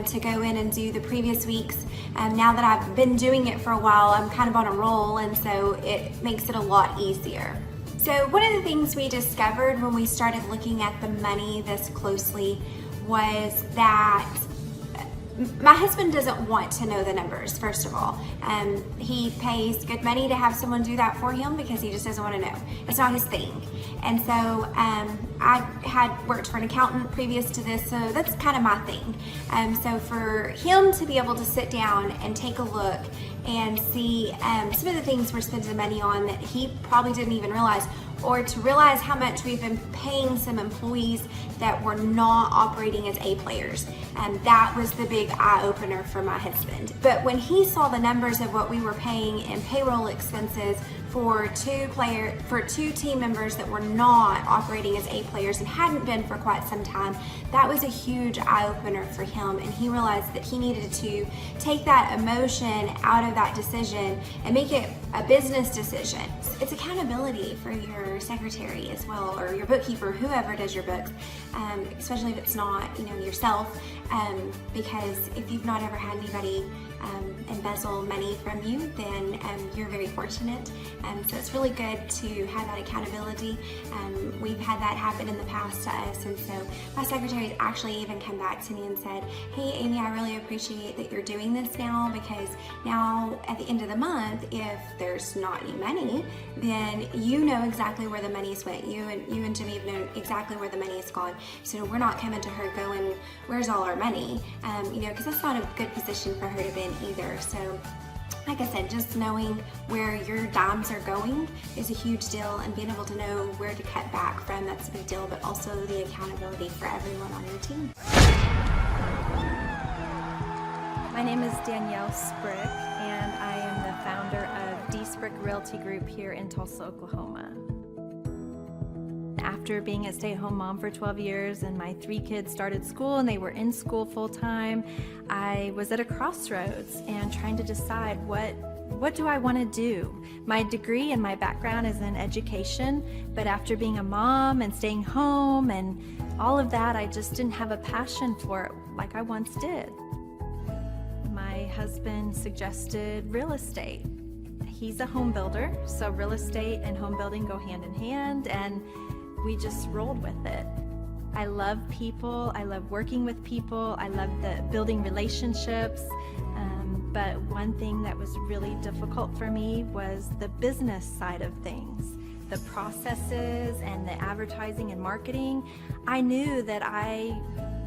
Q: to go in and do the previous weeks. Now that I've been doing it for a while, I'm kind of on a roll, and so it makes it a lot easier. So one of the things we discovered when we started looking at the money this closely was that my husband doesn't want to know the numbers, first of all. He pays good money to have someone do that for him because he just doesn't want to know. It's not his thing. And so I had worked for an accountant previous to this, so that's kind of my thing. So for him to be able to sit down and take a look and see some of the things we're spending money on that he probably didn't even realize, or to realize how much we've been paying some employees that were not operating as A players. That was the big eye-opener for my husband. But when he saw the numbers of what we were paying in payroll expenses for two team members that were not operating as A players and hadn't been for quite some time, that was a huge eye-opener for him, and he realized that he needed to take that emotion out of that decision and make it a business decision. It's accountability for your secretary as well, or your bookkeeper, whoever does your books, especially if it's not yourself, because if you've not ever had anybody embezzle money from you, then you're very fortunate. So it's really good to have that accountability. We've had that happen in the past to us, and so my secretary's actually even come back to me and said, hey Amy, I really appreciate that you're doing this now, because now at the end of the month, if there's not any money, then you know exactly where the money's went. You and Jimmy have known exactly where the money's gone. So we're not coming to her going, where's all our money? Because that's not a good position for her to be in either. So like I said, just knowing where your dimes are going is a huge deal, and being able to know where to cut back from, that's a big deal, but also the accountability for everyone on your team.
R: My name is Danielle Sprick, and I am the founder of D Sprick Realty Group here in Tulsa, Oklahoma. After being a stay-at-home mom for 12 years and my 3 kids started school and they were in school full-time, I was at a crossroads and trying to decide what do I want to do? My degree and my background is in education, but after being a mom and staying home and all of that, I just didn't have a passion for it like I once did. My husband suggested real estate. He's a home builder, so real estate and home building go hand in hand, and we just rolled with it. I love people, I love working with people, I love building relationships, but one thing that was really difficult for me was the business side of things. The processes and the advertising and marketing. I knew that I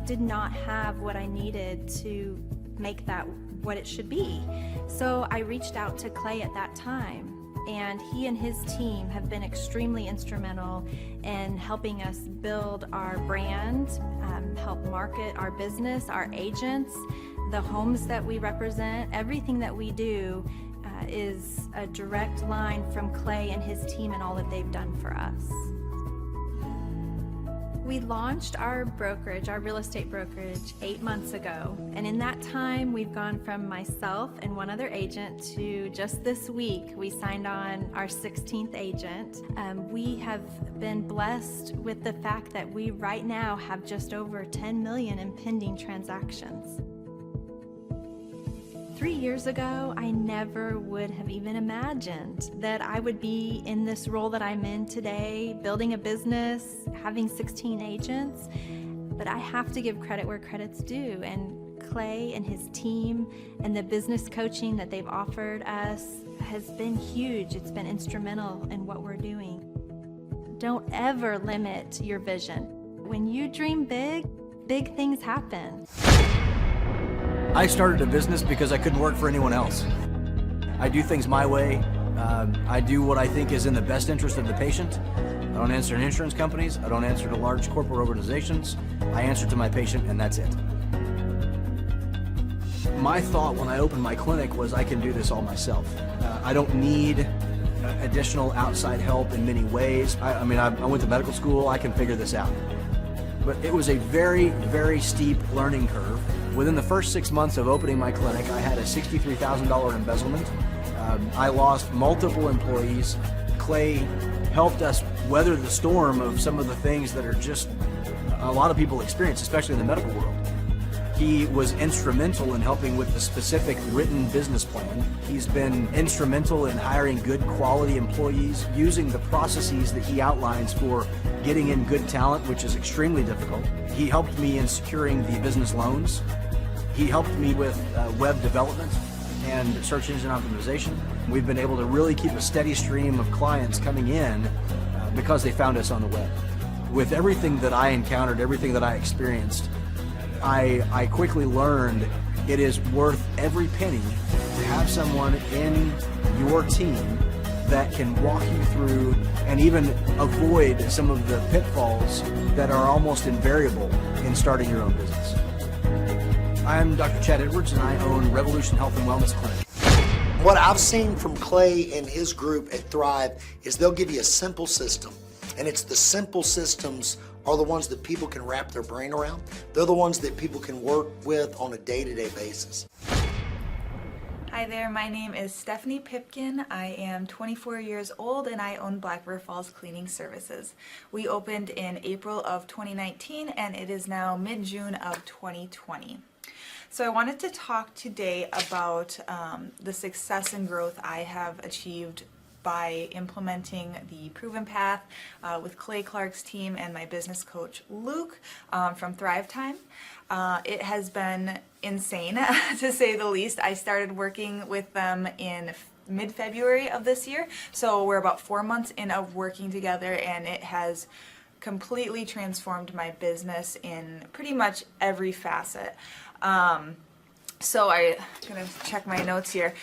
R: did not have what I needed to make that what it should be. So I reached out to Clay at that time, and he and his team have been extremely instrumental in helping us build our brand, help market our business, our agents, the homes that we represent. Everything that we do is a direct line from Clay and his team and all that they've done for us. We launched our brokerage, our real estate brokerage, 8 months ago. And in that time, we've gone from myself and one other agent to just this week, we signed on our 16th agent. We have been blessed with the fact that we right now have just over 10 million in pending transactions. 3 years ago, I never would have even imagined that I would be in this role that I'm in today, building a business, having 16 agents. But I have to give credit where credit's due. And Clay and his team and the business coaching that they've offered us has been huge. It's been instrumental in what we're doing. Don't ever limit your vision. When you dream big, big things happen.
S: I started a business because I couldn't work for anyone else. I do things my way. I do what I think is in the best interest of the patient. I don't answer to insurance companies. I don't answer to large corporate organizations. I answer to my patient, and that's it. My thought when I opened my clinic was I can do this all myself. I don't need additional outside help in many ways. I went to medical school. I can figure this out. But it was a very, very steep learning curve. Within the first 6 months of opening my clinic, I had a $63,000 embezzlement. I lost multiple employees. Clay helped us weather the storm of some of the things that are just a lot of people experience, especially in the medical world. He was instrumental in helping with the specific written business plan. He's been instrumental in hiring good quality employees, using the processes that he outlines for getting in good talent, which is extremely difficult. He helped me in securing the business loans. He helped me with web development and search engine optimization. We've been able to really keep a steady stream of clients coming in because they found us on the web. With everything that I encountered, everything that I experienced, I quickly learned it is worth every penny to have someone in your team that can walk you through and even avoid some of the pitfalls that are almost invariable in starting your own business. I'm Dr. Chad Edwards, and I own Revolution Health and Wellness Clinic.
T: What I've seen from Clay and his group at Thrive is they'll give you a simple system, and it's the simple systems are the ones that people can wrap their brain around. They're the ones that people can work with on a day-to-day basis.
U: Hi there, my name is Stephanie Pipkin. I am 24 years old and I own Black River Falls Cleaning Services. We opened in April of 2019 and it is now mid-June of 2020. So I wanted to talk today about the success and growth I have achieved by implementing the Proven Path with Clay Clark's team and my business coach Luke from Thrivetime. It has been insane to say the least. I started working with them in mid-February of this year, so we're about 4 months in of working together, and it has completely transformed my business in pretty much every facet. So I'm gonna check my notes here.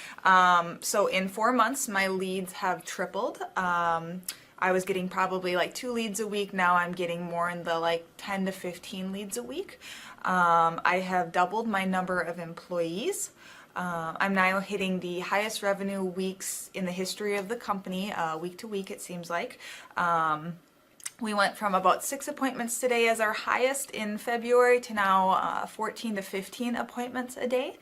U: So in 4 months, my leads have tripled. I was getting probably like 2 leads a week. Now I'm getting more in the like 10 to 15 leads a week. I have doubled my number of employees. I'm now hitting the highest revenue weeks in the history of the company, week to week, it seems like. We went from about 6 appointments today as our highest in February to now 14 to 15 appointments a day.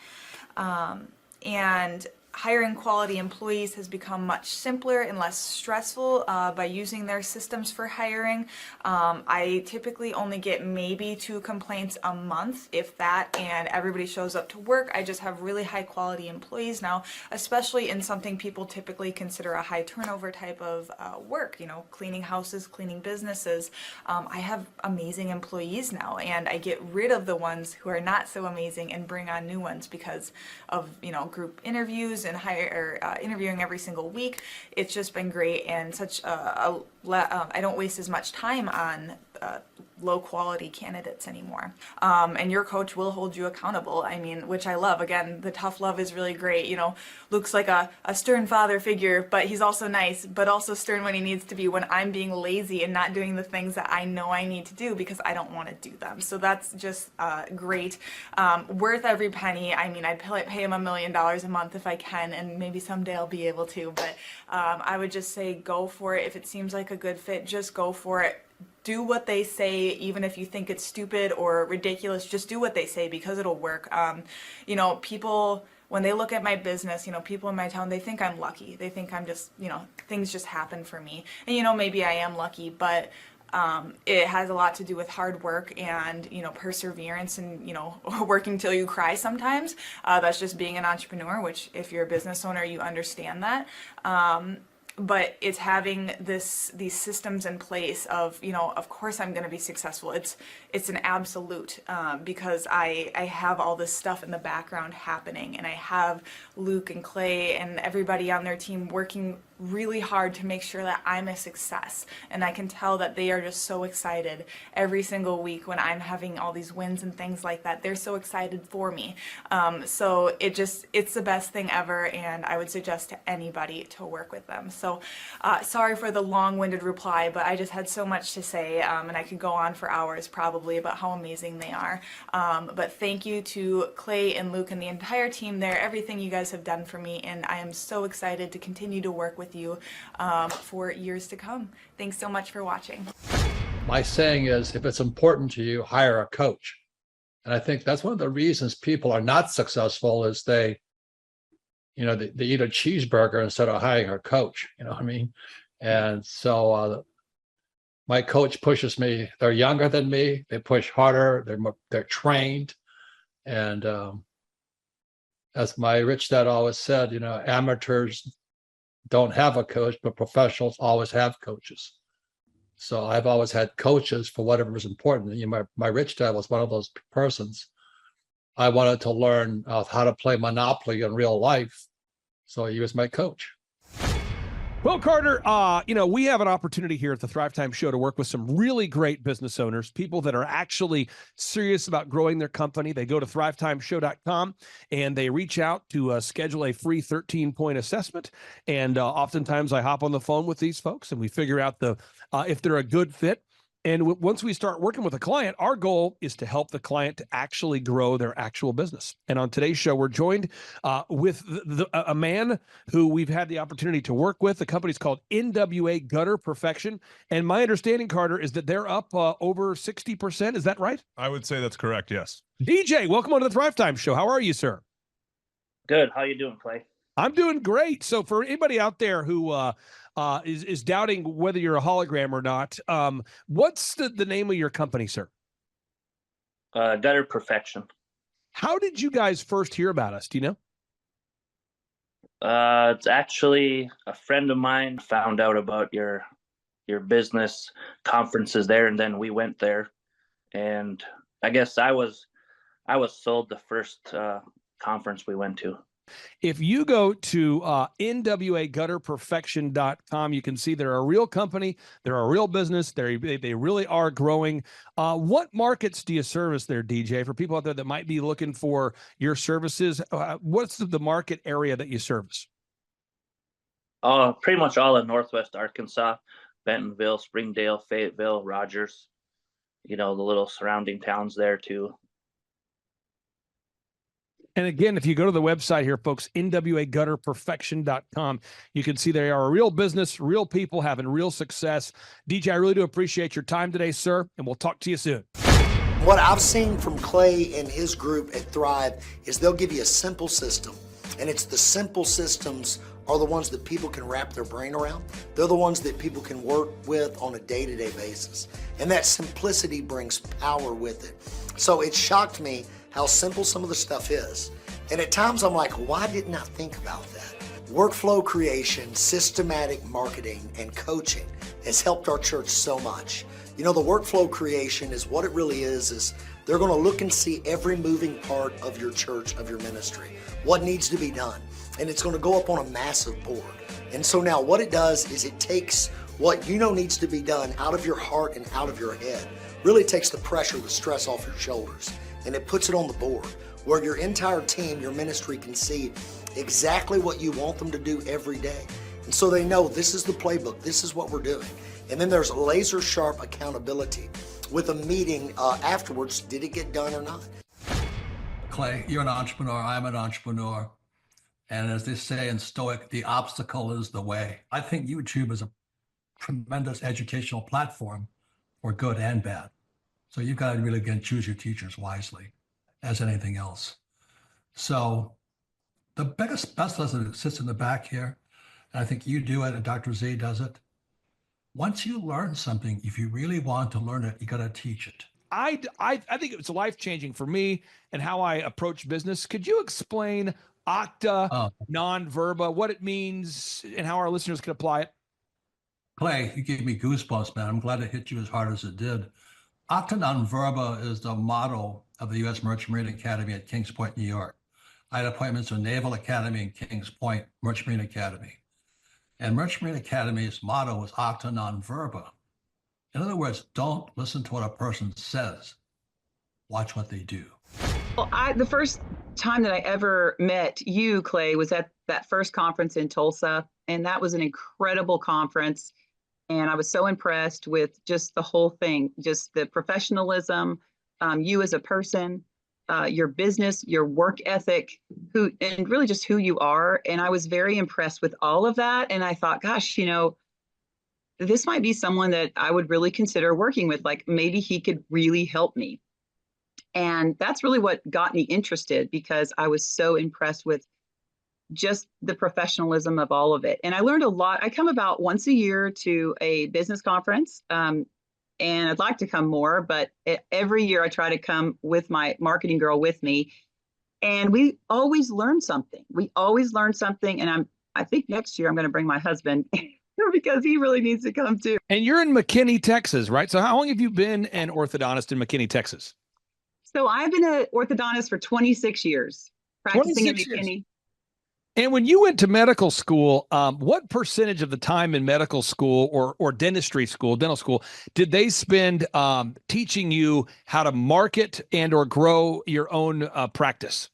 U: And hiring quality employees has become much simpler and less stressful by using their systems for hiring. I typically only get maybe 2 complaints a month, if that, and everybody shows up to work. I just have really high quality employees now, especially in something people typically consider a high turnover type of work, you know, cleaning houses, cleaning businesses. I have amazing employees now, and I get rid of the ones who are not so amazing and bring on new ones because of, you know, group interviews and interviewing every single week. It's just been great, and such I don't waste as much time on low quality candidates anymore. And your coach will hold you accountable. I mean, which I love. Again, the tough love is really great. You know, Luke's like a stern father figure, but he's also nice, but also stern when he needs to be, when I'm being lazy and not doing the things that I know I need to do because I don't want to do them. So that's just great. Worth every penny. I mean, I'd pay him $1 million a month if I can, and maybe someday I'll be able to, but I would just say go for it. If it seems like a good fit, just go for it. Do what they say, even if you think it's stupid or ridiculous. Just do what they say because it'll work. You know, people, when they look at my business, you know, people in my town, they think I'm lucky. They think I'm just, you know, things just happen for me. And, you know, maybe I am lucky, but it has a lot to do with hard work and, you know, perseverance and, you know, working till you cry sometimes. That's just being an entrepreneur, which if you're a business owner, you understand that. But it's having these systems in place of, you know, of course I'm going to be successful. It's an absolute because I have all this stuff in the background happening, and I have Luke and Clay and everybody on their team working really hard to make sure that I'm a success. And I can tell that they are just so excited every single week when I'm having all these wins and things like that. They're so excited for me. So it's the best thing ever, and I would suggest to anybody to work with them. So sorry for the long-winded reply, but I just had so much to say, and I could go on for hours probably about how amazing they are. But thank you to Clay and Luke and the entire team there, everything you guys have done for me, and I am so excited to continue to work with you for years to come. Thanks so much for watching.
O: My saying is, if it's important to you, hire a coach. And I think that's one of the reasons people are not successful is they eat a cheeseburger instead of hiring a coach, you know what I mean? And so my coach pushes me. They're younger than me. They push harder. They're trained. And as my rich dad always said, you know, amateurs don't have a coach, but professionals always have coaches. So I've always had coaches for whatever was important. You know, my rich dad was one of those persons. I wanted to learn how to play Monopoly in real life. So he was my coach.
E: Well, Carter, you know, we have an opportunity here at the Thrivetime Show to work with some really great business owners, people that are actually serious about growing their company. They go to thrivetimeshow.com and they reach out to schedule a free 13-point assessment. And oftentimes I hop on the phone with these folks and we figure out if they're a good fit. And once we start working with a client, our goal is to help the client to actually grow their actual business. And on today's show, we're joined with a man who we've had the opportunity to work with. The company's called NWA Gutter Perfection. And my understanding, Carter, is that they're up over 60%. Is that right?
A: I would say that's correct, yes.
E: DJ, welcome on to the Thrivetime Show. How are you, sir?
V: Good. How you doing, Clay?
E: I'm doing great. So for anybody out there who is doubting whether you're a hologram or not, what's the name of your company, sir?
V: Gutter Perfection.
E: How did you guys first hear about us? Do you know?
V: It's actually a friend of mine found out about your business conferences there, and then we went there. And I guess I was sold the first conference we went to.
E: If you go to nwagutterperfection.com, you can see they're a real company. They're a real business. They really are growing. What markets do you service there, DJ? For people out there that might be looking for your services, what's the market area that you service?
V: Pretty much all of Northwest Arkansas, Bentonville, Springdale, Fayetteville, Rogers, you know, the little surrounding towns there too.
E: And again, if you go to the website here, folks, nwagutterperfection.com, you can see they are a real business, real people having real success. DJ, I really do appreciate your time today, sir, and we'll talk to you soon.
T: What I've seen from Clay and his group at Thrive is they'll give you a simple system, and it's the simple systems are the ones that people can wrap their brain around. They're the ones that people can work with on a day-to-day basis. And that simplicity brings power with it. So it shocked me how simple some of the stuff is. And at times I'm like, why didn't I think about that? Workflow creation, systematic marketing, and coaching has helped our church so much. You know, the workflow creation is what it really is they're gonna look and see every moving part of your church, of your ministry, what needs to be done. And it's gonna go up on a massive board. And so now what it does is it takes what you know needs to be done out of your heart and out of your head. Really takes the pressure, the stress off your shoulders, and it puts it on the board where your entire team, your ministry can see exactly what you want them to do every day. And so they know this is the playbook, this is what we're doing. And then there's laser sharp accountability with a meeting afterwards, did it get done or not?
O: Clay, you're an entrepreneur, I'm an entrepreneur. And as they say in Stoic, the obstacle is the way. I think YouTube is a tremendous educational platform for good and bad. So you've got to really again choose your teachers wisely, as anything else. So the best lesson sits in the back here, and I think you do it and Dr. Z does it. Once you learn something, if you really want to learn it, you got to teach it.
E: I think it was life-changing for me and how I approach business. Could you explain Octa non-verba, what it means and how our listeners can apply it?
O: Clay, you gave me goosebumps, man. I'm glad it hit you as hard as it did. Octa non-verba is the motto of the U.S. Merchant Marine Academy at Kings Point, New York. I had appointments with Naval Academy and Kings Point Merchant Marine Academy. And Merchant Marine Academy's motto was Octa non-verba. In other words, don't listen to what a person says. Watch what they do.
A: Well, the first time that I ever met you, Clay, was at that first conference in Tulsa. And that was an incredible conference. And I was so impressed with just the whole thing, just the professionalism, you as a person, your business, your work ethic, and really just who you are. And I was very impressed with all of that. And I thought, gosh, you know, this might be someone that I would really consider working with. Like maybe he could really help me. And that's really what got me interested, because I was so impressed with just the professionalism of all of it. And I learned a lot. I come about once a year to a business conference, and I'd like to come more, but every year I try to come with my marketing girl with me. And we always learn something. And I think next year I'm going to bring my husband because he really needs to come too.
E: And you're in McKinney, Texas, right? So how long have you been an orthodontist in McKinney, Texas?
A: So I've been an orthodontist for 26 years, practicing in McKinney.
E: Years. And when you went to medical school, what percentage of the time in medical school or dentistry school, dental school, did they spend teaching you how to market and or grow your own practice?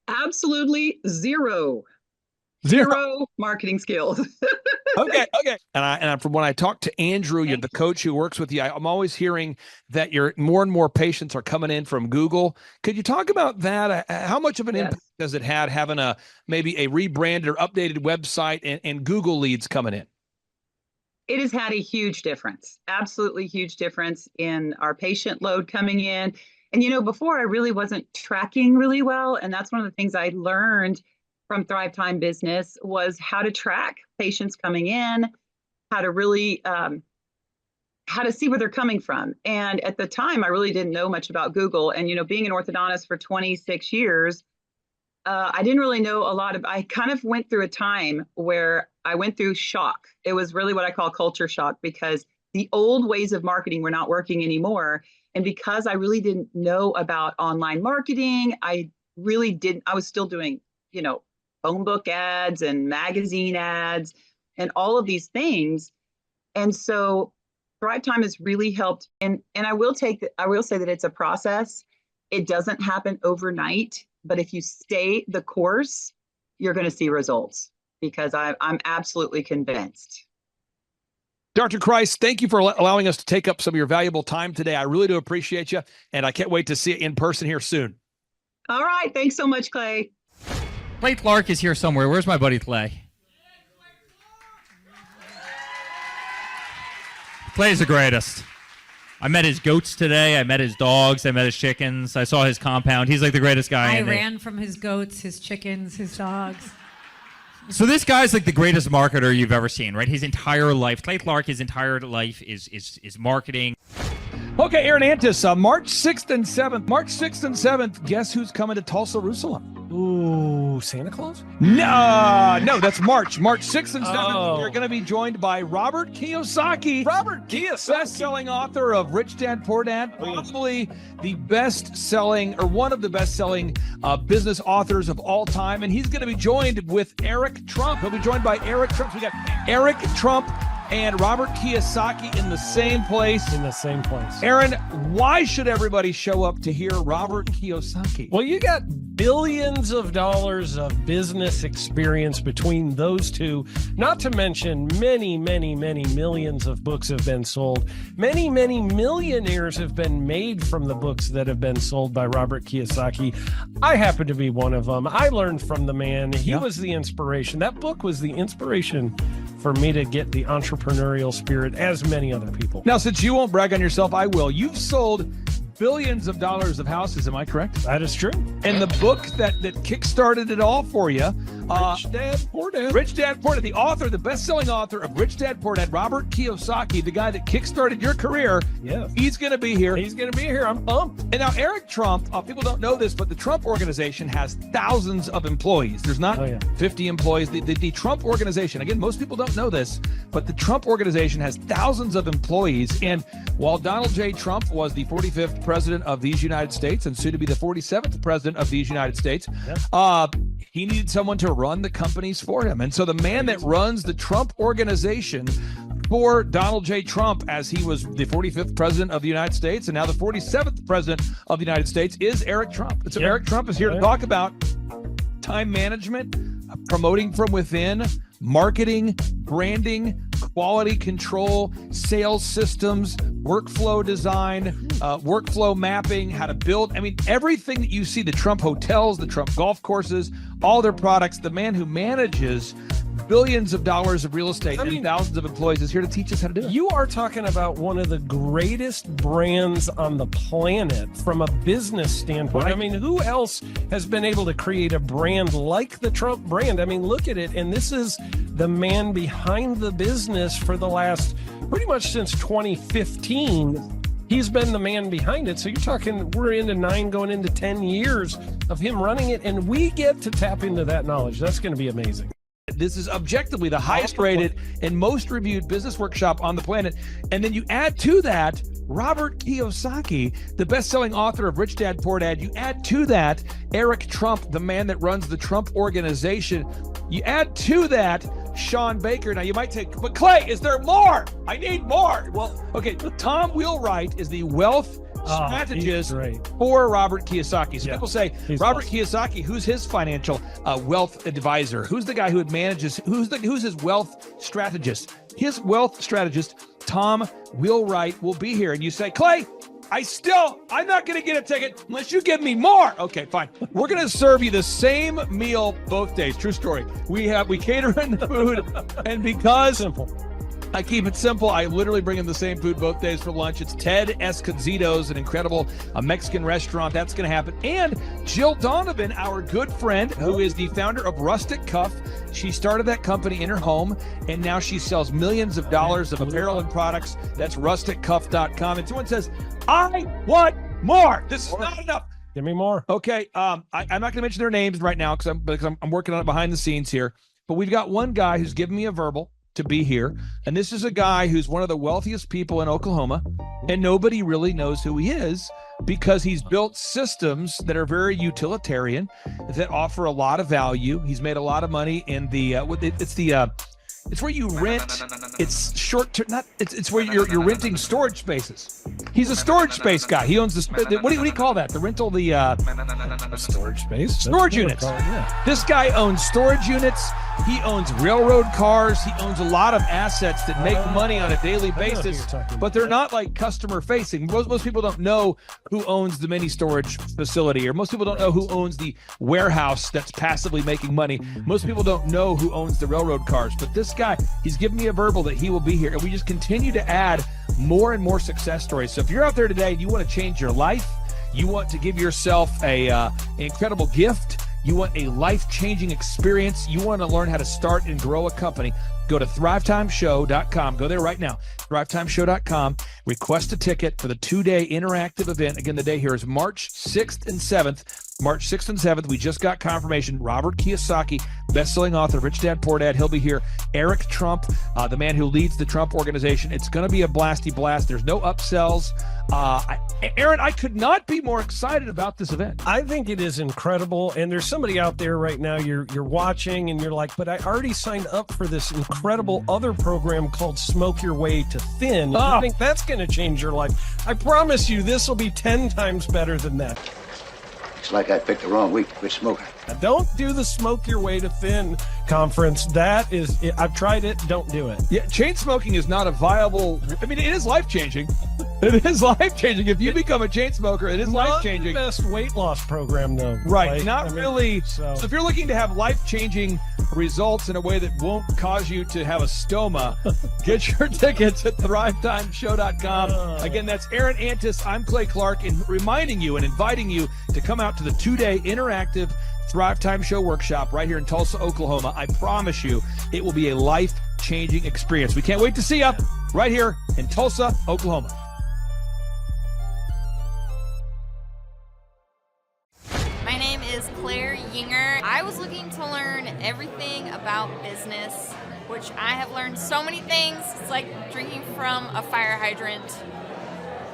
A: Absolutely zero marketing skills.
E: Okay. And from when I talked to Andrew, you're the coach who works with you, I'm always hearing that more and more patients are coming in from Google. Could you talk about that? How much of an impact does it have having maybe a rebranded or updated website and Google leads coming in?
A: It has had a huge difference, absolutely huge difference in our patient load coming in. And, you know, before I really wasn't tracking really well. And that's one of the things I learned from Thrivetime Business was how to track patients coming in, how to really, how to see where they're coming from. And at the time, I really didn't know much about Google. And, you know, being an orthodontist for 26 years, I didn't really know a lot I kind of went through a time where I went through shock. It was really what I call culture shock, because the old ways of marketing were not working anymore. And because I really didn't know about online marketing, I was still doing, you know, phone book ads and magazine ads and all of these things. And so Thrivetime has really helped. And I will say that it's a process. It doesn't happen overnight, but if you stay the course, you're going to see results, because I'm absolutely convinced.
E: Dr. Christ, thank you for allowing us to take up some of your valuable time today. I really do appreciate you. And I can't wait to see you in person here soon.
A: All right. Thanks so much, Clay.
B: Clay Clark is here somewhere. Where's my buddy Clay? Clay's the greatest. I met his goats today. I met his dogs. I met his chickens. I saw his compound. He's like the greatest guy.
C: I ran from his goats, his chickens, his dogs.
B: So this guy's like the greatest marketer you've ever seen, right? His entire life, Clay Clark, his entire life is marketing.
E: Okay, Aaron Antis, March 6th and 7th. March 6th and 7th, guess who's coming to Tulsa, Jerusalem?
W: Ooh, Santa Claus?
E: No, that's March. March 6th and 7th,
W: Oh.
E: you're going to be joined by Robert Kiyosaki.
W: Robert Kiyosaki.
E: Best-selling author of Rich Dad, Poor Dad. Probably the best-selling, or one of the best-selling business authors of all time. And he's going to be joined with Eric Trump. He'll be joined by Eric Trump. So we got Eric Trump and Robert Kiyosaki in the same place. Aaron, why should everybody show up to hear Robert Kiyosaki?
W: Well, you got billions of dollars of business experience between those two, not to mention many, many, many millions of books have been sold. Many, many millionaires have been made from the books that have been sold by Robert Kiyosaki. I happen to be one of them. I learned from the man. He was the inspiration. That book was the inspiration for me to get the entrepreneurial spirit, as many other people.
E: Now, since you won't brag on yourself, I will. You've sold billions of dollars of houses, am I correct?
W: That is true.
E: And the book that kickstarted it all for you,
W: Rich Dad, Poor Dad.
E: Rich Dad, Poor Dad, the author, the best-selling author of Rich Dad, Poor Dad, Robert Kiyosaki, the guy that kickstarted your career.
W: Yes.
E: He's going to be here.
W: He's going to be here. I'm pumped.
E: And now Eric Trump, people don't know this, but the Trump organization has thousands of employees. There's not 50 employees. The Trump organization, again, most people don't know this, but the Trump organization has thousands of employees. And while Donald J. Trump was the 45th president of these United States and soon to be the 47th president of these United States, he needed someone to run the companies for him. And so the man that runs the Trump organization for Donald J. Trump, as he was the 45th president of the United States and now the 47th president of the United States, is Eric Trump. And so Eric Trump is here to talk about time management, promoting from within, marketing, branding, quality control, sales systems, workflow design, workflow mapping, how to build. I mean, everything that you see, the Trump hotels, the Trump golf courses, all their products, the man who manages billions of dollars of real estate and thousands of employees is here to teach us how to do it.
W: You are talking about one of the greatest brands on the planet from a business standpoint.
E: Right.
W: I mean, who else has been able to create a brand like the Trump brand? I mean, look at it. And this is the man behind the business for the last, pretty much since 2015. He's been the man behind it. So you're talking, we're into 9 going into 10 years of him running it. And we get to tap into that knowledge. That's going to be amazing.
E: This is objectively the highest rated and most reviewed business workshop on the planet. And then you add to that Robert Kiyosaki, the best-selling author of Rich Dad, Poor Dad. You add to that Eric Trump, the man that runs the Trump organization. You add to that Sean Baker. Now you might take, but Clay, is there more? I need more. Well, okay, Tom Wheelwright is the wealth strategist for Robert Kiyosaki. So people say, Robert Kiyosaki, who's his financial wealth advisor? Who's the guy who manages, who's his wealth strategist? His wealth strategist, Tom Wheelwright, will be here. And you say, Clay, I'm not going to get a ticket unless you give me more. Okay, fine. We're going to serve you the same meal both days. True story. We cater in the food, and because I keep it simple, I literally bring in the same food both days for lunch. It's Ted Escondido's, an incredible Mexican restaurant. That's going to happen. And Jill Donovan, our good friend, who is the founder of Rustic Cuff. She started that company in her home, and now she sells millions of dollars of apparel and products. That's rusticcuff.com. And someone says, I want more. This is not enough.
W: Give me more.
E: Okay. I'm not going to mention their names right now because I'm working on it behind the scenes here. But we've got one guy who's given me a verbal to be here. And this is a guy who's one of the wealthiest people in Oklahoma, and nobody really knows who he is because he's built systems that are very utilitarian, that offer a lot of value. He's made a lot of money in the It's where you rent. It's short term. Not. It's where you're renting storage spaces. He's a storage space guy. He owns the. What do you call that? The rental.
W: Storage space.
E: Storage units.
W: Yeah.
E: This guy owns storage units. He owns railroad cars. He owns a lot of assets that make money on a daily basis, but they're not like customer facing. Most people don't know who owns the mini storage facility, or most people don't know who owns the warehouse that's passively making money. Most people don't know who owns the railroad cars, but this guy, he's given me a verbal that he will be here, and we just continue to add more and more success stories. So if you're out there today and you want to change your life, you want to give yourself an incredible gift, you want a life-changing experience, you want to learn how to start and grow a company, go to thrivetimeshow.com. Go there right now, thrivetimeshow.com. Request a ticket for the 2-day interactive event. Again, the day here is March 6th and 7th. March 6th and 7th, we just got confirmation. Robert Kiyosaki, best-selling author, Rich Dad Poor Dad, he'll be here. Eric Trump, the man who leads the Trump organization. It's going to be a blasty blast. There's no upsells. Aaron, I could not be more excited about this event.
W: I think it is incredible. And there's somebody out there right now, you're watching and you're like, but I already signed up for this incredible other program called Smoke Your Way to Thin. I think that's going to change your life. I promise you this will be 10 times better than that.
D: It's like I picked the wrong week to quit smoking.
W: Now, don't do the Smoke Your Way to Thin conference. That is, I've tried it. Don't do it.
E: Yeah, chain smoking is not a viable. I mean, it is life-changing. It is life-changing. If you become a chain smoker, it is life-changing.
W: Not the best weight loss program, though.
E: Right, really. So if you're looking to have life-changing results in a way that won't cause you to have a stoma, get your tickets at thrivetimeshow.com. Again, that's Aaron Antis. I'm Clay Clark, and reminding you and inviting you to come out to the 2-day interactive Thrive Time Show workshop right here in Tulsa, Oklahoma. I promise you, it will be a life-changing experience. We can't wait to see you right here in Tulsa, Oklahoma.
I: My name is Claire Yinger. I was looking to learn everything about business, which I have learned so many things. It's like drinking from a fire hydrant.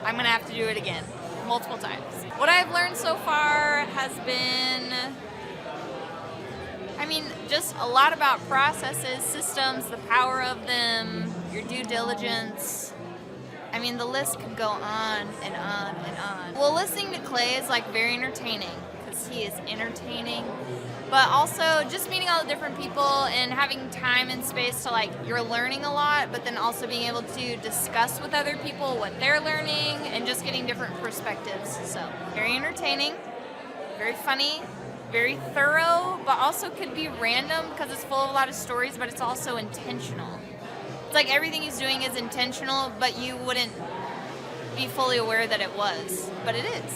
I: I'm gonna have to do it again, multiple times. What I've learned so far has been, just a lot about processes, systems, the power of them, your due diligence. The list could go on and on and on. Well, listening to Clay is very entertaining, because he is entertaining, but also just meeting all the different people and having time and space to you're learning a lot, but then also being able to discuss with other people what they're learning and just getting different perspectives. So very entertaining, very funny, very thorough, but also could be random because it's full of a lot of stories, but it's also intentional. It's like everything he's doing is intentional, but you wouldn't be fully aware that it was, but it is.